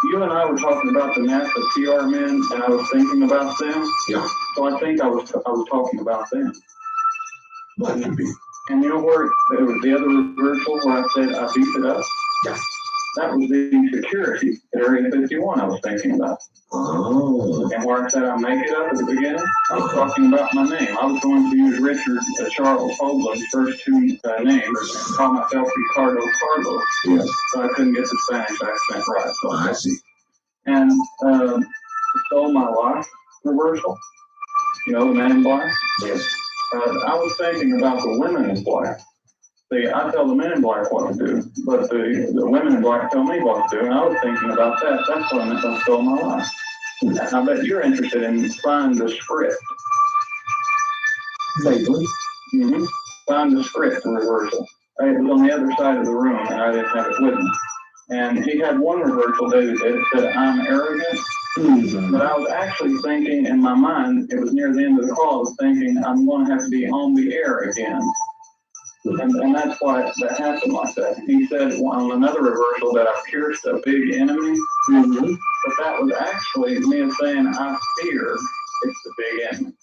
S3: you and I were talking about the NASA PR men, and I was thinking about them.
S2: Yeah.
S3: So I think I was talking about them.
S2: That could be.
S3: And you know where it was the other reversal where I said I beat it up?
S2: Yeah.
S3: That was the security at Area 51 I was thinking about.
S2: Oh.
S3: And where I said I make it up at the beginning, I was talking about my name. I was going to use Richard Charles Hoagland's first two names, call myself Ricardo Carlos.
S2: Yes.
S3: So I couldn't get the Spanish accent right. So
S2: I see.
S3: And Stole My Life reversal. The Man in Black?
S2: Yes.
S3: I was thinking about the Women in Black. I tell the men in black what to do, but the women in black tell me what to do, and I was thinking about that. That's what I meant by Stole My Life. And I bet you're interested in finding the script.
S2: Vaguely.
S3: Mm-hmm. Find the script in reversal. It was on the other side of the room, and I didn't have it with me. And he had one reversal, David did. It said, I'm arrogant, But I was actually thinking in my mind, it was near the end of the call, I was thinking, I'm going to have to be on the air again. And that's why that happened like that. He said on another reversal that I pierced a big enemy, but that was actually me saying I fear it's the big enemy.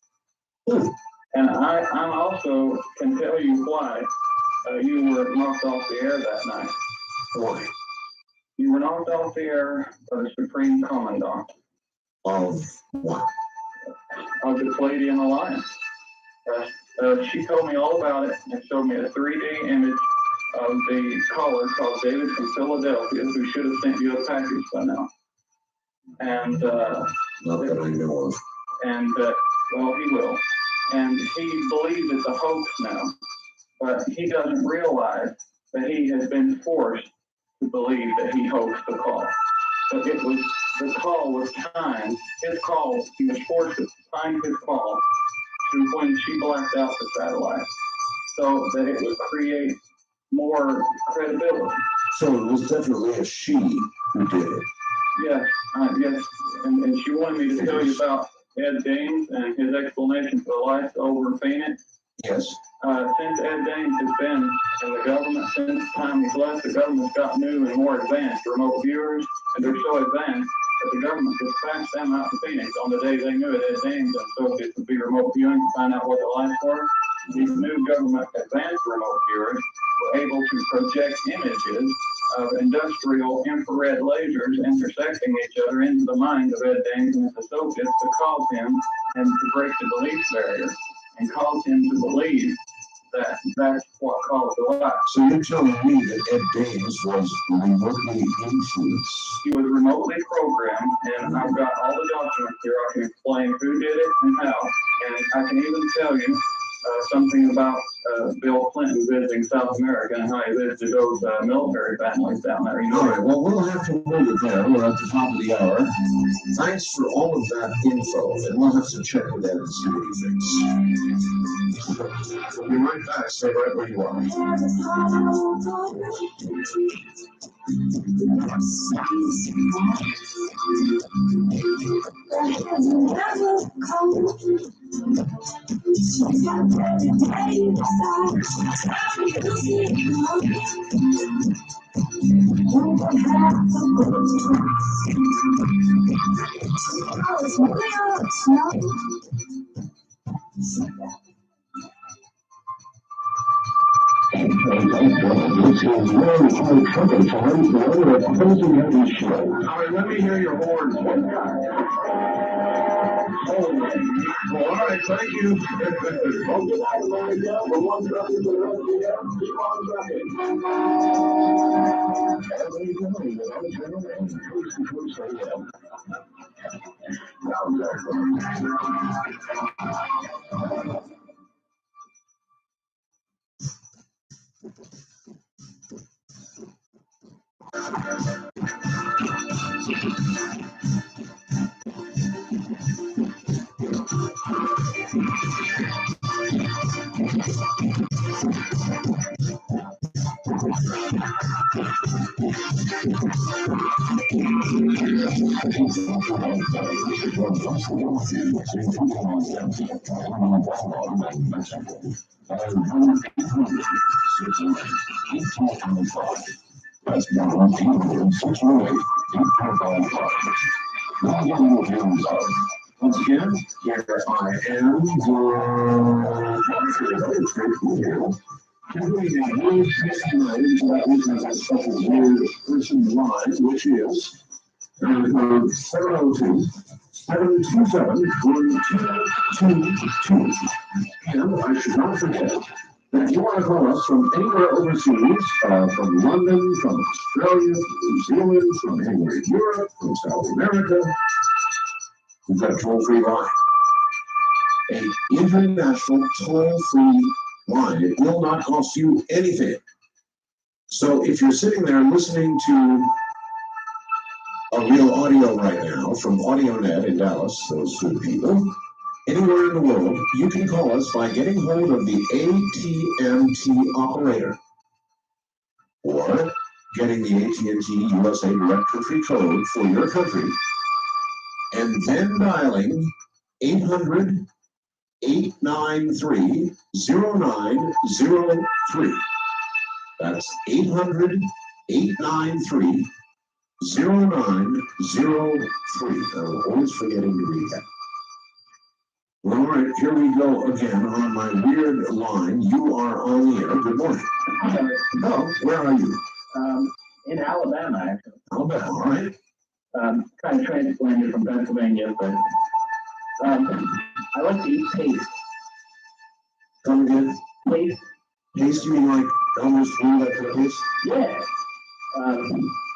S3: And I also can tell you why you were knocked off the air that night.
S2: Why?
S3: You were knocked off the air by the Supreme Commandant.
S2: Of what?
S3: Of the Palladium Alliance. She told me all about it and showed me a 3D image of the caller called David from Philadelphia, who should have sent you a package by now. And
S2: not that I know of.
S3: And well, he will. And he believes it's a hoax now, but he doesn't realize that he has been forced to believe that he hoaxed the call. But the call was timed. His call, he was forced to time his call to when she blacked out the satellite, so that it would create more credibility.
S2: So it was definitely a she who did it.
S3: Yes, yes, and she wanted me to tell you about Ed Dames and his explanation for the lights over in Phoenix.
S2: Yes.
S3: Since Ed Dames has been in the government, since the time he's left, the government's got new and more advanced remote viewers, and they're so advanced that the government just faxed them out to Phoenix on the day they knew it. Ed Dames and associates would be remote viewing to find out what the lights were. These new government advanced remote viewers were able to project images of industrial infrared lasers intersecting each other into the mind of Ed Dames and his associates to cause him and to break the belief barrier and cause him to believe that that's what caused the light.
S2: So you're telling me that Ed Dames was remotely influenced?
S3: He was remotely programmed, and I've got all the documents here. I can explain who did it and how, and I can even tell you something about Bill Clinton visiting South America and how he visited those military families down there. You know?
S2: All right, well, we'll have to move it there. We're at the top of the hour. Thanks for all of that info, and we'll have to check with Ed and see what he thinks. We'll be right back. Stay right where you are.
S6: All right, let me hear your horns. All right, thank you. Once again, here I am, doing a new system special new person live, which is 702 727 1222. And I should not forget that you want to call us from anywhere overseas, from London, from Australia, from New Zealand, from anywhere in Europe, from South America. We've got a toll-free line. An international toll-free line. It will not cost you anything. So if you're sitting there listening to a real audio right now from AudioNet in Dallas, those good people, anywhere in the world, you can call us by getting hold of the AT&T operator or getting the AT&T USA Direct Country code for your country
S2: and then dialing 800-893-0903. That's 800-893-0903. I'm always forgetting to read that. Well, all right, here we go again on my weird line. You are on the air. Good morning. No, where are you?
S5: In Alabama, actually.
S2: Alabama, all right.
S5: Kind of transplanted from Pennsylvania, but I like to eat paste.
S2: Come again.
S5: Paste?
S2: Paste, you mean like Elmer's glue, that kind of paste?
S5: Yeah. I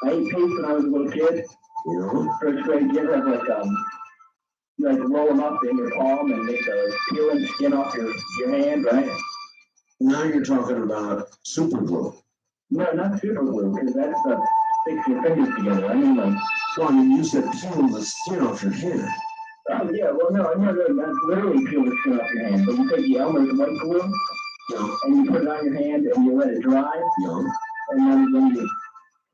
S5: ate paste when I was a little kid.
S2: Yeah.
S5: First grade, you ever have you roll them up in your palm and make the peeling skin off your hand, right?
S2: Now you're talking about super glue.
S5: No, not super glue, because that's sticks your fingers together. I mean,
S2: well, I mean, you said peel the skin off your hand.
S5: Oh, yeah, well, no, not literally peel the skin off your hand, but you take the Elmer's white glue, and you put it on your hand, and you let it dry, and then when you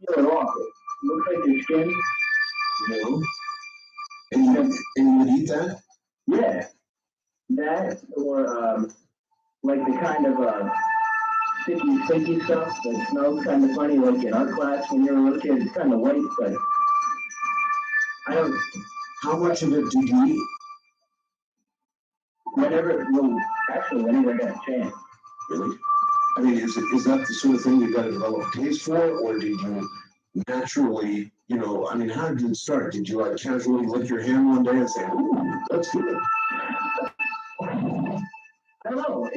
S5: peel it off, it looks like your skin.
S2: And you would eat that?
S5: Yeah. That, or, like the kind of, sticky stuff that smells kind of funny, like in art class when you were a little kid. It's kind of white, but I don't.
S2: How much of it did you eat?
S5: Whenever I got a chance.
S2: Really? I mean, is that the sort of thing you got to develop a taste for, or did you naturally, I mean, how did it start? Did you casually lick your hand one day and say, "Ooh, that's good"?
S5: I don't know.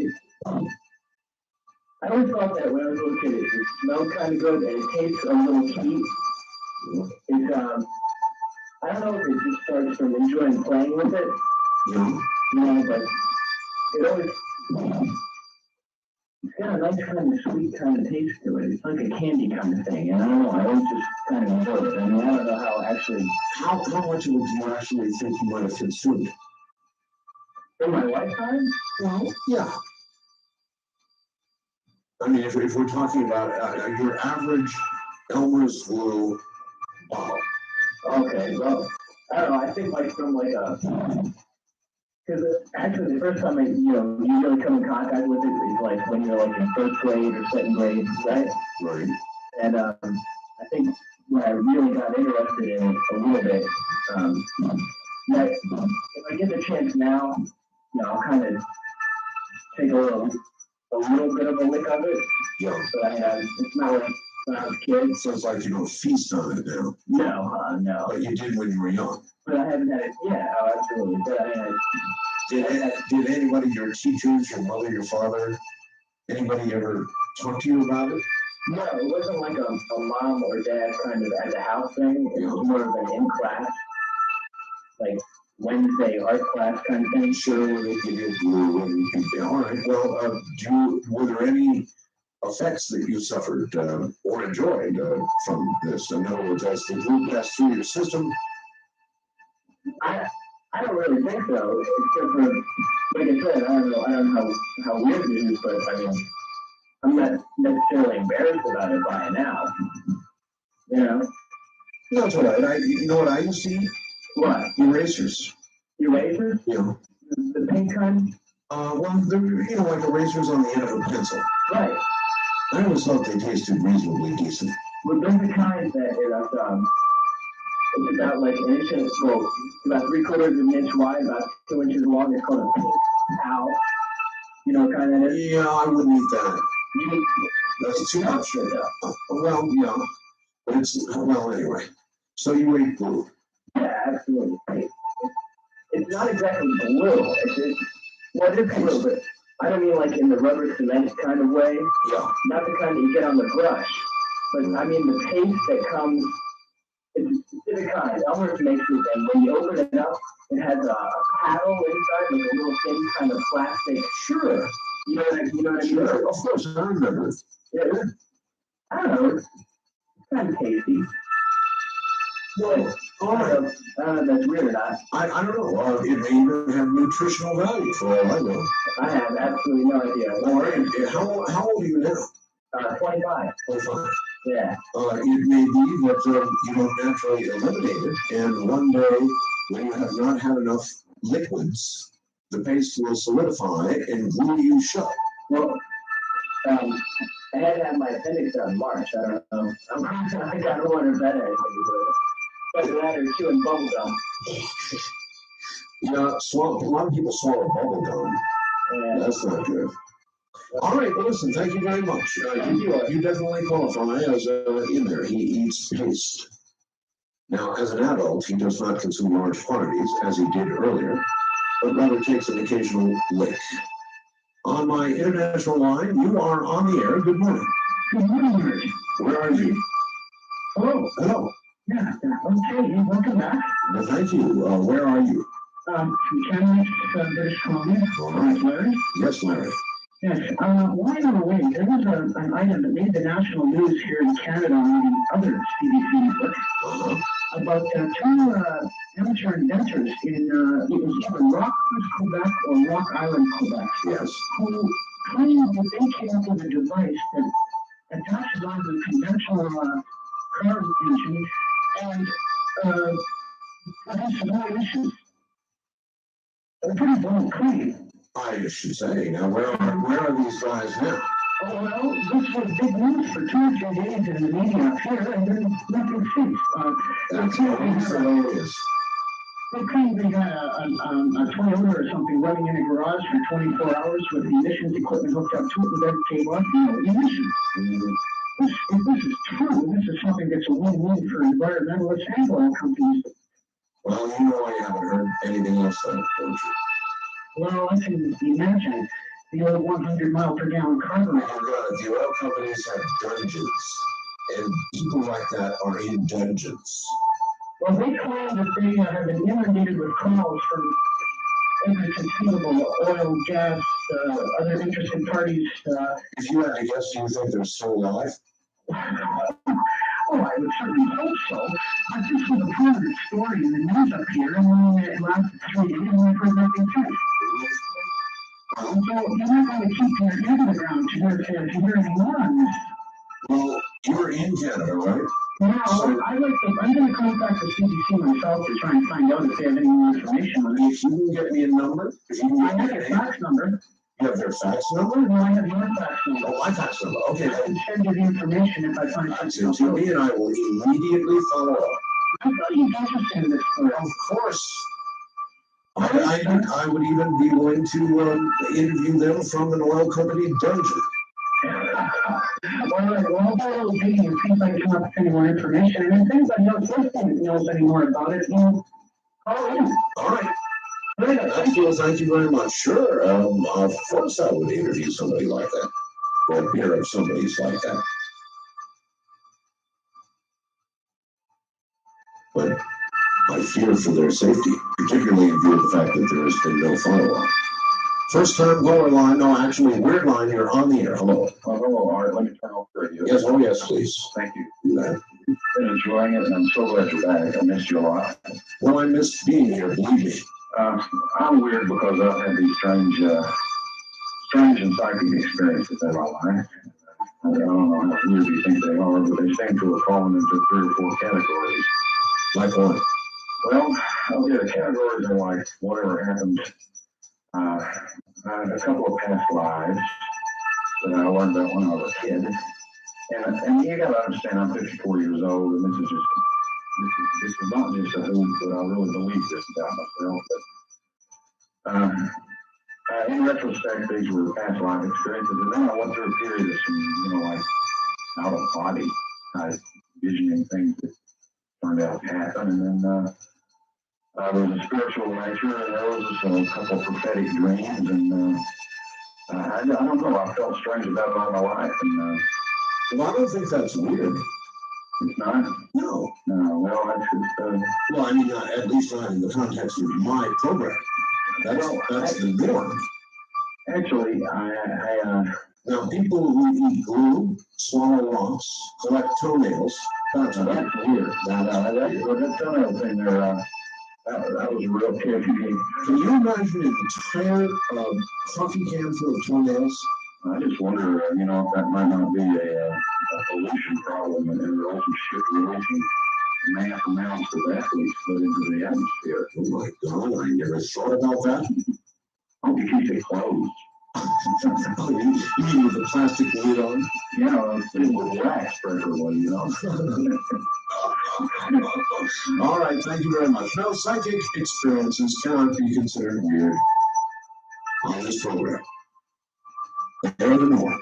S5: I always thought that when I was a little kid, it smelled kind of good and it tastes a little sweet. It's, I don't know if it just starts from enjoying playing with it. But it always, it's got a nice kind of sweet kind of taste to it. It's like a candy kind of thing. And I don't know, I always just kind of enjoy it. I mean, I don't know how actually.
S2: How much of it do you actually think you might have consumed?
S5: In my lifetime?
S2: Well, yeah. I mean, if we're talking about your average Elmer's glue bottle.
S5: Okay, well, I don't know. I think from because actually the first time you really come in contact with it is when you're in first grade or second grade, right?
S2: Right.
S5: And I think when I really got interested in it a little bit, that if I get the chance now, I'll kind of take a little bit of a lick of it.
S2: Yeah.
S5: But it's not like when I was a kid.
S2: So it's like you don't feast on it now.
S5: No.
S2: But you did when you were young.
S5: But I haven't had it. Yeah, absolutely. But
S2: did anybody, your teachers, your mother, your father, anybody ever talk to you about it?
S5: No, it wasn't like a mom or dad kind of at the house thing. It was more of an in class, like Wednesday art class kind of thing.
S2: Sure, when they give you glue and all right. Well, were there any effects that you suffered or enjoyed from this? In other words, as the glue passed through your system?
S5: I don't really think so, except for, like I said, I don't know how weird it is, but I mean, I'm not necessarily embarrassed about it by now.
S2: That's all right. You know what I used to eat?
S5: What?
S2: Erasers.
S5: Erasers?
S2: Yeah.
S5: The pink kind?
S2: Well, they're, like erasers on the end of a pencil.
S5: Right.
S2: I always thought they tasted reasonably decent.
S5: Well, there's the kind that it's about like an inch and about 3/4 of an inch wide, about 2 inches long. It's called a pink cow. You know what kind that is?
S2: Yeah, I wouldn't eat that. That's too much. Well, yeah. But anyway. So you ate glue.
S5: Yeah, absolutely. It's not exactly glue. It is glue, but I don't mean like in the rubber cement kind of way.
S2: Yeah.
S5: Not the kind that you get on the brush. But I mean the paste that comes. It's a specific kind. Elmer's makes it, and when you open it up, it has a paddle inside, like a little thin kind of plastic.
S2: Sure.
S5: You know what I mean?
S2: Sure. Of course, I remember.
S5: Yeah. I don't know. It's kind of tasty. Well,
S2: all right.
S5: I don't know if that's weird or not.
S2: I don't know. It may even have nutritional value for all I know.
S5: I have absolutely no idea.
S2: All right. How old are you now?
S5: 25.
S2: 25.
S5: Yeah.
S2: It may be that you don't naturally eliminate it, and one day when you have not had enough liquids, the paste will solidify and glue you shut.
S5: Well, I had to have my appendix done in March. I don't know. I got one or better. But that or chewing bubble gum.
S2: Yeah, a lot of people swallow bubble gum.
S5: Yeah.
S2: That's not good. All right, well, listen, thank you very much. You definitely qualify as in there. He eats paste. Now, as an adult, he does not consume large quantities, as he did earlier, but rather takes an occasional lick. On my international line, you are on the air. Good morning.
S8: Good morning, George.
S2: Where are you? Hello.
S8: Yeah, okay, welcome back.
S2: Well, thank you. Where are you?
S8: From Kamloops, British Columbia.
S2: All right.
S8: Larry?
S2: Yes, Larry.
S8: Yes, while you were away, there was an item that made the national news here in Canada on the other CBC network about two amateur inventors in, it was either Rockford, Quebec or Rock Island, Quebec.
S2: Yes.
S8: Who claimed that they came up with a device that attaches onto a conventional car engine and produces no emissions. A pretty bold claim.
S2: I should say. Now, where are these guys now?
S8: Oh, well, this was big news for 2 or 3 days in the media up here, and then nothing since.
S2: That's hilarious.
S8: They claimed they had a Toyota or something running in a garage for 24 hours with the emissions equipment hooked up to it, and then came on, no emissions. If this is true, this is something that's a win-win for environmentalists and oil companies.
S2: Well, you know I haven't heard anything else, don't you?
S8: Well, I can imagine the old 100 mile per gallon carburetor.
S2: The oil companies have dungeons, and people like that are in dungeons.
S8: Well, they claim that they have been inundated with calls from every conceivable oil, gas, other interested parties.
S2: If you had to guess, do you think they're still alive?
S8: Oh, I would certainly hope so. But this was a prominent story in the news up here, and then it lasted 3 days, and we've heard nothing since. So you're not going to keep your ear to the ground to hear any more on this.
S2: Well, you're in Canada, right?
S8: Yeah, I'm going to contact the CBC myself to try and find out if they have any more information on it.
S2: If you can get me a number,
S8: I have a fax number.
S2: You have their fax number?
S8: No, I have your fax number.
S2: Oh, my fax number. Okay.
S8: I can send you the information if I find something.
S2: To me, and I will immediately follow up.
S8: I thought you'd be interested in this story.
S2: Of course. I would even be willing to interview them from an oil company dungeon.
S8: Well, I'll do a little digging and see if I can come up with any more information. And if anybody else listening knows any more about it, call in.
S2: All right. Thank you very much. Sure. Of course I would interview somebody like that. Or hear of somebody's like that. But I fear for their safety, particularly in view of the fact that there has been no follow-up. First time caller line, no, actually, weird line, you're on the air. Hello.
S3: Hello, all right, let me turn off the radio.
S2: Yes, oh yes, please.
S3: Thank you.
S2: Do that.
S3: Been enjoying it, and I'm so glad you're back. I missed you a lot.
S2: Well, I missed being here, believe me.
S3: I'm weird because I've had these strange and psychic experiences in my life. I don't know how weird you think they are, but they seem to have fallen into 3 or 4 categories.
S2: Like what?
S3: Well, okay, the categories are like whatever happened, a couple of past lives that I learned about when I was a kid. And you gotta understand, I'm 54 years old, and this is not just a hoop, but I really believe this about myself. But in retrospect, these were past life experiences, and then I went through a period of some, like out of body type visioning things that turned out to happen, and then there was a spiritual nature, and there was a couple of prophetic dreams, and I don't know, I felt strange about it all my life, and
S2: well, I don't think that's weird.
S3: It's not?
S2: No.
S3: No, well, that's just,
S2: well, I mean, at least not in the context of my program. That's the norm.
S3: Actually,
S2: now, people who eat glue, swallow rocks, collect toenails, that's weird.
S3: That toenail thing there, that was real kidding.
S2: Can you imagine an entire coffee can full of toenails?
S3: I just wonder, if that might not be a pollution problem. problem and it also shifted mass amounts of athletes put into the atmosphere.
S2: Oh my God, I never thought about that.
S3: Hope you keep it closed.
S2: You mean with the plastic lid on?
S3: Yeah, it's with wax, preferably, you know.
S2: All right, thank you very much. No, psychic experiences cannot be considered weird on this program. Furthermore,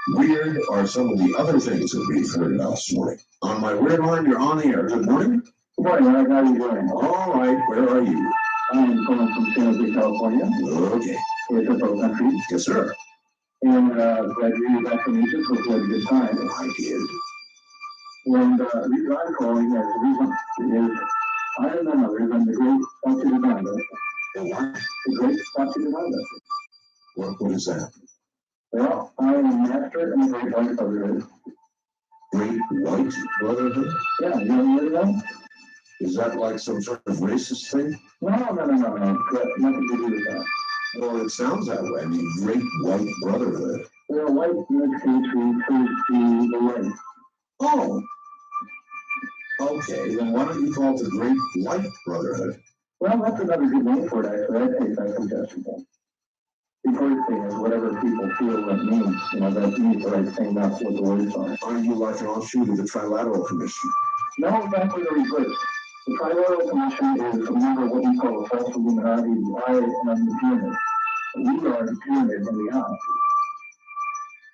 S2: weird are some of the other things that we've heard about this morning. On my weird line, you're on the air. Good morning.
S3: Good morning, Eric. How are you doing?
S2: All right, where are you?
S3: I'm calling from San Jose, California.
S2: Okay.
S3: It's a pro country.
S2: Yes, sir.
S3: And glad to hear you back from Egypt. Hope you had a good time.
S2: I did.
S3: And the reason I'm calling is I am none other than the great Satchidananda.
S2: The what?
S3: The great Satchidananda.
S2: What is that?
S3: Well, I am a master in the Great White Brotherhood.
S2: Great White Brotherhood?
S3: Yeah, you ever heard of that?
S2: Is that like some sort of racist thing?
S3: No. Got nothing to do with that.
S2: Well, it sounds that way. I mean, Great White Brotherhood.
S3: Well, white in this case refers to the light.
S2: Oh. Okay, then why don't you call it the Great White Brotherhood?
S3: Well, that's another good name for it, actually. I'd take that suggestion. The important thing is whatever people feel that means, that means the right thing, that's what the words are.
S2: Are you like an offshoot of the Trilateral Commission?
S3: No, exactly the reverse. The Trilateral Commission is a member of what we call a false Illuminati, the eye and the pyramid. We are the pyramid in the eye.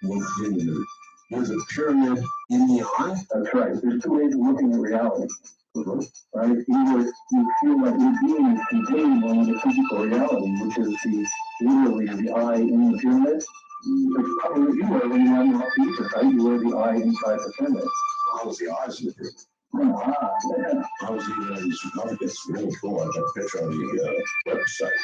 S2: Wait a minute. There's a pyramid in the eye?
S3: That's right. There's two ways of looking at reality. Right? Either you feel like your being is contained in the physical reality, which is literally the eye in the pyramid. It's probably what you were when you went off to Egypt, right? You were the eye inside the pyramid.
S2: I was the eyes in the pyramid.
S3: Yeah.
S2: I was even in the sarcophagus. Really cool. I got a picture on the website.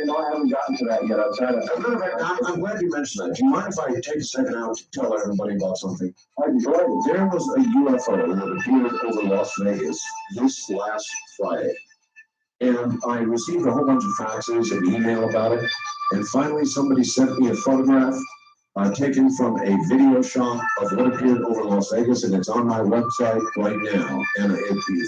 S3: I haven't gotten to that yet.
S2: As a matter of fact, I'm glad you mentioned that. Do you mind if I take a second out to tell everybody about something?
S3: I'd be glad.
S2: There was a UFO that appeared over Las Vegas this last Friday. And I received a whole bunch of faxes and email about it. And finally, somebody sent me a photograph taken from a video shot of what appeared over Las Vegas, and it's on my website right now. And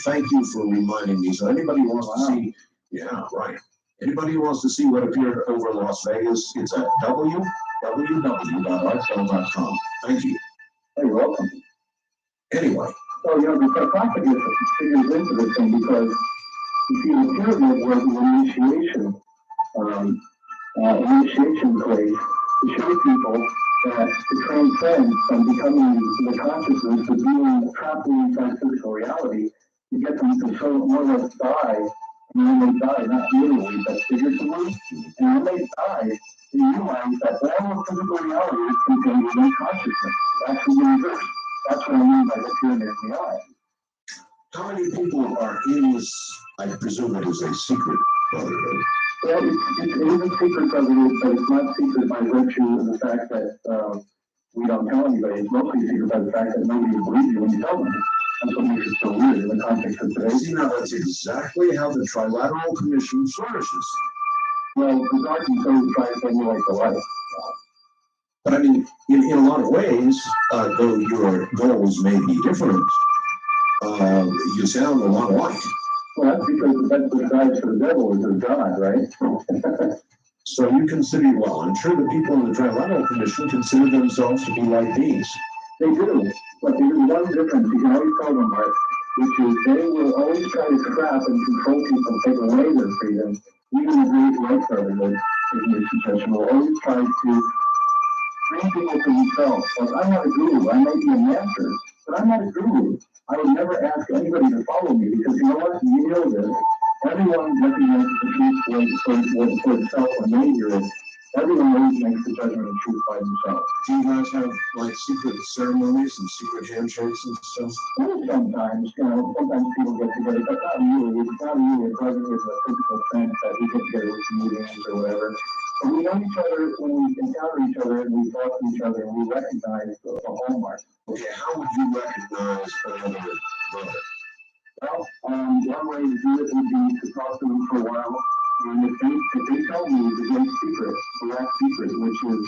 S2: thank you for reminding me. So anybody who wants to see, yeah, right. Anybody who wants to see what appeared over Las Vegas, it's at www.artcell.com. Thank you.
S3: Oh, you're welcome.
S2: Anyway.
S3: So, the sarcophagus figures into this thing because you see the pyramid was an initiation place to show people that to transcend from becoming the consciousness of being trapped inside physical reality, to get them to so more or less die. And when they die, not literally, but figuratively, and when they die, they realize that all of physical reality is contained within consciousness. Actually, the reverse. That's what I mean by the pyramid in the eye.
S2: How many people are in this? I presume it is a secret brotherhood.
S3: Well, it is a secret brotherhood, but it's not secret by virtue of the fact that we don't tell anybody. It's mostly secret by the fact that nobody will believe you when you tell them. That's what makes it so weird in the context of today.
S2: See, now that's exactly how the Trilateral Commission flourishes.
S3: Well, the darkness always tries to emulate the light.
S2: But I mean, in a lot of ways, though your goals may be different, you sound a lot alike.
S3: Well, that's because that's what drives for the devil is his God, right?
S2: So you consider, well, I'm sure the people in the Trilateral Commission consider themselves to be light beings.
S3: They do, but there's one difference you can always tell them, Mark, which is they will always try to trap and control people, take away their freedom. Even the Great White Brotherhood, taking your suggestion, will always try to bring people to themselves. Like, I'm not a guru, I may be a master, but I'm not a guru. I would never ask anybody to follow me because you know what? You know this. Everyone recognizes the truth for itself when they hear it. Everyone always makes the judgment of truth by themselves.
S2: Do you guys have like secret ceremonies and secret handshakes and stuff?
S3: Well, sometimes, sometimes people get together, but not really. It's not really a brotherhood in a physical sense that we get together with meetings or whatever. But we know each other when we encounter each other and we talk to each other and we recognize the hallmark.
S2: Okay, how would you recognize another brother?
S3: Well, one way to do it would be to talk to them for a while. And if they tell me the great secret, the last secret, which is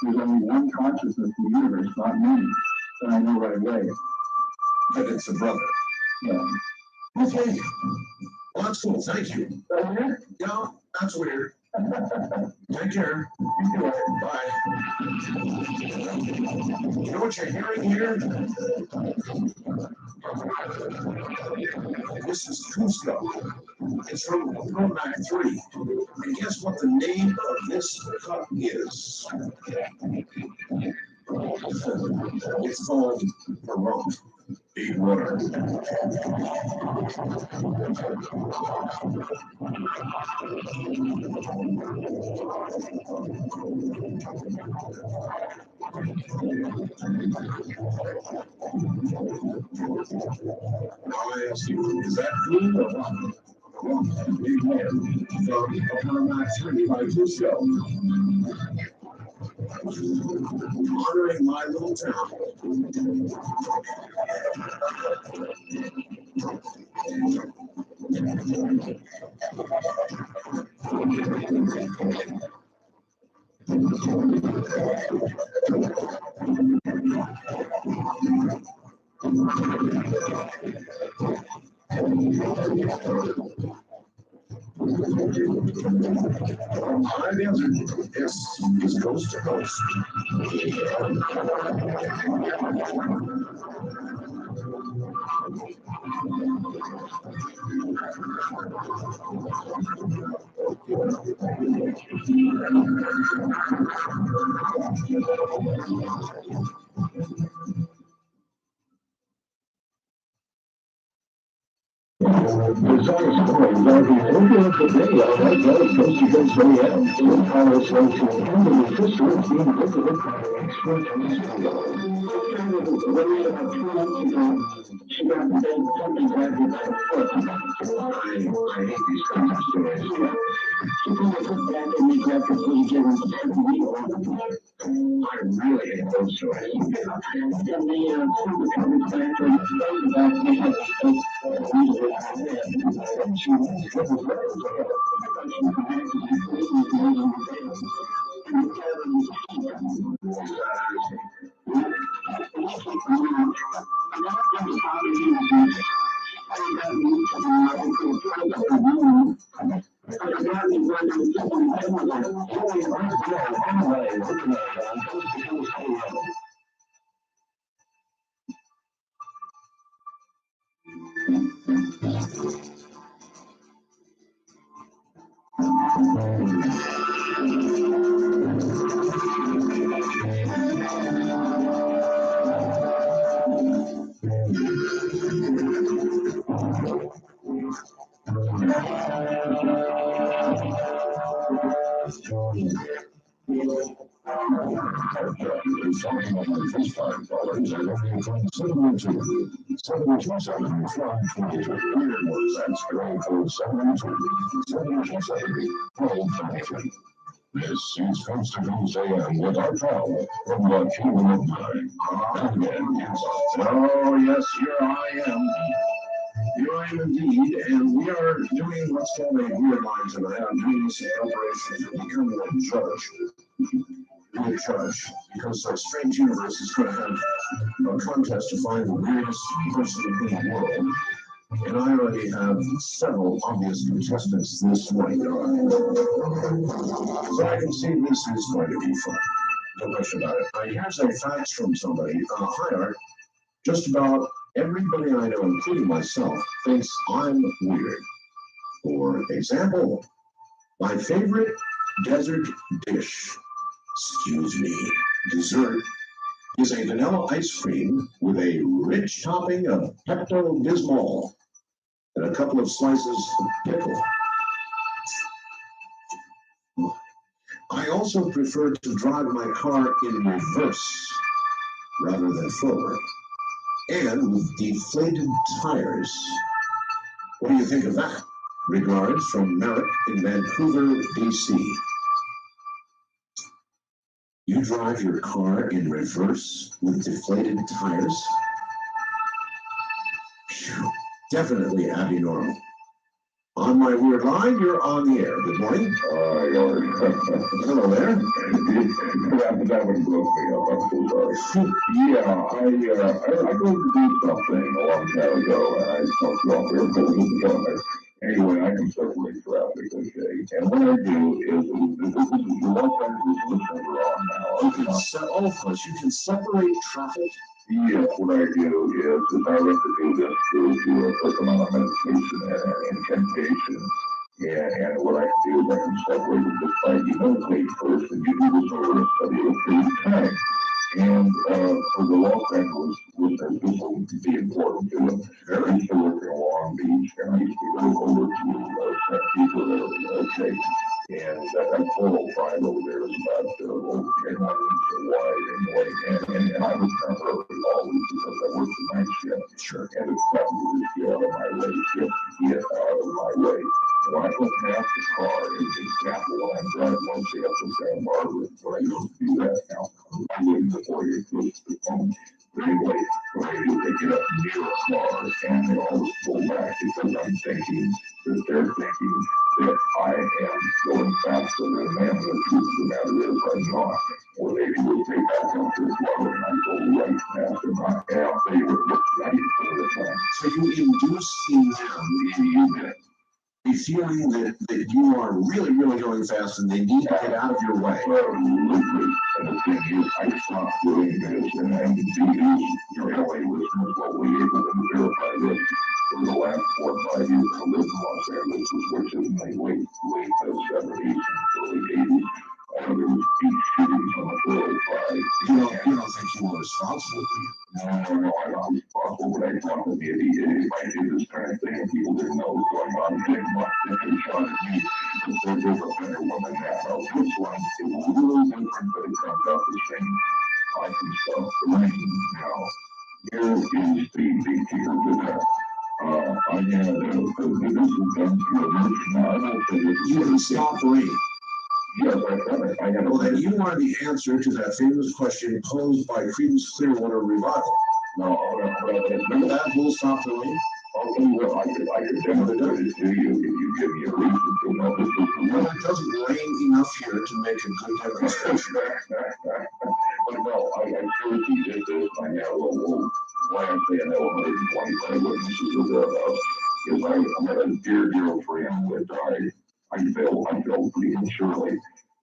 S3: there's only one consciousness in the universe, not many, then I know right away.
S2: but it's a brother.
S3: Yeah.
S2: Okay. Well, that's cool. Thank you. Yeah, that's weird. Take care. Bye. You know what you're hearing here? This is Cusco. It's from Throwback 3. And guess what the name of this cup is? It's called Perot. Big water. Now I ask you, is that cool or what? Big man from Perot 3 by Cusco. Honoring my little town. I've answered. This is coast to coast.
S6: Besides stories are the order of the day on our Coast to Coast AM. In our selection and the sister is being visited by extraterrestrials.
S3: When we about 2 months ago, she got bent something grabbed by the foot.
S2: I hate these kinds of stories.
S3: She pulled her foot back and we grabbed her foot again and said, "We are."
S2: I really hate those stories.
S3: Then they pulled the covers back and explained about we had
S6: And she was good as well.
S2: Something on my FaceTime callers and everything from 702 727 Weird words that's going for 727 1223. This is Coast to Coast AM with our pal from the Kingdom of Nine. Oh, yes, here I am. Here I am indeed, and we are doing what's called a weird line tonight. I'm doing this in preparation for becoming a judge. Be a judge, because our strange universe is going to have a contest to find the weirdest person in the world. And I already have several obvious contestants this morning. So I can see this is going to be fun. No question about it. Here's a fax from somebody. Hi, Art. Just about everybody I know, including myself, thinks I'm weird. For example, my favorite desert dish, excuse me, dessert, is a vanilla ice cream with a rich topping of Pepto-Bismol and a couple of slices of pickle. I also prefer to drive my car in reverse rather than forward, and with deflated tires. What do you think of that? Regards from Merrick in Vancouver, BC. You drive your car in reverse with deflated tires? Phew, definitely abnormal. On my weird line, you're on the air. Good morning. Hello there.
S3: That one broke me up. I'm so sorry. Yeah, I go to do something a long time ago, and I talked to all their business. Anyway, I can separate traffic, okay? And what I do is this is the Los Angeles listeners are on now.
S2: You can separate traffic.
S3: Yes, what I do is I like to do this to a certain amount of meditation and incantation. And what I can do is I can separate it just by you meditate first and you do this over a study of a period of time. And for the Los Angeles listeners, this will be important to them. I used to work in Long Beach and I used to go over to San Diego there, okay? And that 405 over there is about 10 miles wide anyway. And I was temporarily always because I worked the night shift. Sure. And it's probably just get out of my way, get out of my way. When I go past the car, it's example when I'm driving mostly up to Santa Barbara, but I don't do that now. I wouldn't before you close to the phone. But anyway, what I do, they get up near a car and they always pull back because I'm thinking that they're thinking that I am going faster than them. The truth of the matter is I'm not. Or they would take back up to the floor and I go right past them. I am favorite 90% of the time.
S2: So you induce in them a feeling that you are really, really going fast and they need to get out of your way.
S3: Absolutely. And the thing is, I stopped doing this and these, your LA listeners will be able to verify this. For the last 4 or 5 years, I lived in Los Angeles, which is in the late 70s and early 80s. There was 8 shootings on the 405.
S2: You don't think you were responsible, do you?
S3: No, I'm not responsible, but I thought that maybe if I did this kind of thing and people didn't know what was going on, they could shot at me. There's a better one than that. Now, this one is a little different, but it comes out the same. I can stop the rain. Now, here is the big kicker to that. I had, this is done through a motion. Now, I won't say this.
S2: You can stop the rain.
S3: Yes, I've done it.
S2: Well, then you are the answer to that famous question posed by Creedence Clearwater Revival.
S3: No,
S2: Remember that whole stop the rain?
S3: I'll tell you what, I could demonstrate it to you if you give me a reason to know this is the
S2: Well, it doesn't rain enough here to make a good demonstration.
S3: But no, I seriously did this. I had a little, why I'm saying that 125 witnesses or thereabouts, is I had a dear friend that died. I felt pretty maturely,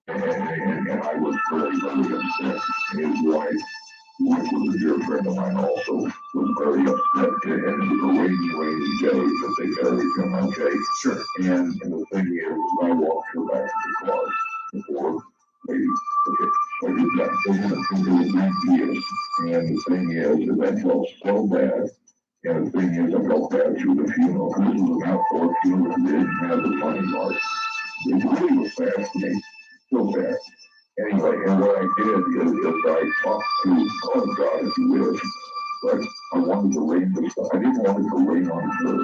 S3: and I was very, very upset. And his wife, which was a dear friend of mine also, was very upset, and it was a rainy day, but they buried him, okay?
S2: Sure.
S3: And the thing is, I walked her back to the car before, maybe, okay, so I did that, they had a finger in my ears, and the thing is I felt so bad, and the thing is, I felt bad through the funeral, because it was an outdoor funeral, and they didn't have the money mark. It really was sad for me, so sad. Anyway, and what I did is I talked to God, if you wish, but I wanted to rain this stuff. I didn't want it to rain on her.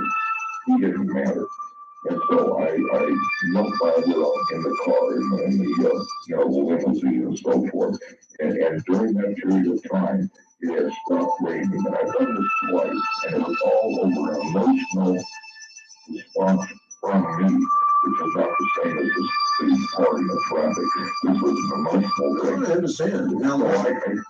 S3: He didn't matter. And so I notified her in the car, in the limousine and so forth. And during that period of time, it had stopped raining. And I've done this twice, and it was all over an emotional response from me, which is not the same as the party of traffic. This was an emotional thing.
S2: I understand. Now,
S3: So I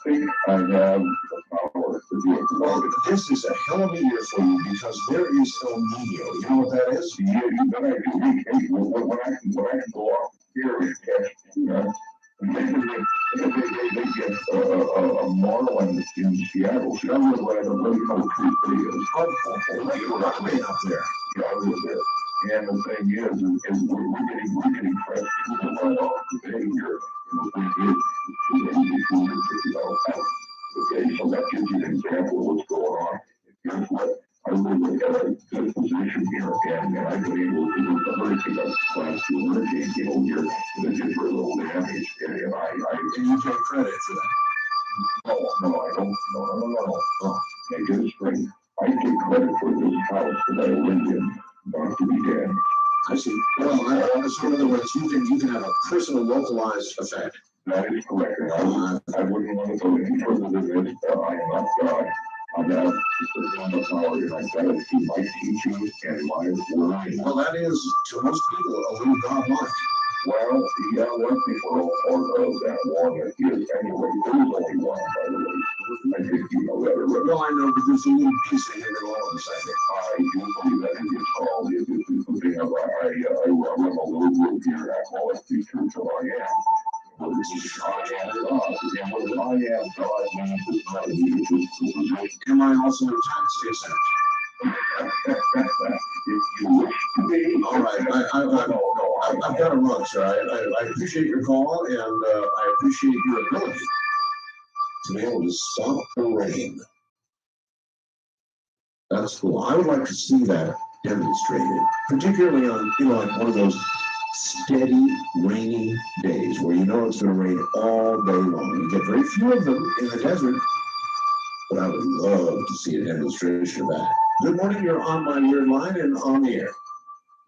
S3: think I have the power to do it.
S2: well, this is a hell of a year for you because there is El Nino. You know what that is?
S3: Yeah, but I do. When I can go out here and catch, they get a marlin in Seattle. See, I live right on Lake Creek is.
S2: You're right up there.
S3: Yeah, I live there. And the thing is we're getting fresh tuna right off the bay here. And the thing is, it's $250 out. Okay, so that gives you an example of what's going on. Here's what I really at a good position here, and I've been able to do the hurricane, a class 2 hurricane came over here, and it did very little damage, and I
S2: And you take credit for that.
S3: no, I don't, no. Make it straight. I take credit for this house that I lived in, not to be damaged.
S2: I see. Well, so in other words, you can have a personal localized effect.
S3: That is correct, and I wouldn't want to go any further than this. I am not God,
S6: I got a on the power, and I got to see my teaching and my learning.
S2: Well, that is, to most people, a little godlike.
S6: Well, yeah, most people are part of that one that is anyway. There is only one, by the way. I think you know that already.
S2: Well, I know, but there's a little piece of him in all of us, I think.
S6: I do believe that it is called, it is something of, I run a little group here, I call it the Church of I Am. Well, this is I am God, and what I am God means is not a music.
S2: Am I also a tax exempt?
S6: If you wish to be.
S2: All right, I've got to run, sir. I appreciate your call, and I appreciate your ability to be able to stop the rain. That's cool. I would like to see that demonstrated, particularly on, like one of those steady, rainy days where you know it's going to rain all day long. You get very few of them in the desert, but I would love to see a demonstration of that. Good morning, you're on my ear line and on the air.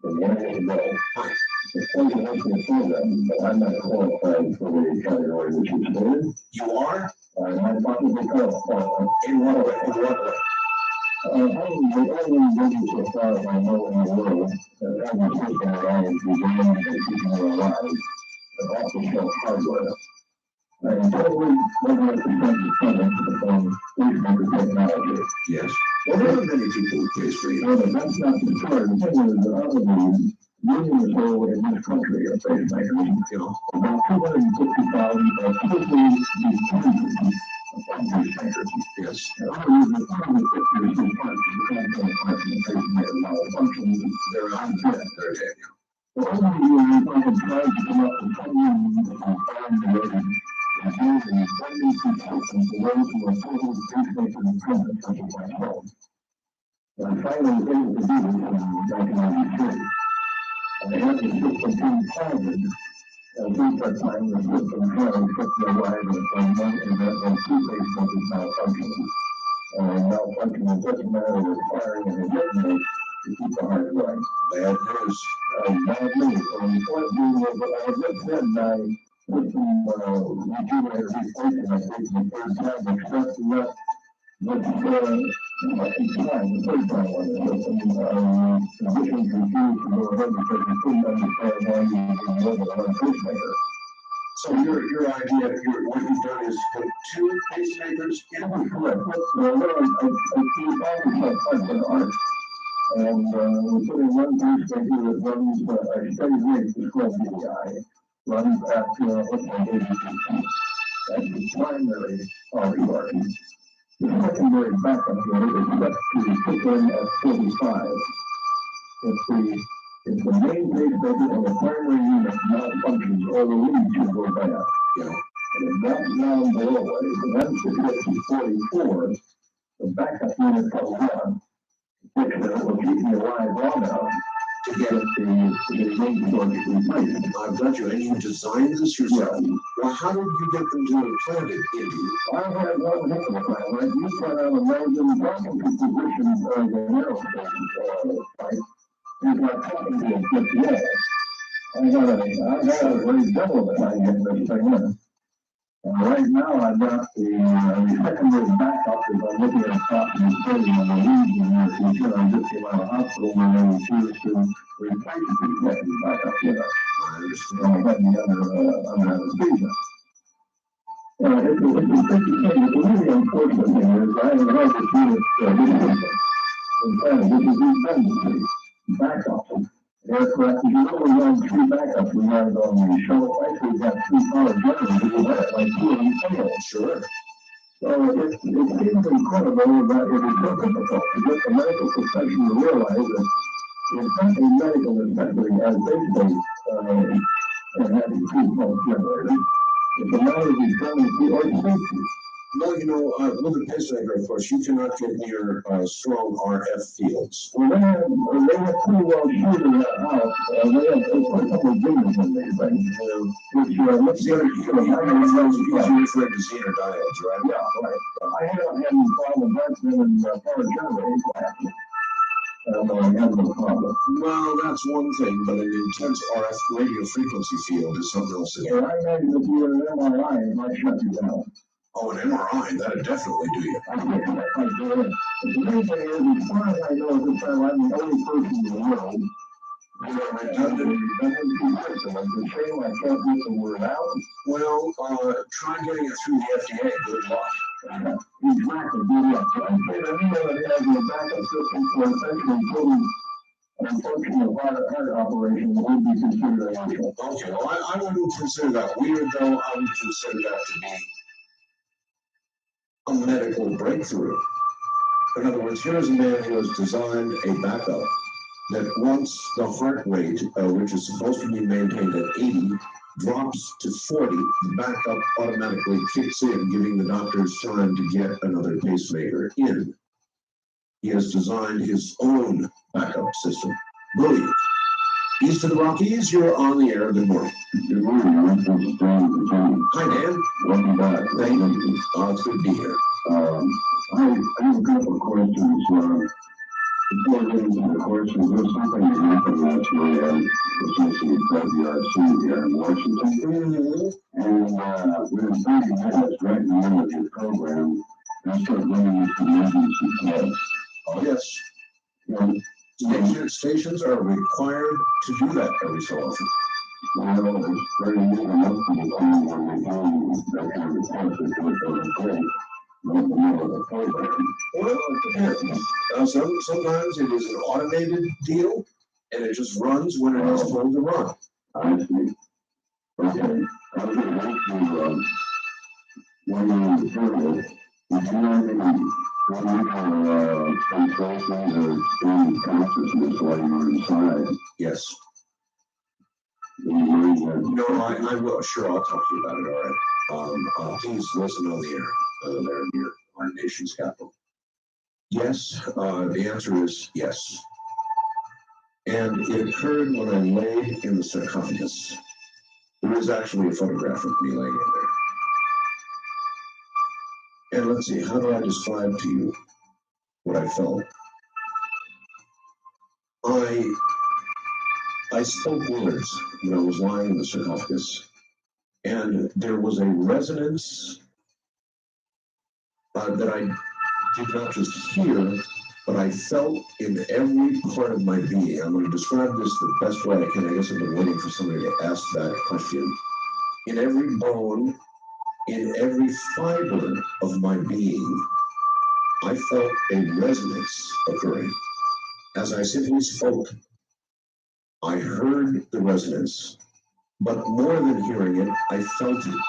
S6: Good morning, Bill. Hi. It's pleasure to the program, but I'm not qualified for the category which you stated.
S2: You are?
S6: I'm not possibly qualified.
S2: In what way?
S6: I'm the only business so far as I know in the world that has a system around designing and keeping it alive, but also sell hardware. I am totally 100% dependent upon pacemaker technology.
S2: Yes. Well, there are many people who place for you.
S6: Well, but that's not the story. The thing is, out of the million or so in this country of pacemakers, about 250,000 are typically determined pacemakers.
S2: Yes.
S6: Other than 150 parts of the component parts of the pacemaker malfunction,
S2: They're out of debt. They're dead.
S6: The only year I have tried to come up with some means of find a way to build a funding system for those who are totally pacemaker dependent, such as myself. And I finally was able to do this in 1993. I had the system pre-planted, and since that time the system has kept me alive from one event when two pacemakers malfunctioning. And malfunctioning doesn't matter with firing and ejection to keep the heart going.
S2: Bad news.
S6: Bad news. So the point being is that I have just had my system rejuvenated replacement, I think, the third time, except that each time, the third time on the system, physicians refused to go ahead because they couldn't understand why you were more than one pacemaker.
S2: So your idea, what you've done is put two pacemakers in?
S6: That's correct. I keep all the stuff in art. And we put in one pacemaker that runs a steady rate to 12 dBi, runs at 80 feet. That's the primary power source. The secondary backup unit is set to kick in at 45. If the main pacemaker and the primary unit malfunctions or the lead should go bad. And it drops down below it, and then to get to 44, the backup unit comes on, which will keep me alive long enough to get the main source replaced.
S2: I've got you, and you designed this yourself. Yeah. Well, how did you get them to implant it in you?
S6: I had one heck of a time. Like you can imagine talking to physicians of the aerospace site. It's like talking to a brick wall. I had a very double the time getting this thing in. And right now I've got the secondary backup as I'm looking at a possible study on the leads in the future. I just came out of hospital where they refused to replace the secondary backup unit. I understand. I had me under anesthesia. It's a tricky thing. The really unfortunate thing is I haven't had this unit implanted, which is redundancy, backup. Aircraft, if you only run three backups, we have on the shuttle flights, we've got three power generators, we have like two of them fail. Sure. So it seems incredible that it is so difficult to get the medical profession to realize that it's not a medical necessity as they having two power generators. It's a matter of determinacy or safety.
S2: Well, with a pacemaker, of course, you cannot get near strong RF fields.
S6: Well, they have pretty well shooting that out. They have a couple of diggers in these things, which let's get it straight. I know it's easier
S2: for it to see your diodes, right?
S6: Yeah, right. I haven't had any problem. That's been in power generating classes. I have no problem.
S2: Well, that's one thing, but an intense RF radio frequency field is something else again.
S6: Well, I imagine if you were an MRI, it might shut you down.
S2: Oh, an MRI, that'd definitely do you.
S3: I get that right there. The main thing is, as far as I know, at this time, I'm the only person in the world. You know, redundant system. It's a shame I can't get the word out.
S2: Well, try getting it through the FDA. Good luck.
S3: Exactly, good luck. So I said, I know it has a backup system for essentially putting an functional heart operation would be considered unusual.
S2: Okay, well, I wouldn't consider that weird, though. I would consider that to be a medical breakthrough. In other words, here's a man who has designed a backup that once the heart rate, which is supposed to be maintained at 80, drops to 40, the backup automatically kicks in, giving the doctors time to get another pacemaker in. He has designed his own backup system. Brilliant. East of the Rockies, you're on the air. Good morning.
S3: Good morning, this is Dan.
S2: Hi, Dan.
S3: Welcome back.
S2: Thank you. It's good to be here.
S3: I have a couple of questions. Before I get into the questions, there's something that happened last night at WRC here in Washington. And within 30 minutes, right in the middle of your program, I started running this emergency call.
S2: Oh, yes. Stations are required to do that every so often.
S3: Well, it's very new enough to the time when they do that kind of request to do it every day. Not in the middle of the program.
S2: Well, it depends. Sometimes it is an automated deal, and it just runs when it is told to run.
S3: I see. Okay. I was going to ask you, when you're in the field, did you have any unusual sensations or extreme consciousness while you were inside?
S2: Yes.
S3: No,
S2: I will. Sure, I'll talk to you about it. All right. Please listen on the air. There near our nation's capital. Yes, the answer is yes. And it occurred when I lay in the sarcophagus. There is actually a photograph of me laying in there. And let's see, how do I describe to you what I felt? I spoke words when I was lying in the sarcophagus, and there was a resonance that I did not just hear, but I felt in every part of my being. I'm going to describe this the best way I can. I guess I've been waiting for somebody to ask that question. In every bone, in every fiber of my being, I felt a resonance occurring. As I simply spoke, I heard the resonance, but more than hearing it, I felt it.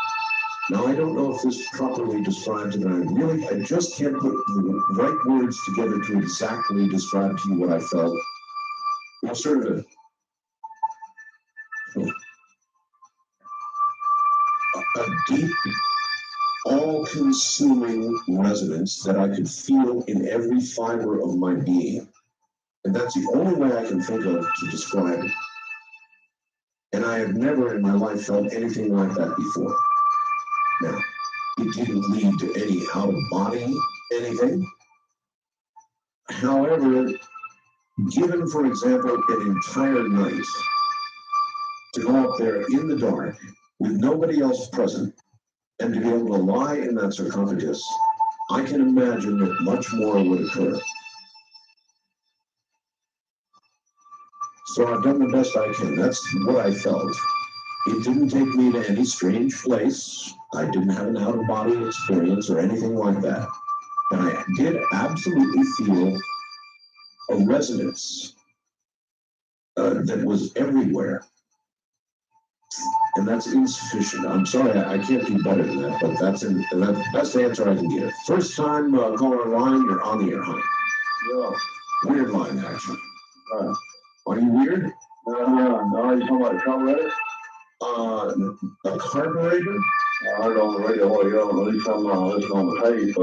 S2: Now, I don't know if this properly describes it, and I just can't put the right words together to exactly describe to you what I felt. It was sort of a deep, all-consuming resonance that I could feel in every fiber of my being. And that's the only way I can think of to describe it. And I have never in my life felt anything like that before. Now, it didn't lead to any out-of-body anything. However, given, for example, an entire night to go up there in the dark with nobody else present and to be able to lie in that sarcophagus, I can imagine that much more would occur. So I've done the best I can. That's what I felt. It didn't take me to any strange place. I didn't have an out-of-body experience or anything like that. But I did absolutely feel a resonance that was everywhere. And that's insufficient. I'm sorry, I can't do better than that, but that's the best answer I can give. First time caller line, you're on the air, honey.
S3: Yeah.
S2: Weird line, actually. Are you weird?
S3: No, you're talking about a carburetor?
S2: A carburetor?
S3: I heard on the radio, at least I'm listening on the tape, I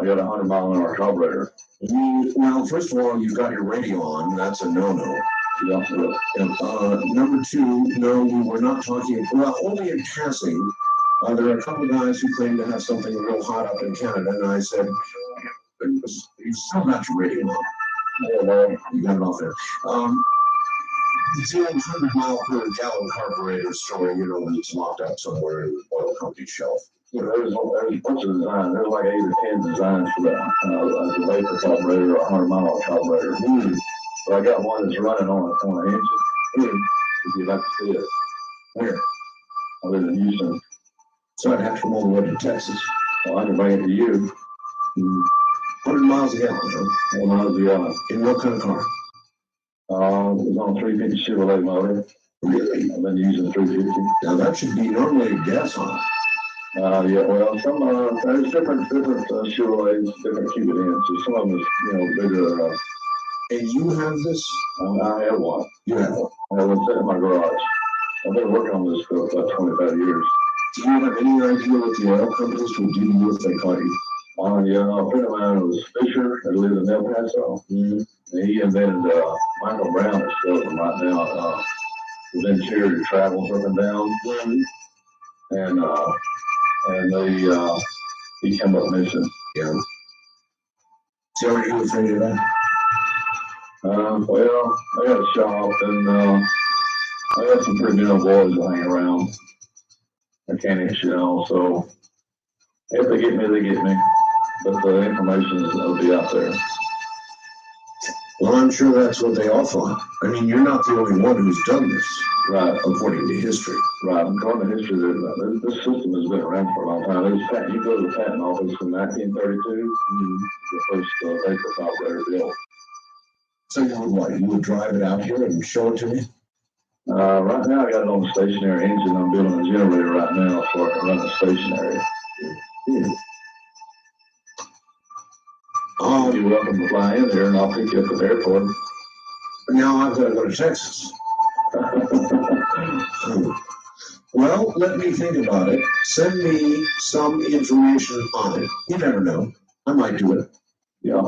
S3: got a 100-mile-an-hour carburetor.
S2: Well, first of all, you've got your radio on. That's a no-no.
S3: Yeah.
S2: Number two, no, we were not talking, well, only in passing. There are a couple of guys who claim to have something real hot up in Canada, and I said, you still got your radio on.
S3: Yeah, well,
S2: You got it off there. It's the old 100-mile-per-gallon carburetor story, that's locked up somewhere in the oil company shelf.
S3: there's a bunch of designs. There's like 8 or 10 designs for that. As a vapor carburetor or a 100-mile carburetor. But I got one that's running on an engine. If you'd like to see it.
S2: Where?
S3: I live in Houston.
S2: So I'd have to come all the way to Texas.
S3: Well, I can bring it to you.
S2: 100 miles a gallon, huh?
S3: 1 mile a gallon.
S2: In what kind of car?
S3: It's on a 350 Chevrolet motor.
S2: Really?
S3: I've been using 350.
S2: Now that should be normally a gas on it.
S3: Yeah, well, some, there's different Chevrolets, different cubic inches. Some of them is, bigger.
S2: And you have this?
S3: I have one.
S2: You have one.
S3: I have one sitting in my garage. I've been working on this for about 25 years.
S2: Do you have any idea what the oil companies will do to you if they caught you?
S3: Yeah, a friend of mine was Fisher, that lived in El Paso. And he invented, Michael Brown is still open right now. His interior travels up and down. And he came up missing.
S2: Yeah. So are you afraid of that?
S3: Well, I got a shop and, I got some pretty young boys that hang around. Mechanics, so if they get me, they get me. But the information will be out there.
S2: Well, I'm sure that's what they all thought. I mean, you're not the only one who's done this,
S3: Right.
S2: according to history.
S3: Right. According to history, this system has been around for a long time. There's patent, you go to the patent office in 1932, the first vapor carburetor built.
S2: So you would drive it out here and show it to me?
S3: Right now I got it on a stationary engine. I'm building a generator right now so I can run it stationary. You're welcome to fly in here and I'll pick you up at the airport.
S2: Now I've got to go to Texas. Well, let me think about it. Send me some information on it. You never know. I might do it.
S3: Yeah.